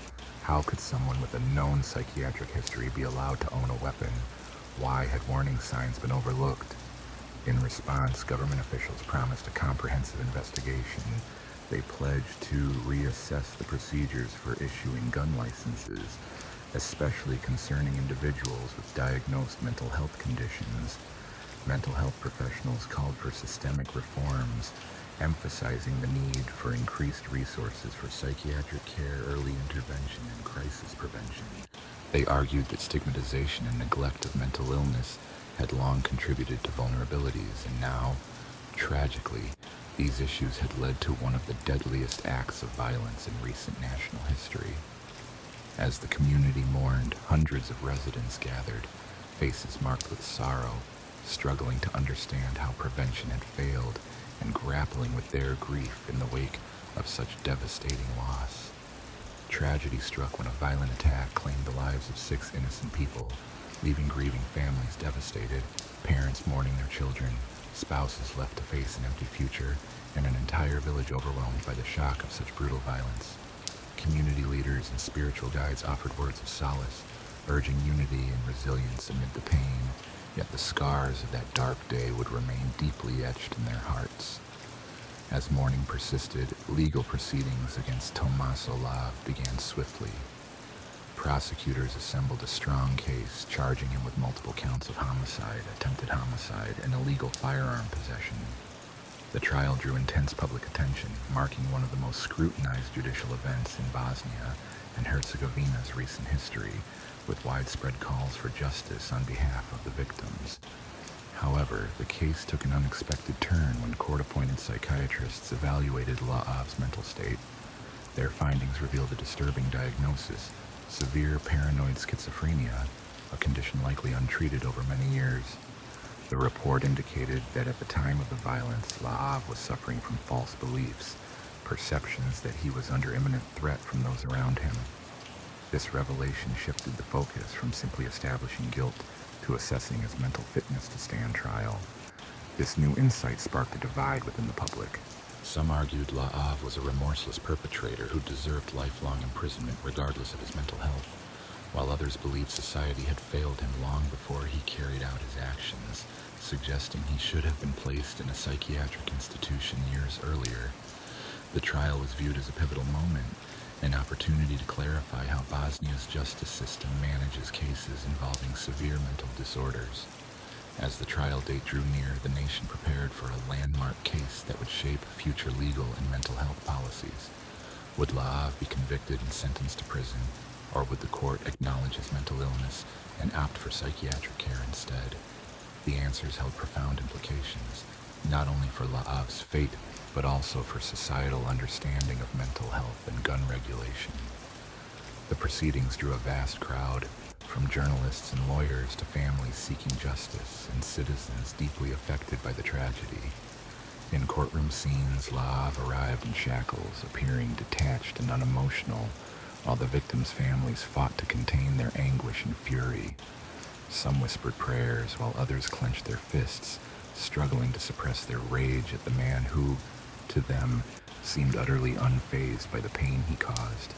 How could someone with a known psychiatric history be allowed to own a weapon? Why had warning signs been overlooked? In response, government officials promised a comprehensive investigation. They pledged to reassess the procedures for issuing gun licenses, especially concerning individuals with diagnosed mental health conditions. Mental health professionals called for systemic reforms, emphasizing the need for increased resources for psychiatric care, early intervention, and crisis prevention. They argued that stigmatization and neglect of mental illness had long contributed to vulnerabilities, and now, tragically, these issues had led to one of the deadliest acts of violence in recent national history. As the community mourned, hundreds of residents gathered, faces marked with sorrow, struggling to understand how prevention had failed and grappling with their grief in the wake of such devastating loss. Tragedy struck when a violent attack claimed the lives of 6 innocent people, leaving grieving families devastated, parents mourning their children, spouses left to face an empty future, and an entire village overwhelmed by the shock of such brutal violence. Community leaders and spiritual guides offered words of solace, urging unity and resilience amid the pain, yet the scars of that dark day would remain deeply etched in their hearts. As mourning persisted, legal proceedings against Tomaso Lav began swiftly. Prosecutors assembled a strong case, charging him with multiple counts of homicide, attempted homicide, and illegal firearm possession. The trial drew intense public attention, marking one of the most scrutinized judicial events in Bosnia and Herzegovina's recent history, with widespread calls for justice on behalf of the victims. However, the case took an unexpected turn when court-appointed psychiatrists evaluated Laav's mental state. Their findings revealed a disturbing diagnosis: severe paranoid schizophrenia, a condition likely untreated over many years. The report indicated that at the time of the violence, La'av was suffering from false beliefs, perceptions that he was under imminent threat from those around him. This revelation shifted the focus from simply establishing guilt to assessing his mental fitness to stand trial. This new insight sparked a divide within the public. Some argued La'av was a remorseless perpetrator who deserved lifelong imprisonment regardless of his mental health, while others believed society had failed him long before he carried out his actions, suggesting he should have been placed in a psychiatric institution years earlier. The trial was viewed as a pivotal moment, an opportunity to clarify how Bosnia's justice system manages cases involving severe mental disorders. As the trial date drew near, the nation prepared for a landmark case that would shape future legal and mental health policies. Would La'av be convicted and sentenced to prison, or would the court acknowledge his mental illness and opt for psychiatric care instead? The answers held profound implications, not only for La'av's fate, but also for societal understanding of mental health and gun regulation. The proceedings drew a vast crowd, from journalists and lawyers to families seeking justice and citizens deeply affected by the tragedy. In courtroom scenes, La'av arrived in shackles, appearing detached and unemotional, while the victims' families fought to contain their anguish and fury. Some whispered prayers, while others clenched their fists, struggling to suppress their rage at the man who, to them, seemed utterly unfazed by the pain he caused.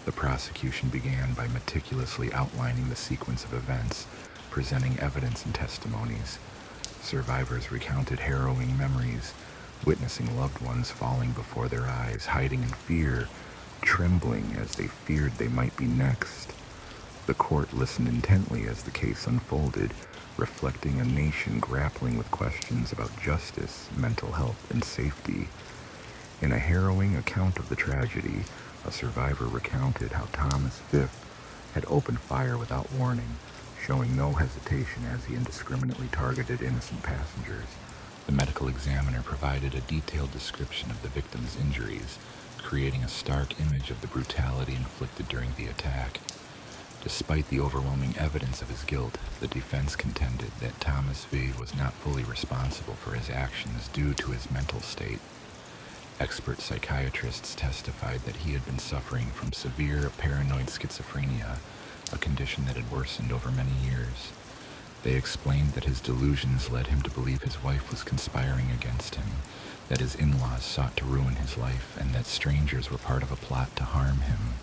The prosecution began by meticulously outlining the sequence of events, presenting evidence and testimonies. Survivors recounted harrowing memories, witnessing loved ones falling before their eyes, hiding in fear, trembling as they feared they might be next. The court listened intently as the case unfolded, reflecting a nation grappling with questions about justice, mental health, and safety. In a harrowing account of the tragedy, a survivor recounted how Thomas V had opened fire without warning, showing no hesitation as he indiscriminately targeted innocent passengers. The medical examiner provided a detailed description of the victim's injuries, creating a stark image of the brutality inflicted during the attack. Despite the overwhelming evidence of his guilt, the defense contended that Thomas V was not fully responsible for his actions due to his mental state. Expert psychiatrists testified that he had been suffering from severe paranoid schizophrenia, a condition that had worsened over many years. They explained that his delusions led him to believe his wife was conspiring against him, that his in-laws sought to ruin his life, and that strangers were part of a plot to harm him.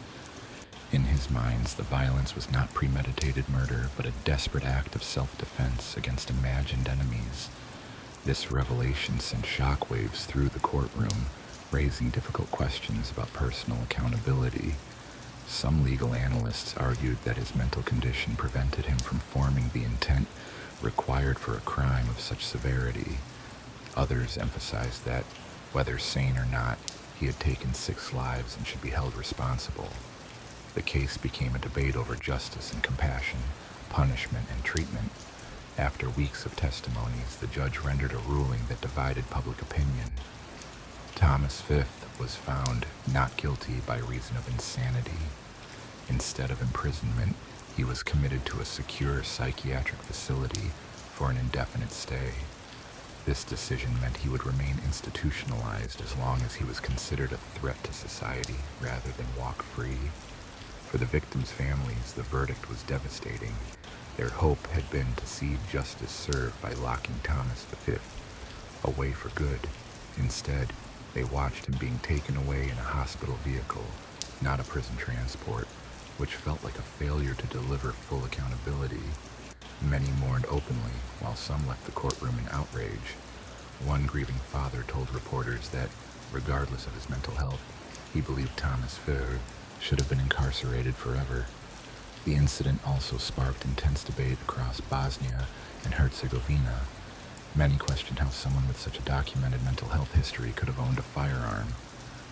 In his minds, the violence was not premeditated murder, but a desperate act of self-defense against imagined enemies. This revelation sent shockwaves through the courtroom, raising difficult questions about personal accountability. Some legal analysts argued that his mental condition prevented him from forming the intent required for a crime of such severity. Others emphasized that, whether sane or not, he had taken 6 lives and should be held responsible. The case became a debate over justice and compassion, punishment and treatment. After weeks of testimonies, the judge rendered a ruling that divided public opinion. Thomas V was found not guilty by reason of insanity. Instead of imprisonment, he was committed to a secure psychiatric facility for an indefinite stay. This decision meant he would remain institutionalized as long as he was considered a threat to society rather than walk free. For the victims' families, the verdict was devastating. Their hope had been to see justice served by locking Thomas V away for good. Instead, they watched him being taken away in a hospital vehicle, not a prison transport, which felt like a failure to deliver full accountability. Many mourned openly, while some left the courtroom in outrage. One grieving father told reporters that, regardless of his mental health, he believed Thomas V should have been incarcerated forever. The incident also sparked intense debate across Bosnia and Herzegovina. Many questioned how someone with such a documented mental health history could have owned a firearm.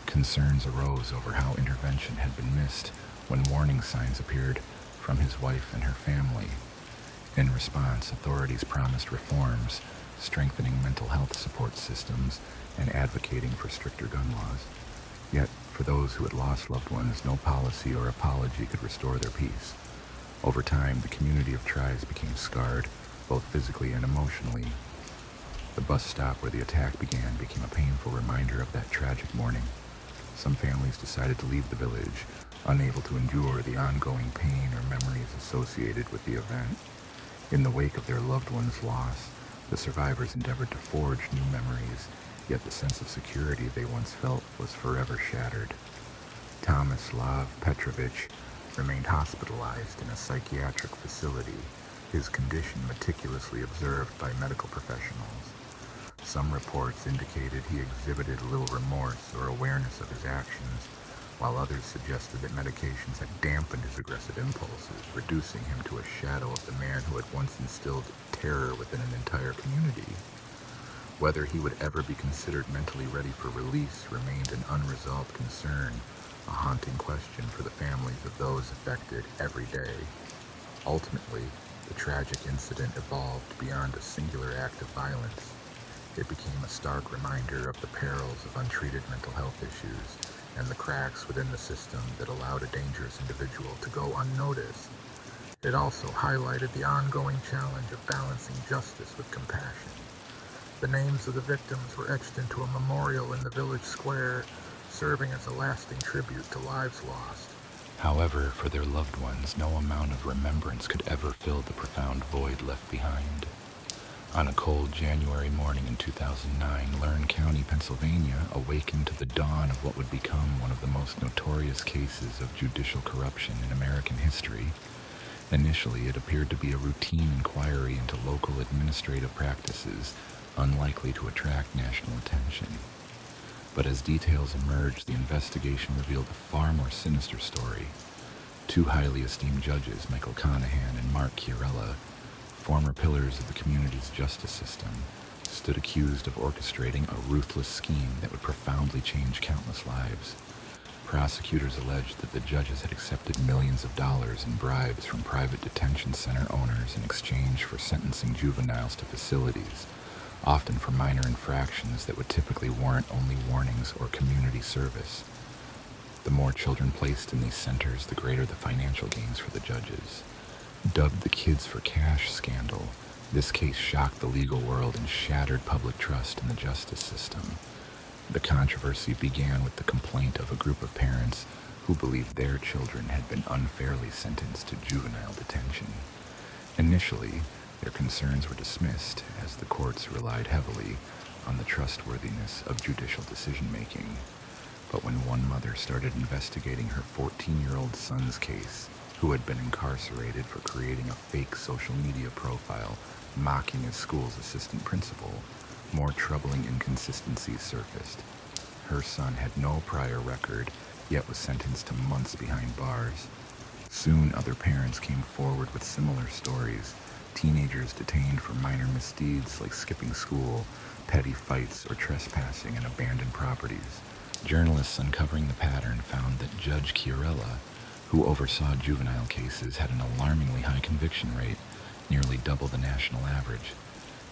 Concerns arose over how intervention had been missed when warning signs appeared from his wife and her family. In response, authorities promised reforms, strengthening mental health support systems and advocating for stricter gun laws. Yet, for those who had lost loved ones, no policy or apology could restore their peace. Over time, the community of tribes became scarred, both physically and emotionally. The bus stop where the attack began became a painful reminder of that tragic morning. Some families decided to leave the village, unable to endure the ongoing pain or memories associated with the event. In the wake of their loved one's loss, the survivors endeavored to forge new memories, yet the sense of security they once felt was forever shattered. Tomislav Petrovich remained hospitalized in a psychiatric facility, his condition meticulously observed by medical professionals. Some reports indicated he exhibited little remorse or awareness of his actions, while others suggested that medications had dampened his aggressive impulses, reducing him to a shadow of the man who had once instilled terror within an entire community. Whether he would ever be considered mentally ready for release remained an unresolved concern, a haunting question for the families of those affected every day. Ultimately, the tragic incident evolved beyond a singular act of violence. It became a stark reminder of the perils of untreated mental health issues and the cracks within the system that allowed a dangerous individual to go unnoticed. It also highlighted the ongoing challenge of balancing justice with compassion. The names of the victims were etched into a memorial in the village square, serving as a lasting tribute to lives lost. However, for their loved ones, no amount of remembrance could ever fill the profound void left behind. On a cold January morning in 2009, Lern County, Pennsylvania, awakened to the dawn of what would become one of the most notorious cases of judicial corruption in American history. Initially, it appeared to be a routine inquiry into local administrative practices, unlikely to attract national attention. But as details emerged, the investigation revealed a far more sinister story. Two highly esteemed judges, Michael Conahan and Mark Chiarella, former pillars of the community's justice system, stood accused of orchestrating a ruthless scheme that would profoundly change countless lives. Prosecutors alleged that the judges had accepted millions of dollars in bribes from private detention center owners in exchange for sentencing juveniles to facilities, often for minor infractions that would typically warrant only warnings or community service. The more children placed in these centers, the greater the financial gains for the judges. Dubbed the Kids for Cash scandal, this case shocked the legal world and shattered public trust in the justice system. The controversy began with the complaint of a group of parents who believed their children had been unfairly sentenced to juvenile detention. Initially, their concerns were dismissed as the courts relied heavily on the trustworthiness of judicial decision-making. But when one mother started investigating her 14-year-old son's case, who had been incarcerated for creating a fake social media profile mocking his school's assistant principal, more troubling inconsistencies surfaced. Her son had no prior record, yet was sentenced to months behind bars. Soon, other parents came forward with similar stories, teenagers detained for minor misdeeds like skipping school, petty fights, or trespassing in abandoned properties. Journalists uncovering the pattern found that Judge Chiarella, who oversaw juvenile cases, had an alarmingly high conviction rate, nearly double the national average.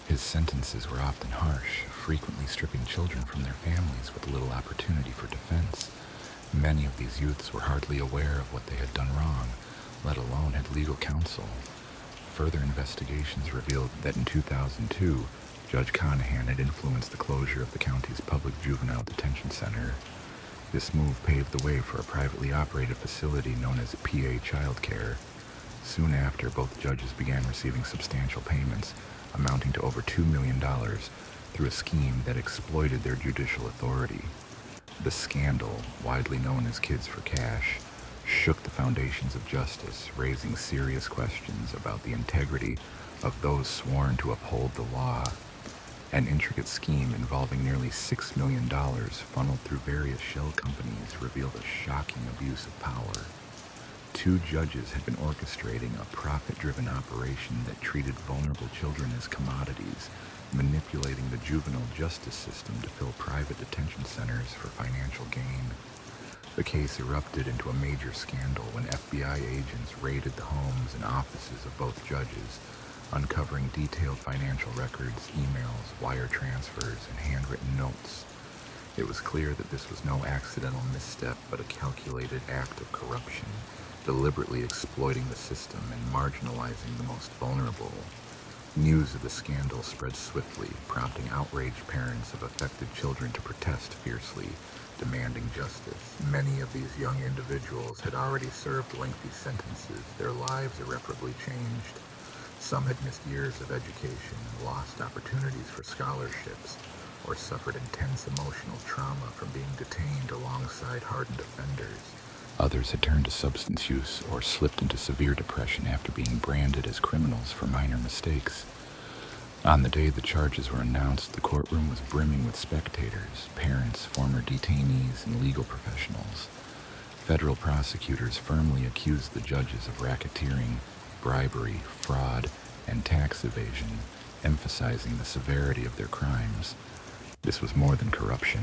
His sentences were often harsh, frequently stripping children from their families with little opportunity for defense. Many of these youths were hardly aware of what they had done wrong, let alone had legal counsel. Further investigations revealed that in 2002, Judge Conahan had influenced the closure of the county's public juvenile detention center. This move paved the way for a privately operated facility known as PA Childcare. Soon after, both judges began receiving substantial payments, amounting to over $2 million, through a scheme that exploited their judicial authority. The scandal, widely known as Kids for Cash, shook the foundations of justice, raising serious questions about the integrity of those sworn to uphold the law. An intricate scheme involving nearly $6 million funneled through various shell companies revealed a shocking abuse of power. Two judges had been orchestrating a profit-driven operation that treated vulnerable children as commodities, manipulating the juvenile justice system to fill private detention centers for financial gain. The case erupted into a major scandal when FBI agents raided the homes and offices of both judges, uncovering detailed financial records, emails, wire transfers, and handwritten notes. It was clear that this was no accidental misstep, but a calculated act of corruption, deliberately exploiting the system and marginalizing the most vulnerable. News of the scandal spread swiftly, prompting outraged parents of affected children to protest fiercely, demanding justice. Many of these young individuals had already served lengthy sentences, their lives irreparably changed. Some had missed years of education, lost opportunities for scholarships, or suffered intense emotional trauma from being detained alongside hardened offenders. Others had turned to substance use or slipped into severe depression after being branded as criminals for minor mistakes. On the day the charges were announced, the courtroom was brimming with spectators, parents, former detainees, and legal professionals. Federal prosecutors firmly accused the judges of racketeering, bribery, fraud, and tax evasion, emphasizing the severity of their crimes. This was more than corruption.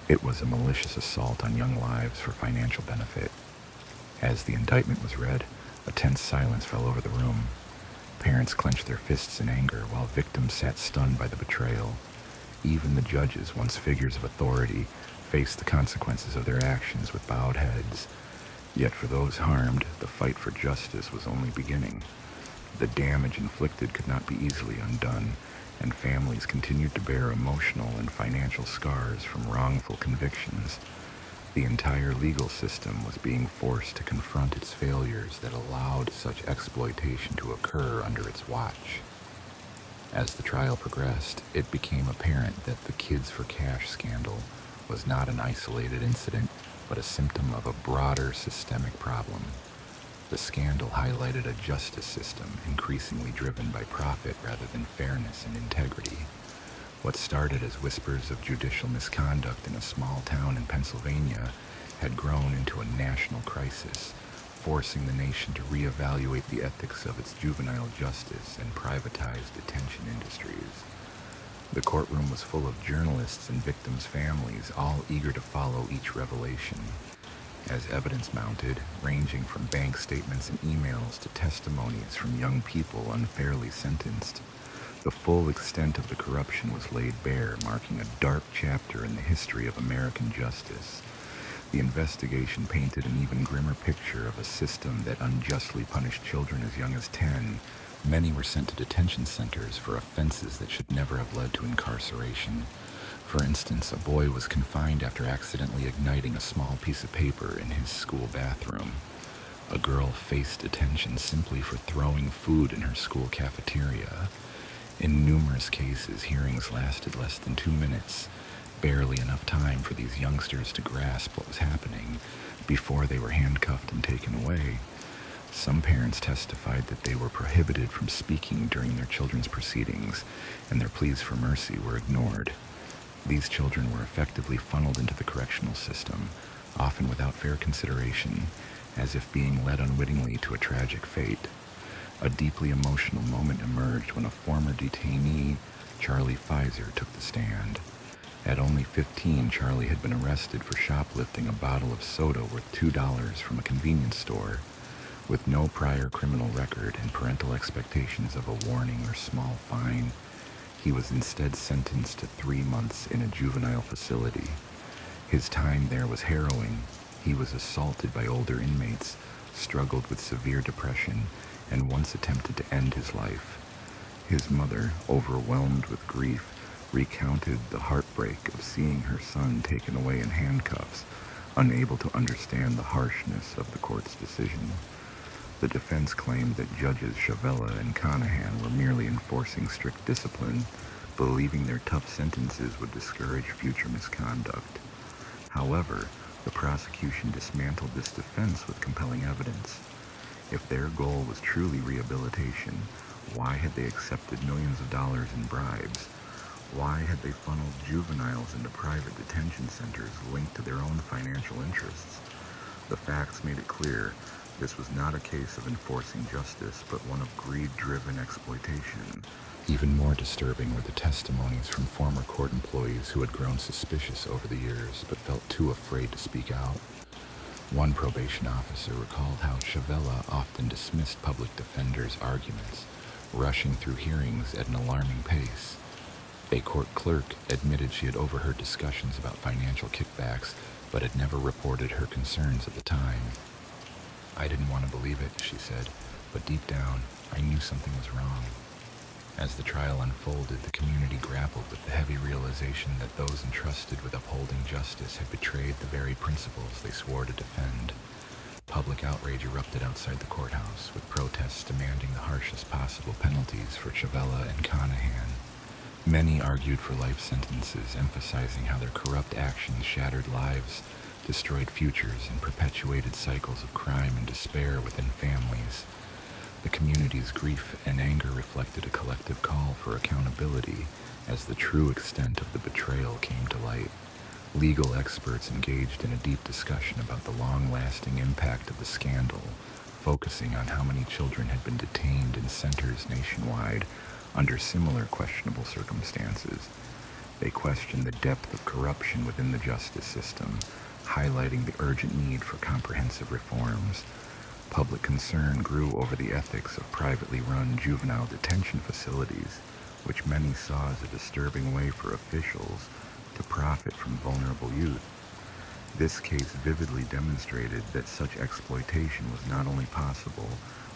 It was a malicious assault on young lives for financial benefit. As the indictment was read, a tense silence fell over the room. Parents clenched their fists in anger, while victims sat stunned by the betrayal. Even the judges, once figures of authority, faced the consequences of their actions with bowed heads. Yet for those harmed, the fight for justice was only beginning. The damage inflicted could not be easily undone, and families continued to bear emotional and financial scars from wrongful convictions. The entire legal system was being forced to confront its failures that allowed such exploitation to occur under its watch. As the trial progressed, it became apparent that the Kids for Cash scandal was not an isolated incident, but a symptom of a broader systemic problem. The scandal highlighted a justice system increasingly driven by profit rather than fairness and integrity. What started as whispers of judicial misconduct in a small town in Pennsylvania had grown into a national crisis, forcing the nation to reevaluate the ethics of its juvenile justice and privatized detention industries. The courtroom was full of journalists and victims' families, all eager to follow each revelation. As evidence mounted, ranging from bank statements and emails to testimonies from young people unfairly sentenced, the full extent of the corruption was laid bare, marking a dark chapter in the history of American justice. The investigation painted an even grimmer picture of a system that unjustly punished children as young as 10. Many were sent to detention centers for offenses that should never have led to incarceration. For instance, a boy was confined after accidentally igniting a small piece of paper in his school bathroom. A girl faced detention simply for throwing food in her school cafeteria. In numerous cases, hearings lasted less than 2 minutes, barely enough time for these youngsters to grasp what was happening before they were handcuffed and taken away. Some parents testified that they were prohibited from speaking during their children's proceedings, and their pleas for mercy were ignored. These children were effectively funneled into the correctional system, often without fair consideration, as if being led unwittingly to a tragic fate. A deeply emotional moment emerged when a former detainee, Charlie Pfizer, took the stand. At only 15, Charlie had been arrested for shoplifting a bottle of soda worth $2 from a convenience store. With no prior criminal record and parental expectations of a warning or small fine, he was instead sentenced to 3 months in a juvenile facility. His time there was harrowing. He was assaulted by older inmates, struggled with severe depression, and once attempted to end his life. His mother, overwhelmed with grief, recounted the heartbreak of seeing her son taken away in handcuffs, unable to understand the harshness of the court's decision. The defense claimed that Judges Chavella and Conahan were merely enforcing strict discipline, believing their tough sentences would discourage future misconduct. However, the prosecution dismantled this defense with compelling evidence. If their goal was truly rehabilitation, why had they accepted millions of dollars in bribes? Why had they funneled juveniles into private detention centers linked to their own financial interests? The facts made it clear this was not a case of enforcing justice, but one of greed-driven exploitation. Even more disturbing were the testimonies from former court employees who had grown suspicious over the years, but felt too afraid to speak out. One probation officer recalled how Chavella often dismissed public defenders' arguments, rushing through hearings at an alarming pace. A court clerk admitted she had overheard discussions about financial kickbacks, but had never reported her concerns at the time. "I didn't want to believe it," she said, "but deep down, I knew something was wrong." As the trial unfolded, the community grappled with the heavy realization that those entrusted with upholding justice had betrayed the very principles they swore to defend. Public outrage erupted outside the courthouse, with protests demanding the harshest possible penalties for Chavella and Conahan. Many argued for life sentences, emphasizing how their corrupt actions shattered lives, destroyed futures, and perpetuated cycles of crime and despair within families. The community's grief and anger reflected a collective call for accountability as the true extent of the betrayal came to light. Legal experts engaged in a deep discussion about the long-lasting impact of the scandal, focusing on how many children had been detained in centers nationwide under similar questionable circumstances. They questioned the depth of corruption within the justice system, highlighting the urgent need for comprehensive reforms. Public concern grew over the ethics of privately run juvenile detention facilities, which many saw as a disturbing way for officials to profit from vulnerable youth. This case vividly demonstrated that such exploitation was not only possible,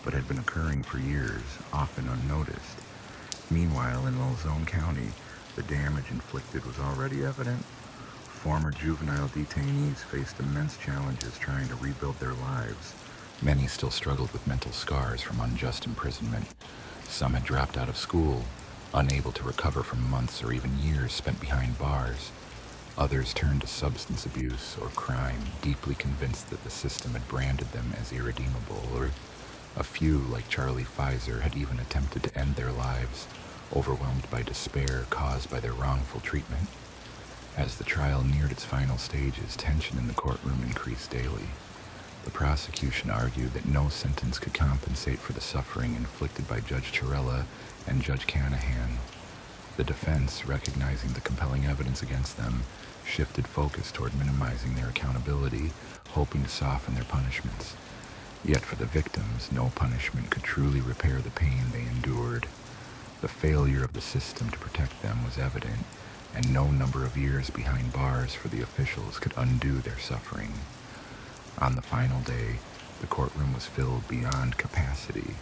but had been occurring for years, often unnoticed. Meanwhile, in Luzon County, the damage inflicted was already evident. Former juvenile detainees faced immense challenges trying to rebuild their lives. Many still struggled with mental scars from unjust imprisonment. Some had dropped out of school, unable to recover from months or even years spent behind bars. Others turned to substance abuse or crime, deeply convinced that the system had branded them as irredeemable, or a few, like Charlie Pfizer, had even attempted to end their lives, overwhelmed by despair caused by their wrongful treatment. As the trial neared its final stages, tension in the courtroom increased daily. The prosecution argued that no sentence could compensate for the suffering inflicted by Judge Chirella and Judge Conahan. The defense, recognizing the compelling evidence against them, shifted focus toward minimizing their accountability, hoping to soften their punishments. Yet for the victims, no punishment could truly repair the pain they endured. The failure of the system to protect them was evident, and no number of years behind bars for the officials could undo their suffering. On the final day, the courtroom was filled beyond capacity.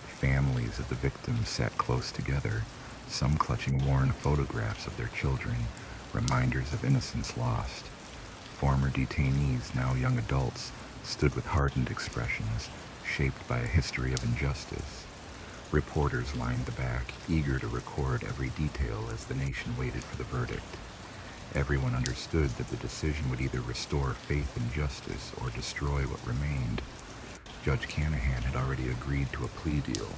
Families of the victims sat close together, some clutching worn photographs of their children, reminders of innocence lost. Former detainees, now young adults, stood with hardened expressions, shaped by a history of injustice. Reporters lined the back, eager to record every detail as the nation waited for the verdict. Everyone understood that the decision would either restore faith in justice or destroy what remained. Judge Conahan had already agreed to a plea deal,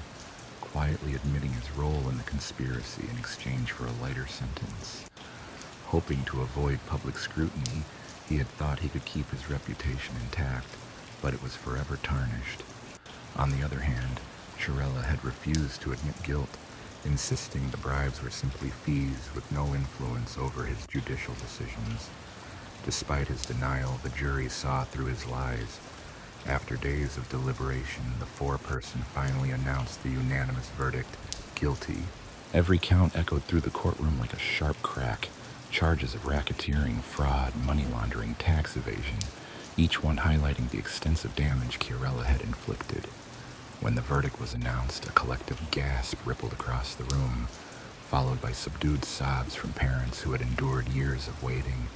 quietly admitting his role in the conspiracy in exchange for a lighter sentence. Hoping to avoid public scrutiny, he had thought he could keep his reputation intact, but it was forever tarnished. On the other hand, Chirella had refused to admit guilt, insisting the bribes were simply fees with no influence over his judicial decisions. Despite his denial, the jury saw through his lies. After days of deliberation, the foreperson finally announced the unanimous verdict, guilty. Every count echoed through the courtroom like a sharp crack. Charges of racketeering, fraud, money laundering, tax evasion, each one highlighting the extensive damage Chiarella had inflicted. When the verdict was announced, a collective gasp rippled across the room, followed by subdued sobs from parents who had endured years of waiting.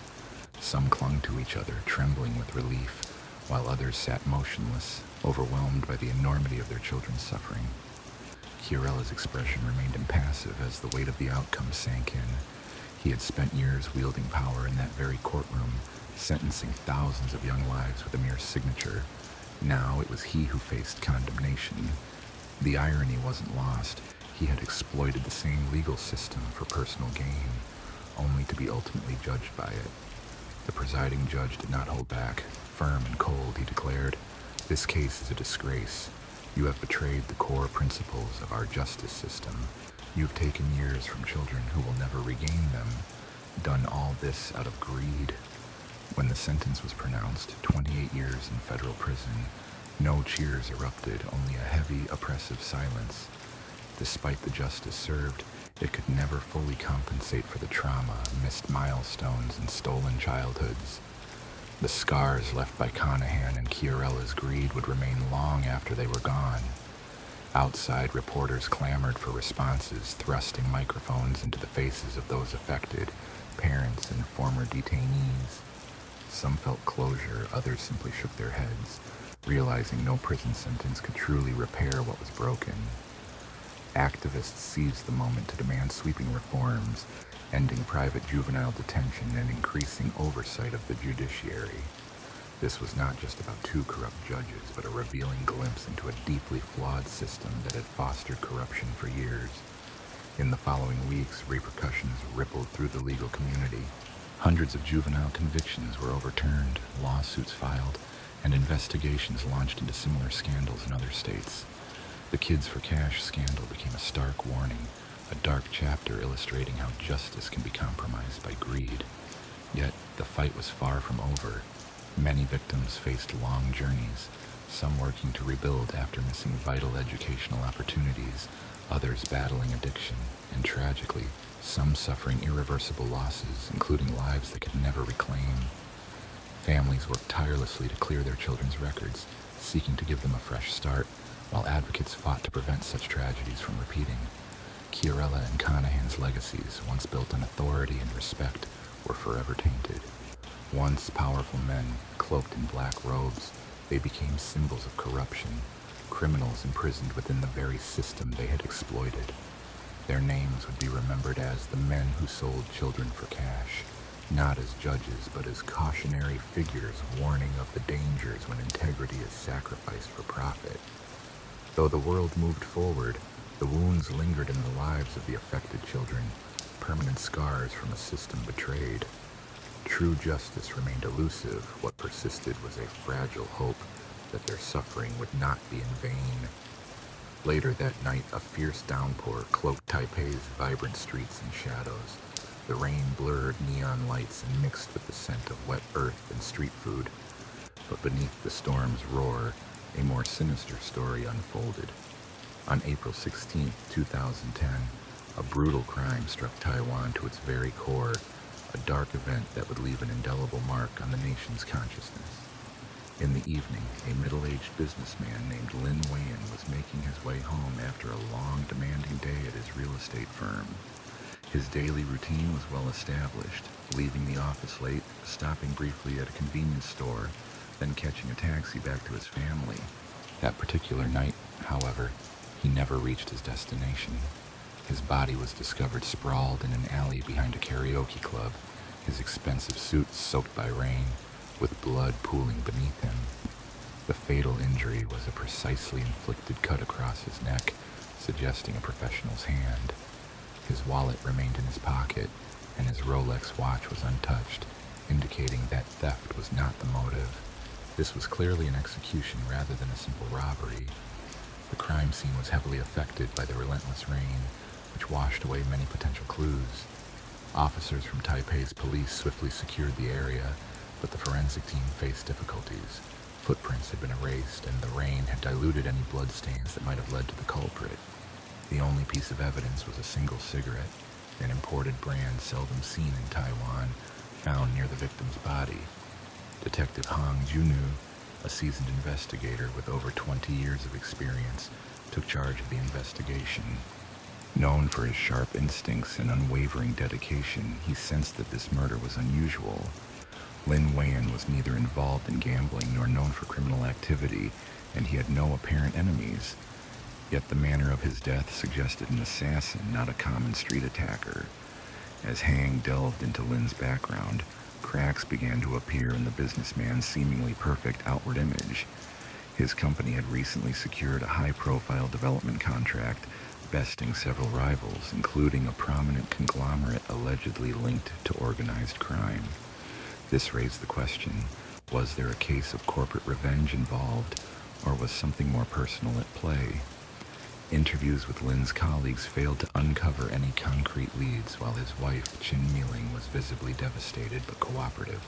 Some clung to each other, trembling with relief, while others sat motionless, overwhelmed by the enormity of their children's suffering. Chiarella's expression remained impassive as the weight of the outcome sank in. He had spent years wielding power in that very courtroom, sentencing thousands of young lives with a mere signature. Now it was he who faced condemnation. The irony wasn't lost. He had exploited the same legal system for personal gain, only to be ultimately judged by it. The presiding judge did not hold back. Firm and cold, he declared, "This case is a disgrace. You have betrayed the core principles of our justice system. You've taken years from children who will never regain them, done all this out of greed." When the sentence was pronounced, 28 years in federal prison, no cheers erupted, only a heavy, oppressive silence. Despite the justice served, it could never fully compensate for the trauma, missed milestones, and stolen childhoods. The scars left by Conahan and Chiarella's greed would remain long after they were gone. Outside, reporters clamored for responses, thrusting microphones into the faces of those affected, parents and former detainees. Some felt closure, others simply shook their heads, realizing no prison sentence could truly repair what was broken. Activists seized the moment to demand sweeping reforms, ending private juvenile detention and increasing oversight of the judiciary. This was not just about two corrupt judges, but a revealing glimpse into a deeply flawed system that had fostered corruption for years. In the following weeks, repercussions rippled through the legal community. Hundreds of juvenile convictions were overturned, lawsuits filed, and investigations launched into similar scandals in other states. The Kids for Cash scandal became a stark warning, a dark chapter illustrating how justice can be compromised by greed. Yet, the fight was far from over. Many victims faced long journeys, some working to rebuild after missing vital educational opportunities, others battling addiction, and tragically, some suffering irreversible losses, including lives they could never reclaim. Families worked tirelessly to clear their children's records, seeking to give them a fresh start, while advocates fought to prevent such tragedies from repeating. Chiarella and Conahan's legacies, once built on authority and respect, were forever tainted. Once powerful men, cloaked in black robes, they became symbols of corruption, criminals imprisoned within the very system they had exploited. Their names would be remembered as the men who sold children for cash, not as judges, but as cautionary figures warning of the dangers when integrity is sacrificed for profit. Though the world moved forward, the wounds lingered in the lives of the affected children, permanent scars from a system betrayed. True justice remained elusive. What persisted was a fragile hope that their suffering would not be in vain. Later that night, a fierce downpour cloaked Taipei's vibrant streets in shadows. The rain blurred neon lights and mixed with the scent of wet earth and street food. But beneath the storm's roar, a more sinister story unfolded. On April 16, 2010, a brutal crime struck Taiwan to its very core, a dark event that would leave an indelible mark on the nation's consciousness. In the evening, a middle-aged businessman named Lin Wan was making his way home after a long, demanding day at his real estate firm. His daily routine was well established, leaving the office late, stopping briefly at a convenience store, then catching a taxi back to his family. That particular night, however, he never reached his destination. His body was discovered sprawled in an alley behind a karaoke club, his expensive suit soaked by rain, with blood pooling beneath him. The fatal injury was a precisely inflicted cut across his neck, suggesting a professional's hand. His wallet remained in his pocket, and his Rolex watch was untouched, indicating that theft was not the motive. This was clearly an execution rather than a simple robbery. The crime scene was heavily affected by the relentless rain, which washed away many potential clues. Officers from Taipei's police swiftly secured the area, but the forensic team faced difficulties. Footprints had been erased, and the rain had diluted any bloodstains that might have led to the culprit. The only piece of evidence was a single cigarette, an imported brand seldom seen in Taiwan, found near the victim's body. Detective Hong Junu, a seasoned investigator with over 20 years of experience, took charge of the investigation. Known for his sharp instincts and unwavering dedication, he sensed that this murder was unusual. Lin Wan was neither involved in gambling nor known for criminal activity, and he had no apparent enemies. Yet the manner of his death suggested an assassin, not a common street attacker. As Hang delved into Lin's background, cracks began to appear in the businessman's seemingly perfect outward image. His company had recently secured a high-profile development contract, besting several rivals, including a prominent conglomerate allegedly linked to organized crime. This raised the question, was there a case of corporate revenge involved, or was something more personal at play? Interviews with Lin's colleagues failed to uncover any concrete leads, while his wife, Chin Mealing, was visibly devastated but cooperative.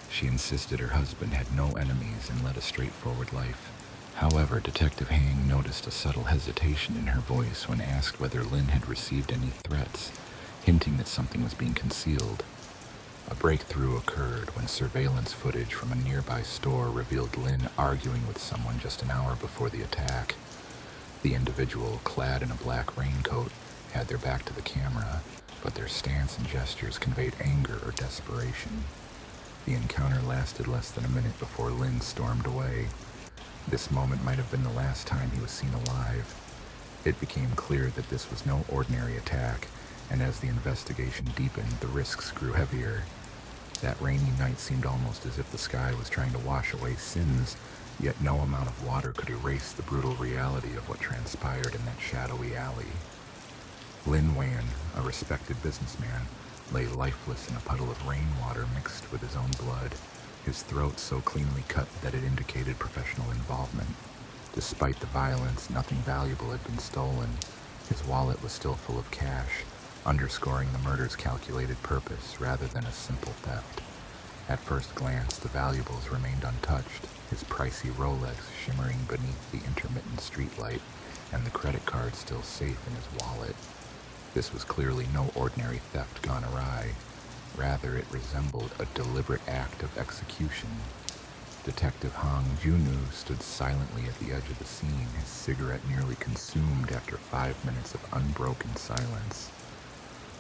She insisted her husband had no enemies and led a straightforward life. However, Detective Hang noticed a subtle hesitation in her voice when asked whether Lin had received any threats, hinting that something was being concealed. A breakthrough occurred when surveillance footage from a nearby store revealed Lin arguing with someone just an hour before the attack. The individual, clad in a black raincoat, had their back to the camera, but their stance and gestures conveyed anger or desperation. The encounter lasted less than a minute before Lynn stormed away. This moment might have been the last time he was seen alive. It became clear that this was no ordinary attack, and as the investigation deepened, the risks grew heavier. That rainy night seemed almost as if the sky was trying to wash away sins, yet no amount of water could erase the brutal reality of what transpired in that shadowy alley. Lynn Wayne, a respected businessman, lay lifeless in a puddle of rainwater mixed with his own blood, his throat so cleanly cut that it indicated professional involvement. Despite the violence, nothing valuable had been stolen. His wallet was still full of cash, underscoring the murder's calculated purpose rather than a simple theft. At first glance, the valuables remained untouched, his pricey Rolex shimmering beneath the intermittent streetlight, and the credit card still safe in his wallet. This was clearly no ordinary theft gone awry. Rather, it resembled a deliberate act of execution. Detective Hong Junu stood silently at the edge of the scene, his cigarette nearly consumed after 5 minutes of unbroken silence.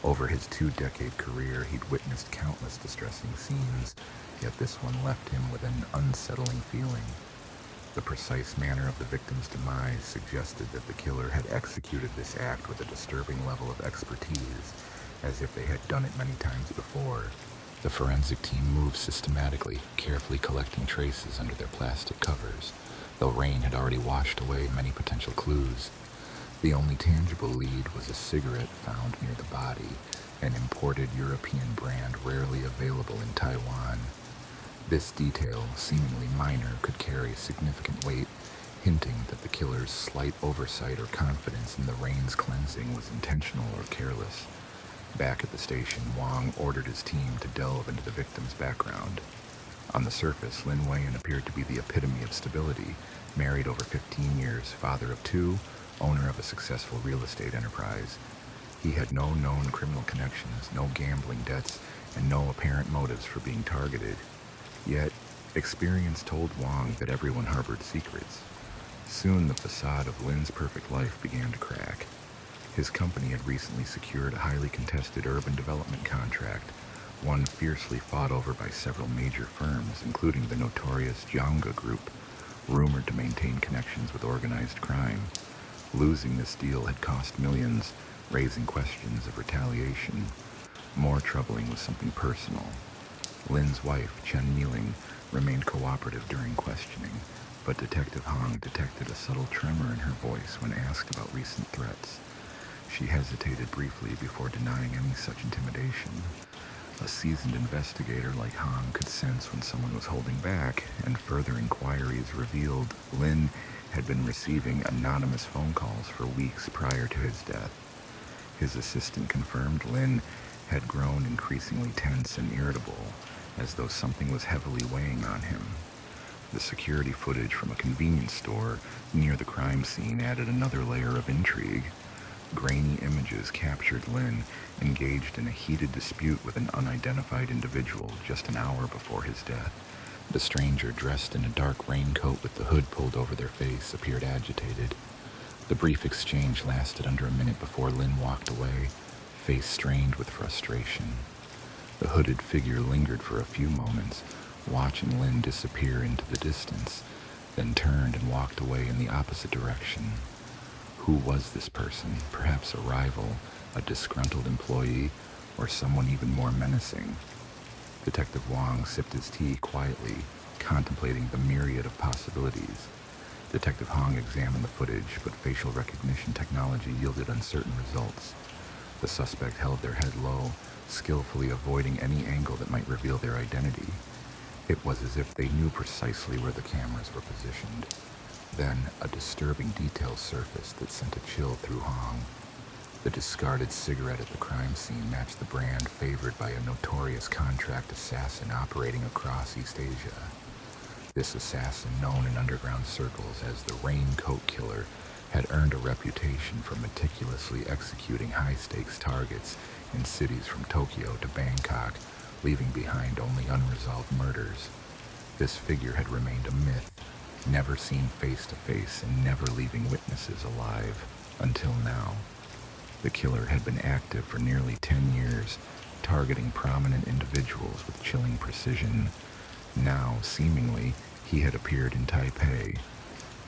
Over his 2-decade career, he'd witnessed countless distressing scenes, yet this one left him with an unsettling feeling. The precise manner of the victim's demise suggested that the killer had executed this act with a disturbing level of expertise, as if they had done it many times before. The forensic team moved systematically, carefully collecting traces under their plastic covers, though rain had already washed away many potential clues. The only tangible lead was a cigarette found near the body, an imported European brand rarely available in Taiwan. This detail, seemingly minor, could carry significant weight, hinting that the killer's slight oversight or confidence in the rain's cleansing was intentional or careless. Back at the station, Wong ordered his team to delve into the victim's background. On the surface, Lin Weiyan appeared to be the epitome of stability, married over 15 years, father of 2, owner of a successful real estate enterprise. He had no known criminal connections, no gambling debts, and no apparent motives for being targeted. Yet, experience told Wong that everyone harbored secrets. Soon the facade of Lin's perfect life began to crack. His company had recently secured a highly contested urban development contract, one fiercely fought over by several major firms, including the notorious Jonga Group, rumored to maintain connections with organized crime. Losing this deal had cost millions, raising questions of retaliation. More troubling was something personal. Lin's wife, Chen Niling, remained cooperative during questioning, but Detective Hong detected a subtle tremor in her voice when asked about recent threats. She hesitated briefly before denying any such intimidation. A seasoned investigator like Hong could sense when someone was holding back, and further inquiries revealed Lin had been receiving anonymous phone calls for weeks prior to his death. His assistant confirmed Lin had grown increasingly tense and irritable, as though something was heavily weighing on him. The security footage from a convenience store near the crime scene added another layer of intrigue. Grainy images captured Lin engaged in a heated dispute with an unidentified individual just an hour before his death. The stranger, dressed in a dark raincoat with the hood pulled over their face, appeared agitated. The brief exchange lasted under a minute before Lin walked away, face strained with frustration. The hooded figure lingered for a few moments, watching Lin disappear into the distance, then turned and walked away in the opposite direction. Who was this person? Perhaps a rival, a disgruntled employee, or someone even more menacing? Detective Wong sipped his tea quietly, contemplating the myriad of possibilities. Detective Hong examined the footage, but facial recognition technology yielded uncertain results. The suspect held their head low, skillfully avoiding any angle that might reveal their identity. It was as if they knew precisely where the cameras were positioned. Then, a disturbing detail surfaced that sent a chill through Hong. The discarded cigarette at the crime scene matched the brand favored by a notorious contract assassin operating across East Asia. This assassin, known in underground circles as the Raincoat Killer, had earned a reputation for meticulously executing high-stakes targets in cities from Tokyo to Bangkok, leaving behind only unresolved murders. This figure had remained a myth, never seen face to face and never leaving witnesses alive until now. The killer had been active for nearly 10 years, targeting prominent individuals with chilling precision. Now, seemingly, he had appeared in Taipei.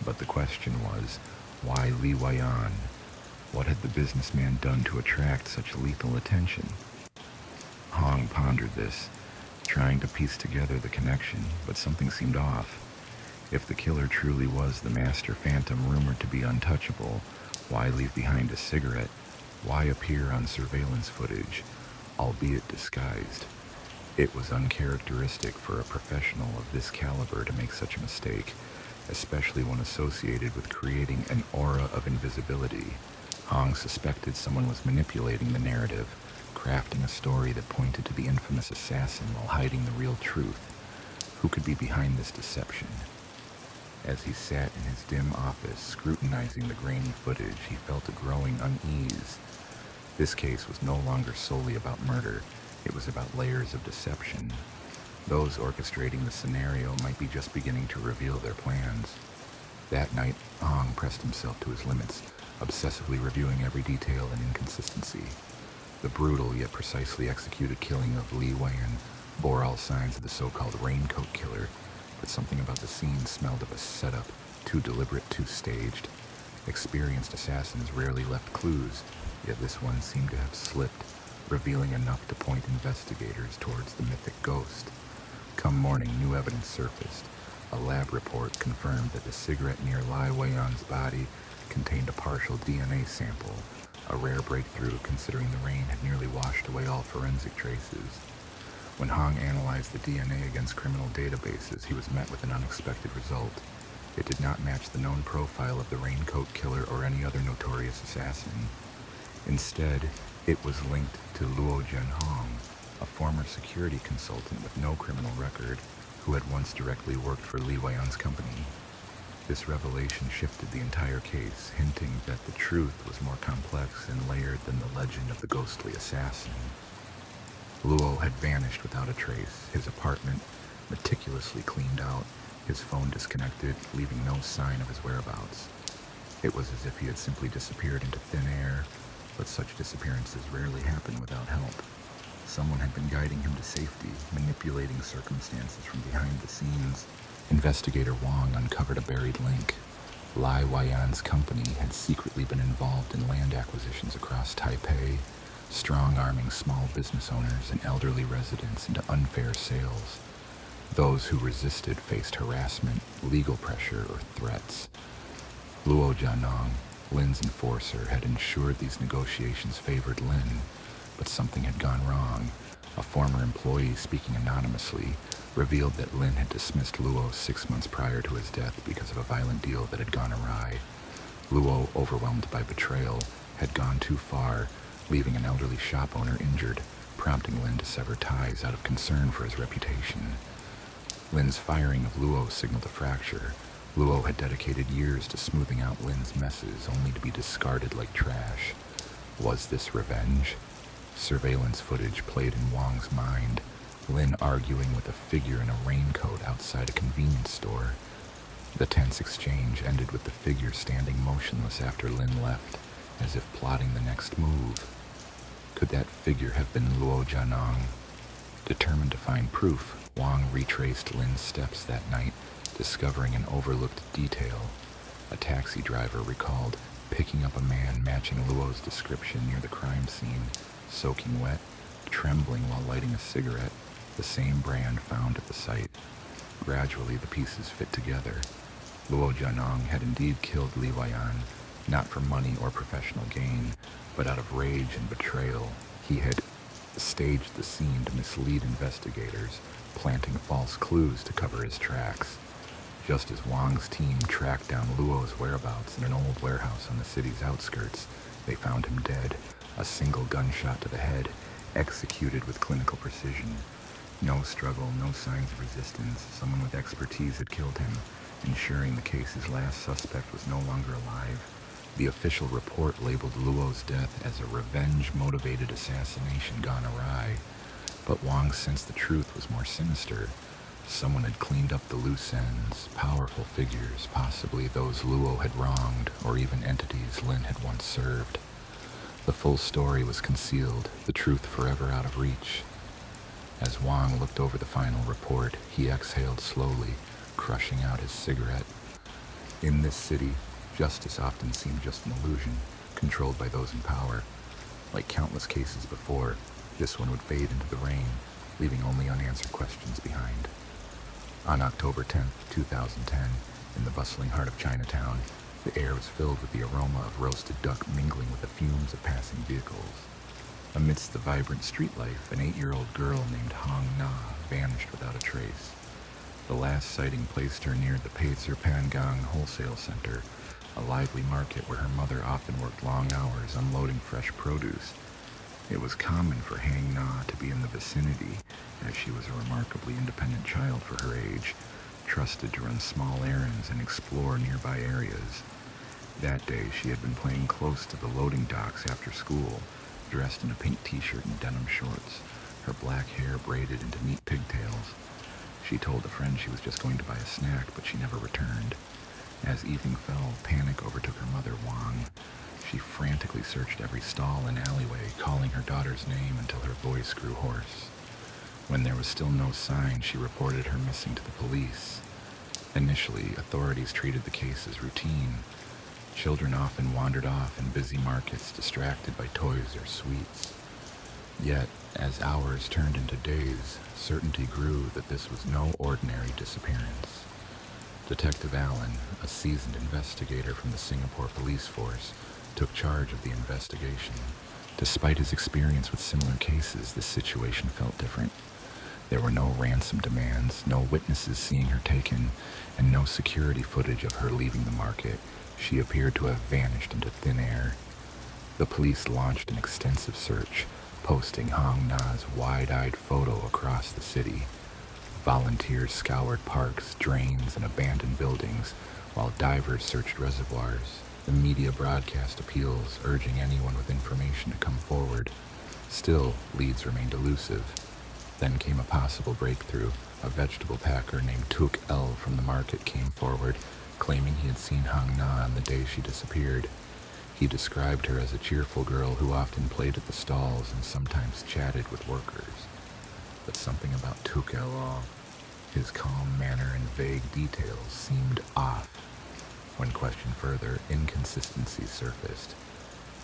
But the question was, why Li Weian? What had the businessman done to attract such lethal attention? Hong pondered this, trying to piece together the connection, but something seemed off. If the killer truly was the master phantom rumored to be untouchable, why leave behind a cigarette? Why appear on surveillance footage, albeit disguised? It was uncharacteristic for a professional of this caliber to make such a mistake, especially when associated with creating an aura of invisibility. Hong suspected someone was manipulating the narrative, crafting a story that pointed to the infamous assassin while hiding the real truth. Who could be behind this deception? As he sat in his dim office, scrutinizing the grainy footage, he felt a growing unease. This case was no longer solely about murder. It was about layers of deception. Those orchestrating the scenario might be just beginning to reveal their plans. That night, Hong pressed himself to his limits, obsessively reviewing every detail and inconsistency. The brutal yet precisely executed killing of Li Weian bore all signs of the so-called raincoat killer, but something about the scene smelled of a setup, too deliberate, too staged. Experienced assassins rarely left clues, yet this one seemed to have slipped, revealing enough to point investigators towards the mythic ghost. Come morning, new evidence surfaced. A lab report confirmed that the cigarette near Li Weian's body contained a partial DNA sample, a rare breakthrough considering the rain had nearly washed away all forensic traces. When Hong analyzed the DNA against criminal databases, he was met with an unexpected result. It did not match the known profile of the raincoat killer or any other notorious assassin. Instead, it was linked to Luo Jianhong, a former security consultant with no criminal record who had once directly worked for Li Weian's company. This revelation shifted the entire case, hinting that the truth was more complex and layered than the legend of the ghostly assassin. Luo had vanished without a trace, his apartment meticulously cleaned out, his phone disconnected, leaving no sign of his whereabouts. It was as if he had simply disappeared into thin air, but such disappearances rarely happen without help. Someone had been guiding him to safety, manipulating circumstances from behind the scenes. Investigator Wang uncovered a buried link. Li Weian's company had secretly been involved in land acquisitions across Taipei, strong-arming small business owners and elderly residents into unfair sales. Those who resisted faced harassment, legal pressure, or threats. Luo Jianhong, Lin's enforcer, had ensured these negotiations favored Lin, but something had gone wrong. A former employee, speaking anonymously, revealed that Lin had dismissed Luo 6 months prior to his death because of a violent deal that had gone awry. Luo, overwhelmed by betrayal, had gone too far, leaving an elderly shop owner injured, prompting Lin to sever ties out of concern for his reputation. Lin's firing of Luo signaled a fracture. Luo had dedicated years to smoothing out Lin's messes, only to be discarded like trash. Was this revenge? Surveillance footage played in Wang's mind, Lin arguing with a figure in a raincoat outside a convenience store. The tense exchange ended with the figure standing motionless after Lin left, as if plotting the next move. Could that figure have been Luo Jianhong? Determined to find proof, Wang retraced Lin's steps that night, discovering an overlooked detail. A taxi driver recalled picking up a man matching Luo's description near the crime scene, soaking wet, trembling while lighting a cigarette, the same brand found at the site. Gradually, the pieces fit together. Luo Jianhong had indeed killed Li Weian, not for money or professional gain, but out of rage and betrayal. He had staged the scene to mislead investigators, planting false clues to cover his tracks. Just as Wang's team tracked down Luo's whereabouts in an old warehouse on the city's outskirts, they found him dead, a single gunshot to the head, executed with clinical precision. No struggle, no signs of resistance. Someone with expertise had killed him, ensuring the case's last suspect was no longer alive. The official report labeled Luo's death as a revenge-motivated assassination gone awry. But Wang sensed the truth was more sinister. Someone had cleaned up the loose ends, powerful figures, possibly those Luo had wronged, or even entities Lin had once served. The full story was concealed, the truth forever out of reach. As Wang looked over the final report, he exhaled slowly, crushing out his cigarette. In this city, justice often seemed just an illusion, controlled by those in power. Like countless cases before, this one would fade into the rain, leaving only unanswered questions behind. On October 10, 2010, in the bustling heart of Chinatown, the air was filled with the aroma of roasted duck mingling with the fumes of passing vehicles. Amidst the vibrant street life, an 8-year-old girl named Hong Na vanished without a trace. The last sighting placed her near the Pacer Pangang Wholesale Center, a lively market where her mother often worked long hours unloading fresh produce. It was common for Hang Na to be in the vicinity, as she was a remarkably independent child for her age, trusted to run small errands and explore nearby areas. That day, she had been playing close to the loading docks after school, dressed in a pink t-shirt and denim shorts, her black hair braided into neat pigtails. She told a friend she was just going to buy a snack, but she never returned. As evening fell, panic overtook her mother, Wang. She frantically searched every stall and alleyway, calling her daughter's name until her voice grew hoarse. When there was still no sign, she reported her missing to the police. Initially, authorities treated the case as routine. Children often wandered off in busy markets, distracted by toys or sweets. Yet, as hours turned into days, certainty grew that this was no ordinary disappearance. Detective Allen, a seasoned investigator from the Singapore police force, took charge of the investigation. Despite his experience with similar cases, this situation felt different. There were no ransom demands, no witnesses seeing her taken, and no security footage of her leaving the market. She appeared to have vanished into thin air. The police launched an extensive search, posting Hong Na's wide-eyed photo across the city. Volunteers scoured parks, drains, and abandoned buildings, while divers searched reservoirs. The media broadcast appeals, urging anyone with information to come forward. Still, leads remained elusive. Then came a possible breakthrough. A vegetable packer named Tuk El from the market came forward, claiming he had seen Hong Na on the day she disappeared. He described her as a cheerful girl who often played at the stalls and sometimes chatted with workers. But something about Tuk El, his calm manner and vague details, seemed off. When questioned further, inconsistencies surfaced.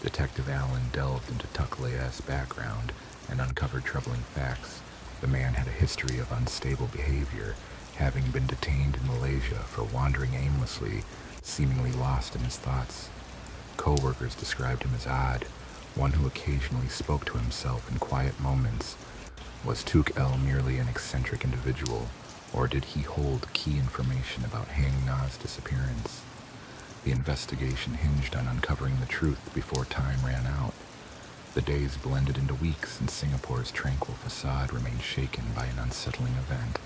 Detective Allen delved into Tuk Le's background and uncovered troubling facts. The man had a history of unstable behavior, having been detained in Malaysia for wandering aimlessly, seemingly lost in his thoughts. Co-workers described him as odd, one who occasionally spoke to himself in quiet moments. Was Tuk El merely an eccentric individual, or did he hold key information about Hang Na's disappearance? The investigation hinged on uncovering the truth before time ran out. The days blended into weeks, and Singapore's tranquil facade remained shaken by an unsettling event.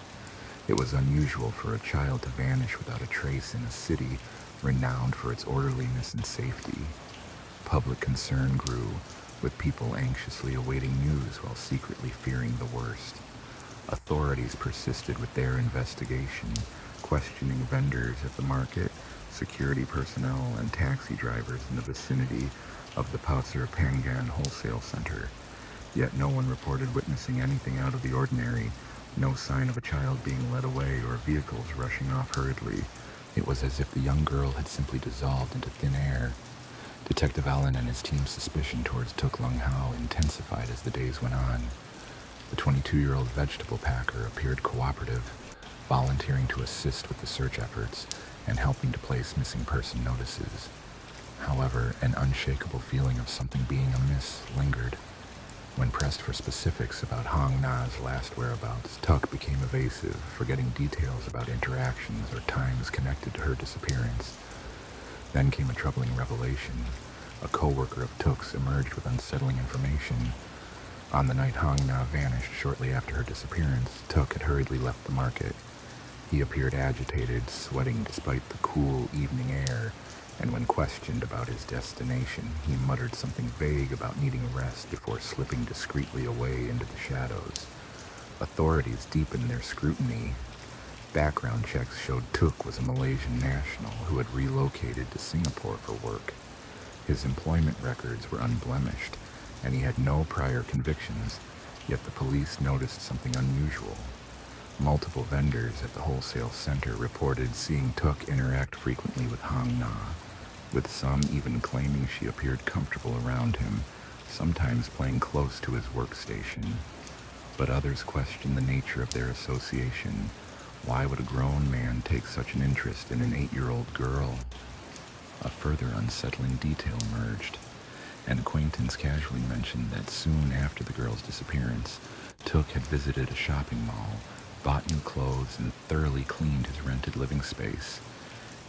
It was unusual for a child to vanish without a trace in a city renowned for its orderliness and safety. Public concern grew, with people anxiously awaiting news while secretly fearing the worst. Authorities persisted with their investigation, questioning vendors at the market, security personnel, and taxi drivers in the vicinity of the Pacer Pangan Wholesale Center. Yet no one reported witnessing anything out of the ordinary, no sign of a child being led away or vehicles rushing off hurriedly. It was as if the young girl had simply dissolved into thin air. Detective Allen and his team's suspicion towards Tuk Lung Hao intensified as the days went on. The 22-year-old vegetable packer appeared cooperative, volunteering to assist with the search efforts and helping to place missing person notices. However, an unshakable feeling of something being amiss lingered. When pressed for specifics about Hong Na's last whereabouts, Tuk became evasive, forgetting details about interactions or times connected to her disappearance. Then came a troubling revelation. A co-worker of Tuk's emerged with unsettling information. On the night Hong Na vanished shortly after her disappearance, Tuk had hurriedly left the market. He appeared agitated, sweating despite the cool evening air, and when questioned about his destination, he muttered something vague about needing rest before slipping discreetly away into the shadows. Authorities deepened their scrutiny. Background checks showed Tuk was a Malaysian national who had relocated to Singapore for work. His employment records were unblemished, and he had no prior convictions, yet the police noticed something unusual. Multiple vendors at the wholesale center reported seeing Tuk interact frequently with Hong Na, with some even claiming she appeared comfortable around him, sometimes playing close to his workstation. But others questioned the nature of their association. Why would a grown man take such an interest in an 8-year-old girl? A further unsettling detail emerged. An acquaintance casually mentioned that soon after the girl's disappearance, Tuk had visited a shopping mall, bought new clothes, and thoroughly cleaned his rented living space.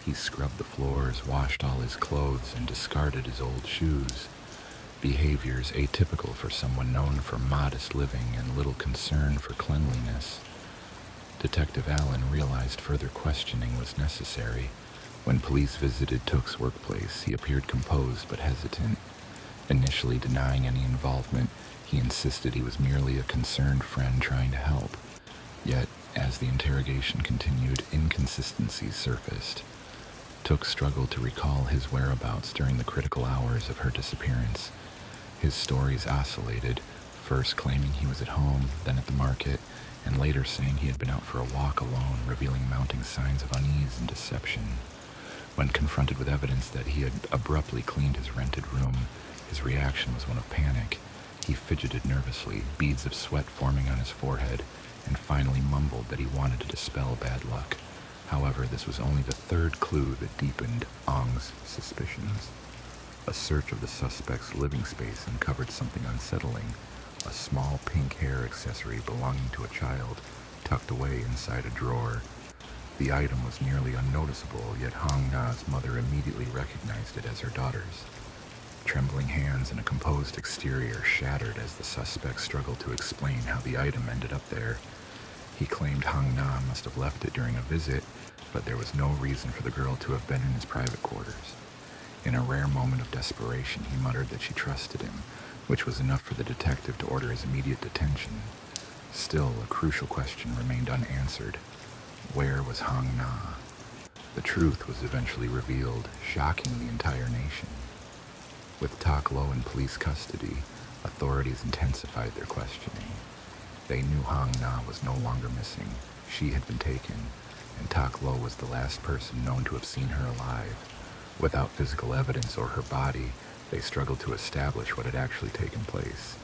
He scrubbed the floors, washed all his clothes, and discarded his old shoes. Behaviors atypical for someone known for modest living and little concern for cleanliness. Detective Allen realized further questioning was necessary. When police visited Tuk's workplace, he appeared composed but hesitant. Initially denying any involvement, he insisted he was merely a concerned friend trying to help. Yet, as the interrogation continued, inconsistencies surfaced. Tuk struggled to recall his whereabouts during the critical hours of her disappearance. His stories oscillated, first claiming he was at home, then at the market, and later saying he had been out for a walk alone, revealing mounting signs of unease and deception. When confronted with evidence that he had abruptly cleaned his rented room, his reaction was one of panic. He fidgeted nervously, beads of sweat forming on his forehead, and finally mumbled that he wanted to dispel bad luck. However, this was only the third clue that deepened Ong's suspicions. A search of the suspect's living space uncovered something unsettling, a small pink hair accessory belonging to a child tucked away inside a drawer. The item was nearly unnoticeable, yet Hong Na's mother immediately recognized it as her daughter's. Trembling hands and a composed exterior shattered as the suspect struggled to explain how the item ended up there. He claimed Hong Na must have left it during a visit, but there was no reason for the girl to have been in his private quarters. In a rare moment of desperation, he muttered that she trusted him, which was enough for the detective to order his immediate detention. Still, a crucial question remained unanswered. Where was Hong Na? The truth was eventually revealed, shocking the entire nation. With Tak Lo in police custody, authorities intensified their questioning. They knew Hong Na was no longer missing. She had been taken, and Tak Lo was the last person known to have seen her alive. Without physical evidence or her body, they struggled to establish what had actually taken place.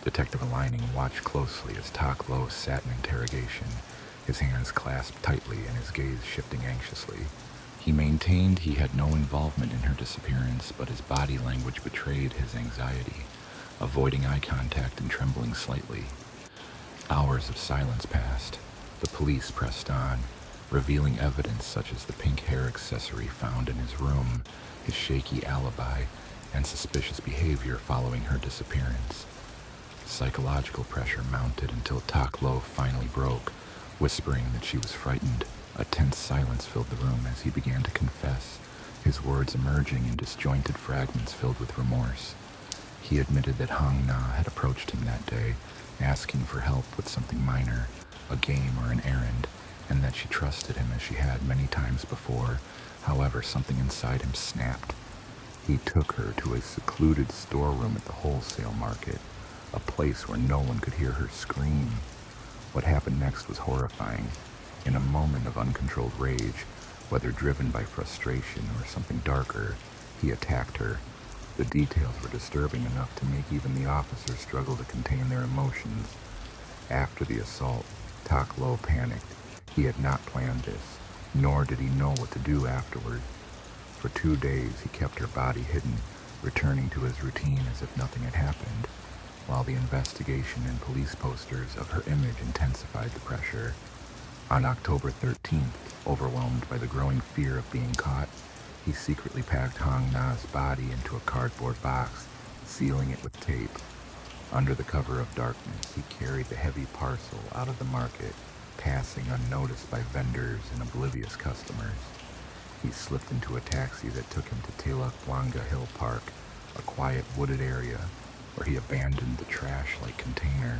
Detective Aligning watched closely as Tak Lo sat in interrogation, his hands clasped tightly and his gaze shifting anxiously. He maintained he had no involvement in her disappearance, but his body language betrayed his anxiety, avoiding eye contact and trembling slightly. Hours of silence passed. The police pressed on, revealing evidence such as the pink hair accessory found in his room, his shaky alibi, and suspicious behavior following her disappearance. Psychological pressure mounted until Tak Lo finally broke, whispering that she was frightened. A tense silence filled the room as he began to confess, his words emerging in disjointed fragments filled with remorse. He admitted that Hong Na had approached him that day, asking for help with something minor, a game or an errand, and that she trusted him as she had many times before. However, something inside him snapped. He took her to a secluded storeroom at the wholesale market, a place where no one could hear her scream. What happened next was horrifying. In a moment of uncontrolled rage, whether driven by frustration or something darker, he attacked her. The details were disturbing enough to make even the officers struggle to contain their emotions. After the assault, Tak Lo panicked. He had not planned this, nor did he know what to do afterward. For 2 days, he kept her body hidden, returning to his routine as if nothing had happened, while the investigation and police posters of her image intensified the pressure. On October 13th, overwhelmed by the growing fear of being caught, he secretly packed Hong Na's body into a cardboard box, sealing it with tape. Under the cover of darkness, he carried the heavy parcel out of the market, passing unnoticed by vendors and oblivious customers. He slipped into a taxi that took him to Teluk Blangah Hill Park, a quiet wooded area where he abandoned the trash-like container.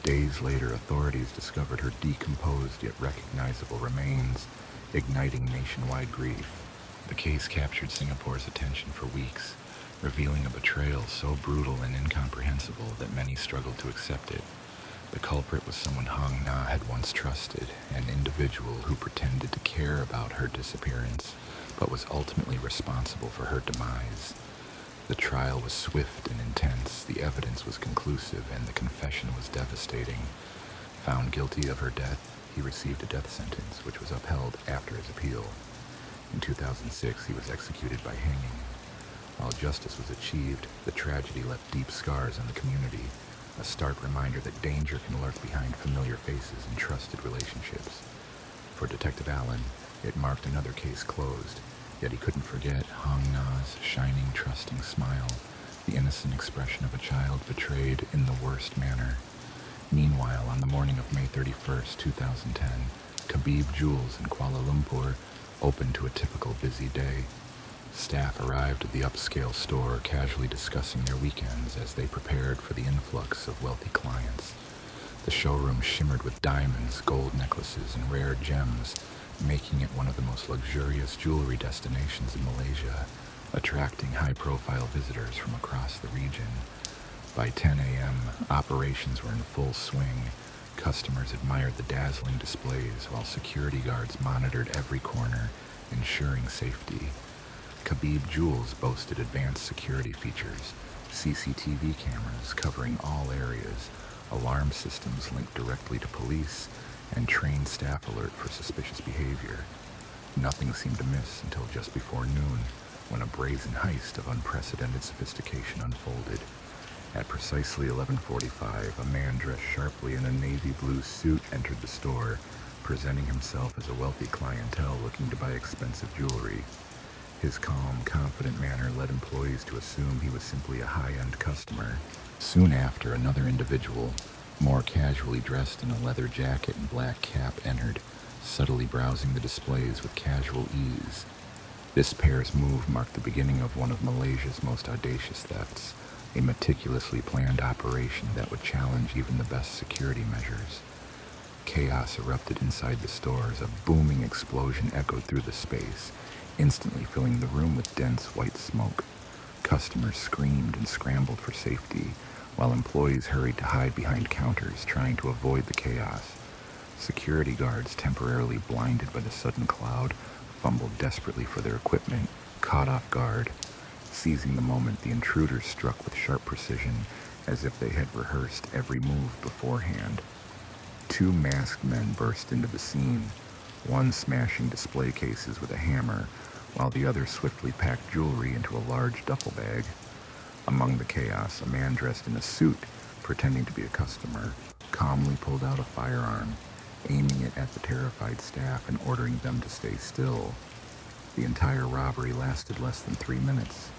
Days later, authorities discovered her decomposed yet recognizable remains, igniting nationwide grief. The case captured Singapore's attention for weeks, revealing a betrayal so brutal and incomprehensible that many struggled to accept it. The culprit was someone Hong Na had once trusted, an individual who pretended to care about her disappearance, but was ultimately responsible for her demise. The trial was swift and intense, the evidence was conclusive, and the confession was devastating. Found guilty of her death, he received a death sentence, which was upheld after his appeal. In 2006, he was executed by hanging. While justice was achieved, the tragedy left deep scars on the community, a stark reminder that danger can lurk behind familiar faces and trusted relationships. For Detective Allen, it marked another case closed, yet he couldn't forget Hong Na's shining, trusting smile, the innocent expression of a child betrayed in the worst manner. Meanwhile, on the morning of May 31st, 2010, Khabib Jewels in Kuala Lumpur opened to a typical busy day. Staff arrived at the upscale store, casually discussing their weekends as they prepared for the influx of wealthy clients. The showroom shimmered with diamonds, gold necklaces, and rare gems, making it one of the most luxurious jewelry destinations in Malaysia, attracting high-profile visitors from across the region. By 10 a.m., operations were in full swing. Customers admired the dazzling displays, while security guards monitored every corner, ensuring safety. Khabib Jewels boasted advanced security features, CCTV cameras covering all areas, alarm systems linked directly to police, and trained staff alert for suspicious behavior. Nothing seemed amiss until just before noon, when a brazen heist of unprecedented sophistication unfolded. At precisely 11:45, a man dressed sharply in a navy blue suit entered the store, presenting himself as a wealthy clientele looking to buy expensive jewelry. His calm, confident manner led employees to assume he was simply a high-end customer. Soon after, another individual, more casually dressed in a leather jacket and black cap, entered, subtly browsing the displays with casual ease. This pair's move marked the beginning of one of Malaysia's most audacious thefts, a meticulously planned operation that would challenge even the best security measures. Chaos erupted inside the store as a booming explosion echoed through the space, instantly filling the room with dense white smoke. Customers screamed and scrambled for safety, while employees hurried to hide behind counters, trying to avoid the chaos. Security guards, temporarily blinded by the sudden cloud, fumbled desperately for their equipment, caught off guard. Seizing the moment, the intruders struck with sharp precision, as if they had rehearsed every move beforehand. Two masked men burst into the scene, one smashing display cases with a hammer, while the other swiftly packed jewelry into a large duffel bag. Among the chaos, a man dressed in a suit, pretending to be a customer, calmly pulled out a firearm, aiming it at the terrified staff and ordering them to stay still. The entire robbery lasted less than 3 minutes.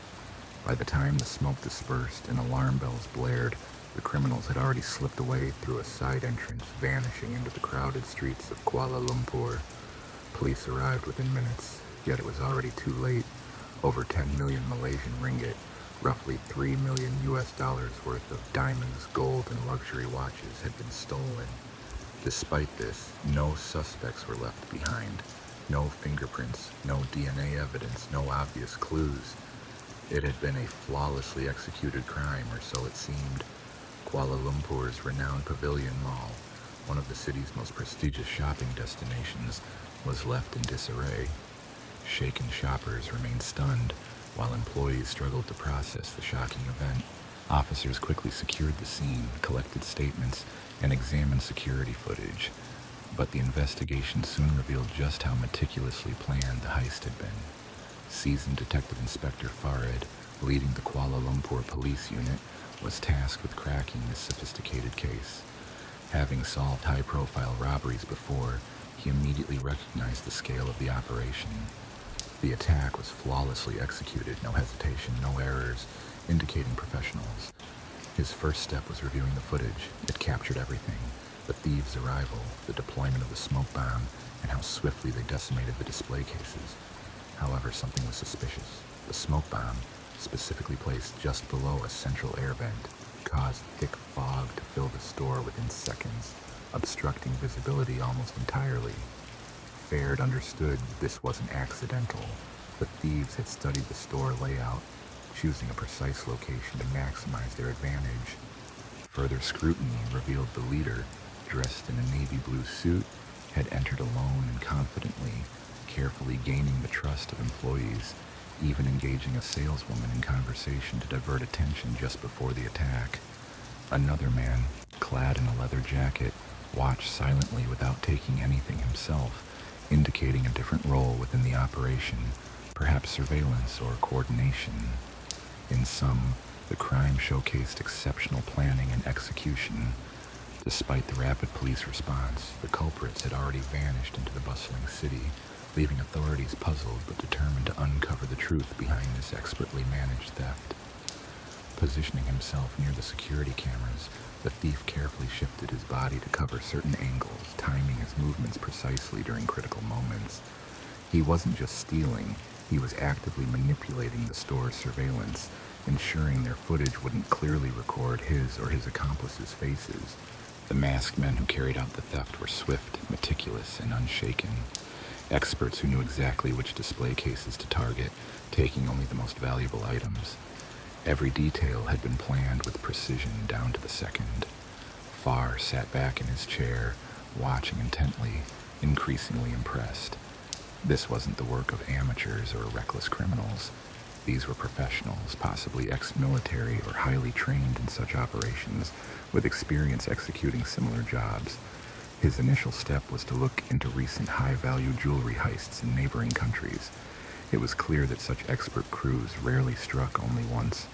By the time the smoke dispersed and alarm bells blared, the criminals had already slipped away through a side entrance, vanishing into the crowded streets of Kuala Lumpur. Police arrived within minutes, yet it was already too late. Over 10 million Malaysian ringgit, roughly $3 million worth of diamonds, gold, and luxury watches had been stolen. Despite this, no suspects were left behind. No fingerprints, no DNA evidence, no obvious clues. It had been a flawlessly executed crime, or so it seemed. Kuala Lumpur's renowned Pavilion Mall, one of the city's most prestigious shopping destinations, was left in disarray. Shaken shoppers remained stunned, while employees struggled to process the shocking event. Officers quickly secured the scene, collected statements, and examined security footage. But the investigation soon revealed just how meticulously planned the heist had been. Seasoned Detective Inspector Farid, leading the Kuala Lumpur Police Unit, was tasked with cracking this sophisticated case. Having solved high-profile robberies before, he immediately recognized the scale of the operation. The attack was flawlessly executed, no hesitation, no errors, indicating professionals. His first step was reviewing the footage. It captured everything: the thieves' arrival, the deployment of the smoke bomb, and how swiftly they decimated the display cases. However, something was suspicious. The smoke bomb, specifically placed just below a central air vent. caused thick fog to fill the store within seconds, obstructing visibility almost entirely. Faird understood this wasn't accidental. The thieves had studied the store layout, choosing a precise location to maximize their advantage. Further scrutiny revealed the leader, dressed in a navy blue suit, had entered alone and confidently, carefully gaining the trust of employees, even engaging a saleswoman in conversation to divert attention just before the attack. Another man, clad in a leather jacket, watched silently without taking anything himself, indicating a different role within the operation, perhaps surveillance or coordination. In sum, the crime showcased exceptional planning and execution. Despite the rapid police response, the culprits had already vanished into the bustling city, leaving authorities puzzled but determined to uncover the truth behind this expertly managed theft. Positioning himself near the security cameras, the thief carefully shifted his body to cover certain angles, timing his movements precisely during critical moments. He wasn't just stealing, he was actively manipulating the store's surveillance, ensuring their footage wouldn't clearly record his or his accomplices' faces. The masked men who carried out the theft were swift, meticulous, and unshaken. Experts who knew exactly which display cases to target, taking only the most valuable items. Every detail had been planned with precision down to the second. Farr sat back in his chair, watching intently, increasingly impressed. This wasn't the work of amateurs or reckless criminals. These were professionals, possibly ex-military or highly trained in such operations, with experience executing similar jobs. His initial step was to look into recent high-value jewelry heists in neighboring countries. It was clear that such expert crews rarely struck only once.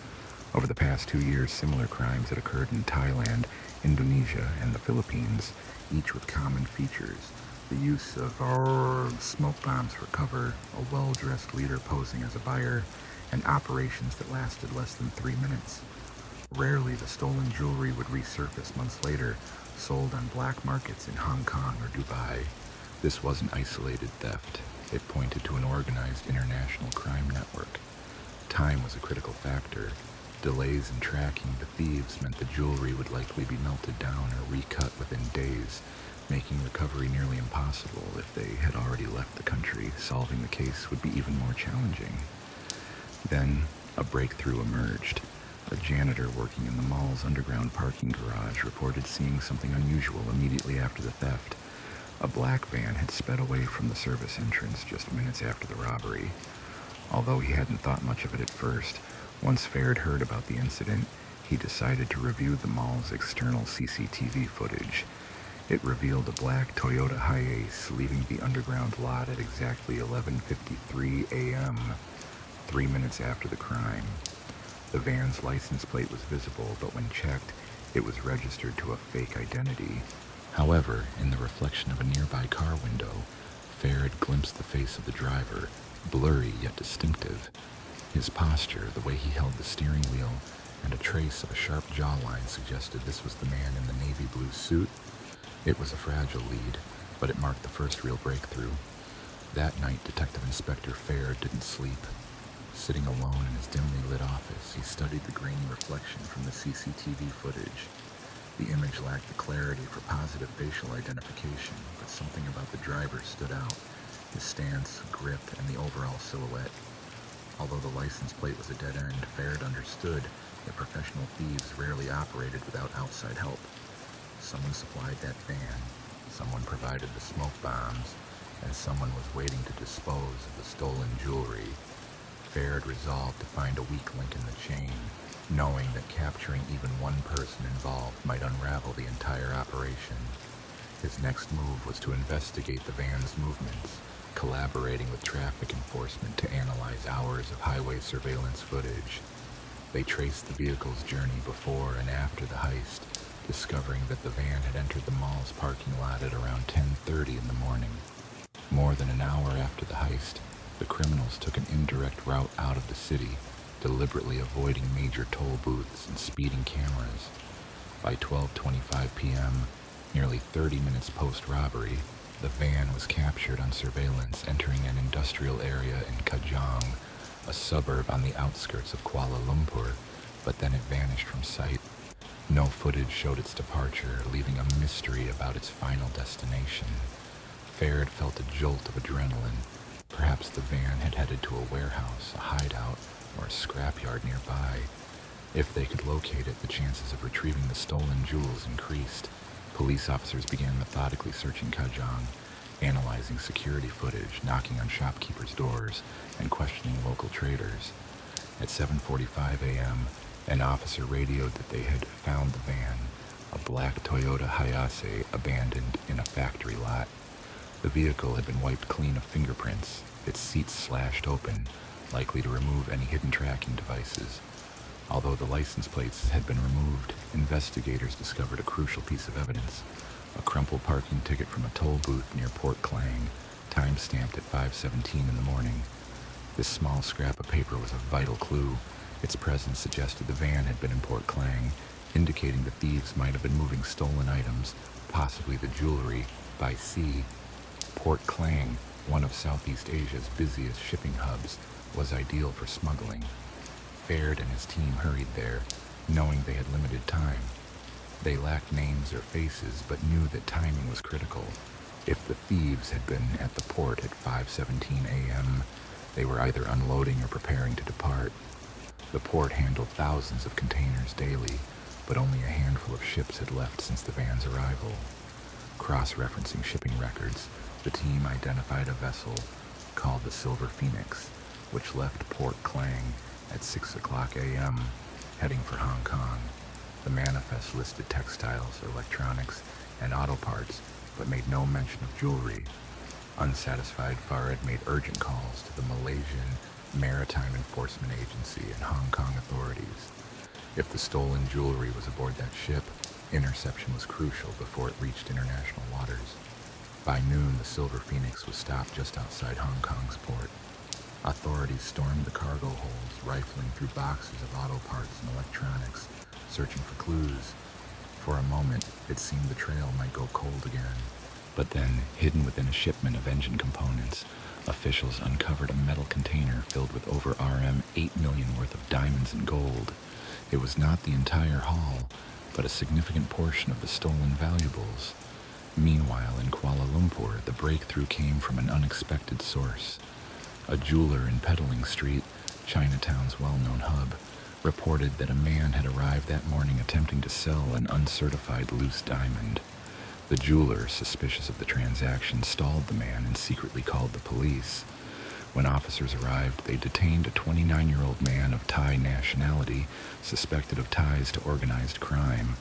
Over the past 2 years, similar crimes had occurred in Thailand, Indonesia, and the Philippines, each with common features. The use of smoke bombs for cover, a well-dressed leader posing as a buyer, and operations that lasted less than 3 minutes. Rarely the stolen jewelry would resurface months later, sold on black markets in Hong Kong or Dubai. This wasn't isolated theft. It pointed to an organized international crime network. Time was a critical factor. Delays in tracking the thieves meant the jewelry would likely be melted down or recut within days, making recovery nearly impossible. If they had already left the country, solving the case would be even more challenging. Then, a breakthrough emerged. A janitor working in the mall's underground parking garage reported seeing something unusual immediately after the theft. A black van had sped away from the service entrance just minutes after the robbery. Although he hadn't thought much of it at first, once Faird heard about the incident, he decided to review the mall's external CCTV footage. It revealed a black Toyota Hiace leaving the underground lot at exactly 11:53 a.m., 3 minutes after the crime. The van's license plate was visible, but when checked, it was registered to a fake identity. However, in the reflection of a nearby car window, Faird glimpsed the face of the driver, blurry yet distinctive. His posture, the way he held the steering wheel, and a trace of a sharp jawline suggested this was the man in the navy blue suit. It was a fragile lead, but it marked the first real breakthrough. That night, Detective Inspector Faird didn't sleep. Sitting alone in his dimly lit office, he studied the grainy reflection from the CCTV footage. The image lacked the clarity for positive facial identification, but something about the driver stood out, his stance, grip, and the overall silhouette. Although the license plate was a dead end, Faird understood that professional thieves rarely operated without outside help. Someone supplied that van, someone provided the smoke bombs, and someone was waiting to dispose of the stolen jewelry. Faird resolved to find a weak link in the chain, knowing that capturing even one person involved might unravel the entire operation. His next move was to investigate the van's movements, collaborating with traffic enforcement to analyze hours of highway surveillance footage. They traced the vehicle's journey before and after the heist, discovering that the van had entered the mall's parking lot at around 10:30 in the morning. More than an hour after the heist, the criminals took an indirect route out of the city, deliberately avoiding major toll booths and speeding cameras. By 12:25 p.m., nearly 30 minutes post-robbery, the van was captured on surveillance entering an industrial area in Kajang, a suburb on the outskirts of Kuala Lumpur, but then it vanished from sight. No footage showed its departure, leaving a mystery about its final destination. Fair had felt a jolt of adrenaline. Perhaps the van had headed to a warehouse, a hideout, or a scrapyard nearby. If they could locate it, the chances of retrieving the stolen jewels increased. Police officers began methodically searching Kajang, analyzing security footage, knocking on shopkeepers' doors, and questioning local traders. At 7:45 a.m., an officer radioed that they had found the van, a black Toyota Heinous abandoned in a factory lot. The vehicle had been wiped clean of fingerprints, its seats slashed open, likely to remove any hidden tracking devices. Although the license plates had been removed, investigators discovered a crucial piece of evidence: a crumpled parking ticket from a toll booth near Port Klang, time-stamped at 5:17 in the morning. This small scrap of paper was a vital clue. Its presence suggested the van had been in Port Klang, indicating the thieves might have been moving stolen items, possibly the jewelry, by sea. Port Klang, one of Southeast Asia's busiest shipping hubs, was ideal for smuggling. Faird and his team hurried there, knowing they had limited time. They lacked names or faces, but knew that timing was critical. If the thieves had been at the port at 5:17 a.m., they were either unloading or preparing to depart. The port handled thousands of containers daily, but only a handful of ships had left since the van's arrival. Cross-referencing shipping records, the team identified a vessel called the Silver Phoenix, which left Port Klang at 6 a.m., heading for Hong Kong. The manifest listed textiles, electronics, and auto parts, but made no mention of jewelry. Unsatisfied, Farid made urgent calls to the Malaysian Maritime Enforcement Agency and Hong Kong authorities. If the stolen jewelry was aboard that ship, interception was crucial before it reached international waters. By noon, the Silver Phoenix was stopped just outside Hong Kong's port. Authorities stormed the cargo holds, rifling through boxes of auto parts and electronics, searching for clues. For a moment, it seemed the trail might go cold again. But then, hidden within a shipment of engine components, officials uncovered a metal container filled with over $8 million worth of diamonds and gold. It was not the entire haul, but a significant portion of the stolen valuables. Meanwhile, in Kuala Lumpur, the breakthrough came from an unexpected source. A jeweler in Petaling Street, Chinatown's well-known hub, reported that a man had arrived that morning attempting to sell an uncertified loose diamond. The jeweler, suspicious of the transaction, stalled the man and secretly called the police. When officers arrived, they detained a 29-year-old man of Thai nationality, suspected of ties to organized crime.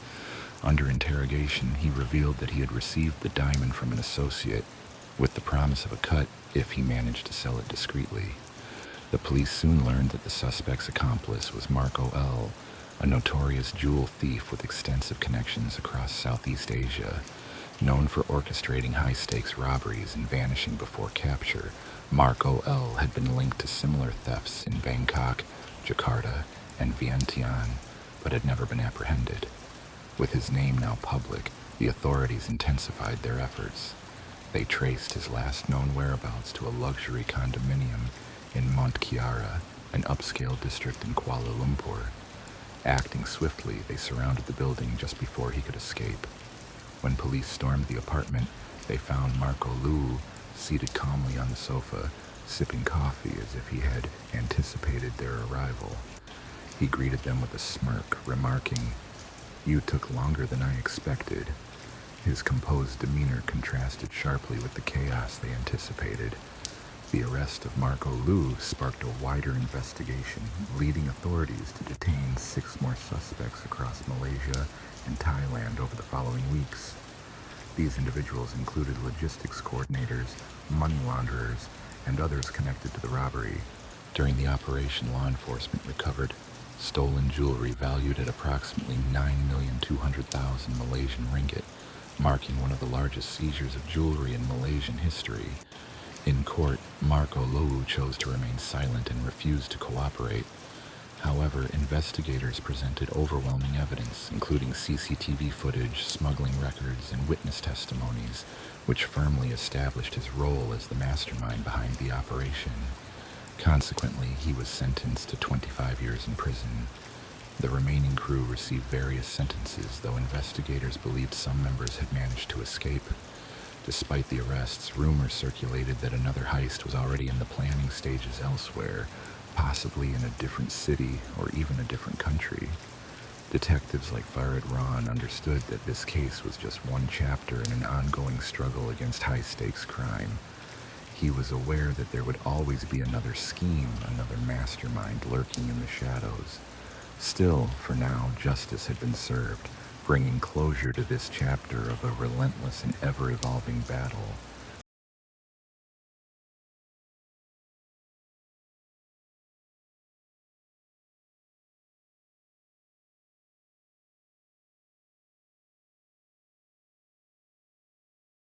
Under interrogation, he revealed that he had received the diamond from an associate, with the promise of a cut if he managed to sell it discreetly. The police soon learned that the suspect's accomplice was Marco L., a notorious jewel thief with extensive connections across Southeast Asia. Known for orchestrating high-stakes robberies and vanishing before capture, Marco L. had been linked to similar thefts in Bangkok, Jakarta, and Vientiane, but had never been apprehended. With his name now public, the authorities intensified their efforts. They traced his last known whereabouts to a luxury condominium in Mont Kiara, an upscale district in Kuala Lumpur. Acting swiftly, they surrounded the building just before he could escape. When police stormed the apartment, they found Marco Lu seated calmly on the sofa, sipping coffee as if he had anticipated their arrival. He greeted them with a smirk, remarking, "You took longer than I expected." His composed demeanor contrasted sharply with the chaos they anticipated. The arrest of Marco Lu sparked a wider investigation, leading authorities to detain 6 more suspects across Malaysia and Thailand over the following weeks. These individuals included logistics coordinators, money launderers, and others connected to the robbery. During the operation, law enforcement recovered stolen jewelry valued at approximately 9,200,000 Malaysian ringgit, marking one of the largest seizures of jewelry in Malaysian history. In court, Marco Lu chose to remain silent and refused to cooperate. However, investigators presented overwhelming evidence, including CCTV footage, smuggling records, and witness testimonies, which firmly established his role as the mastermind behind the operation. Consequently, he was sentenced to 25 years in prison. The remaining crew received various sentences, though investigators believed some members had managed to escape. Despite the arrests, rumors circulated that another heist was already in the planning stages elsewhere, possibly in a different city or even a different country. Detectives like Farid Ron understood that this case was just one chapter in an ongoing struggle against high-stakes crime. He was aware that there would always be another scheme, another mastermind lurking in the shadows. Still, for now, justice had been served, bringing closure to this chapter of a relentless and ever-evolving battle.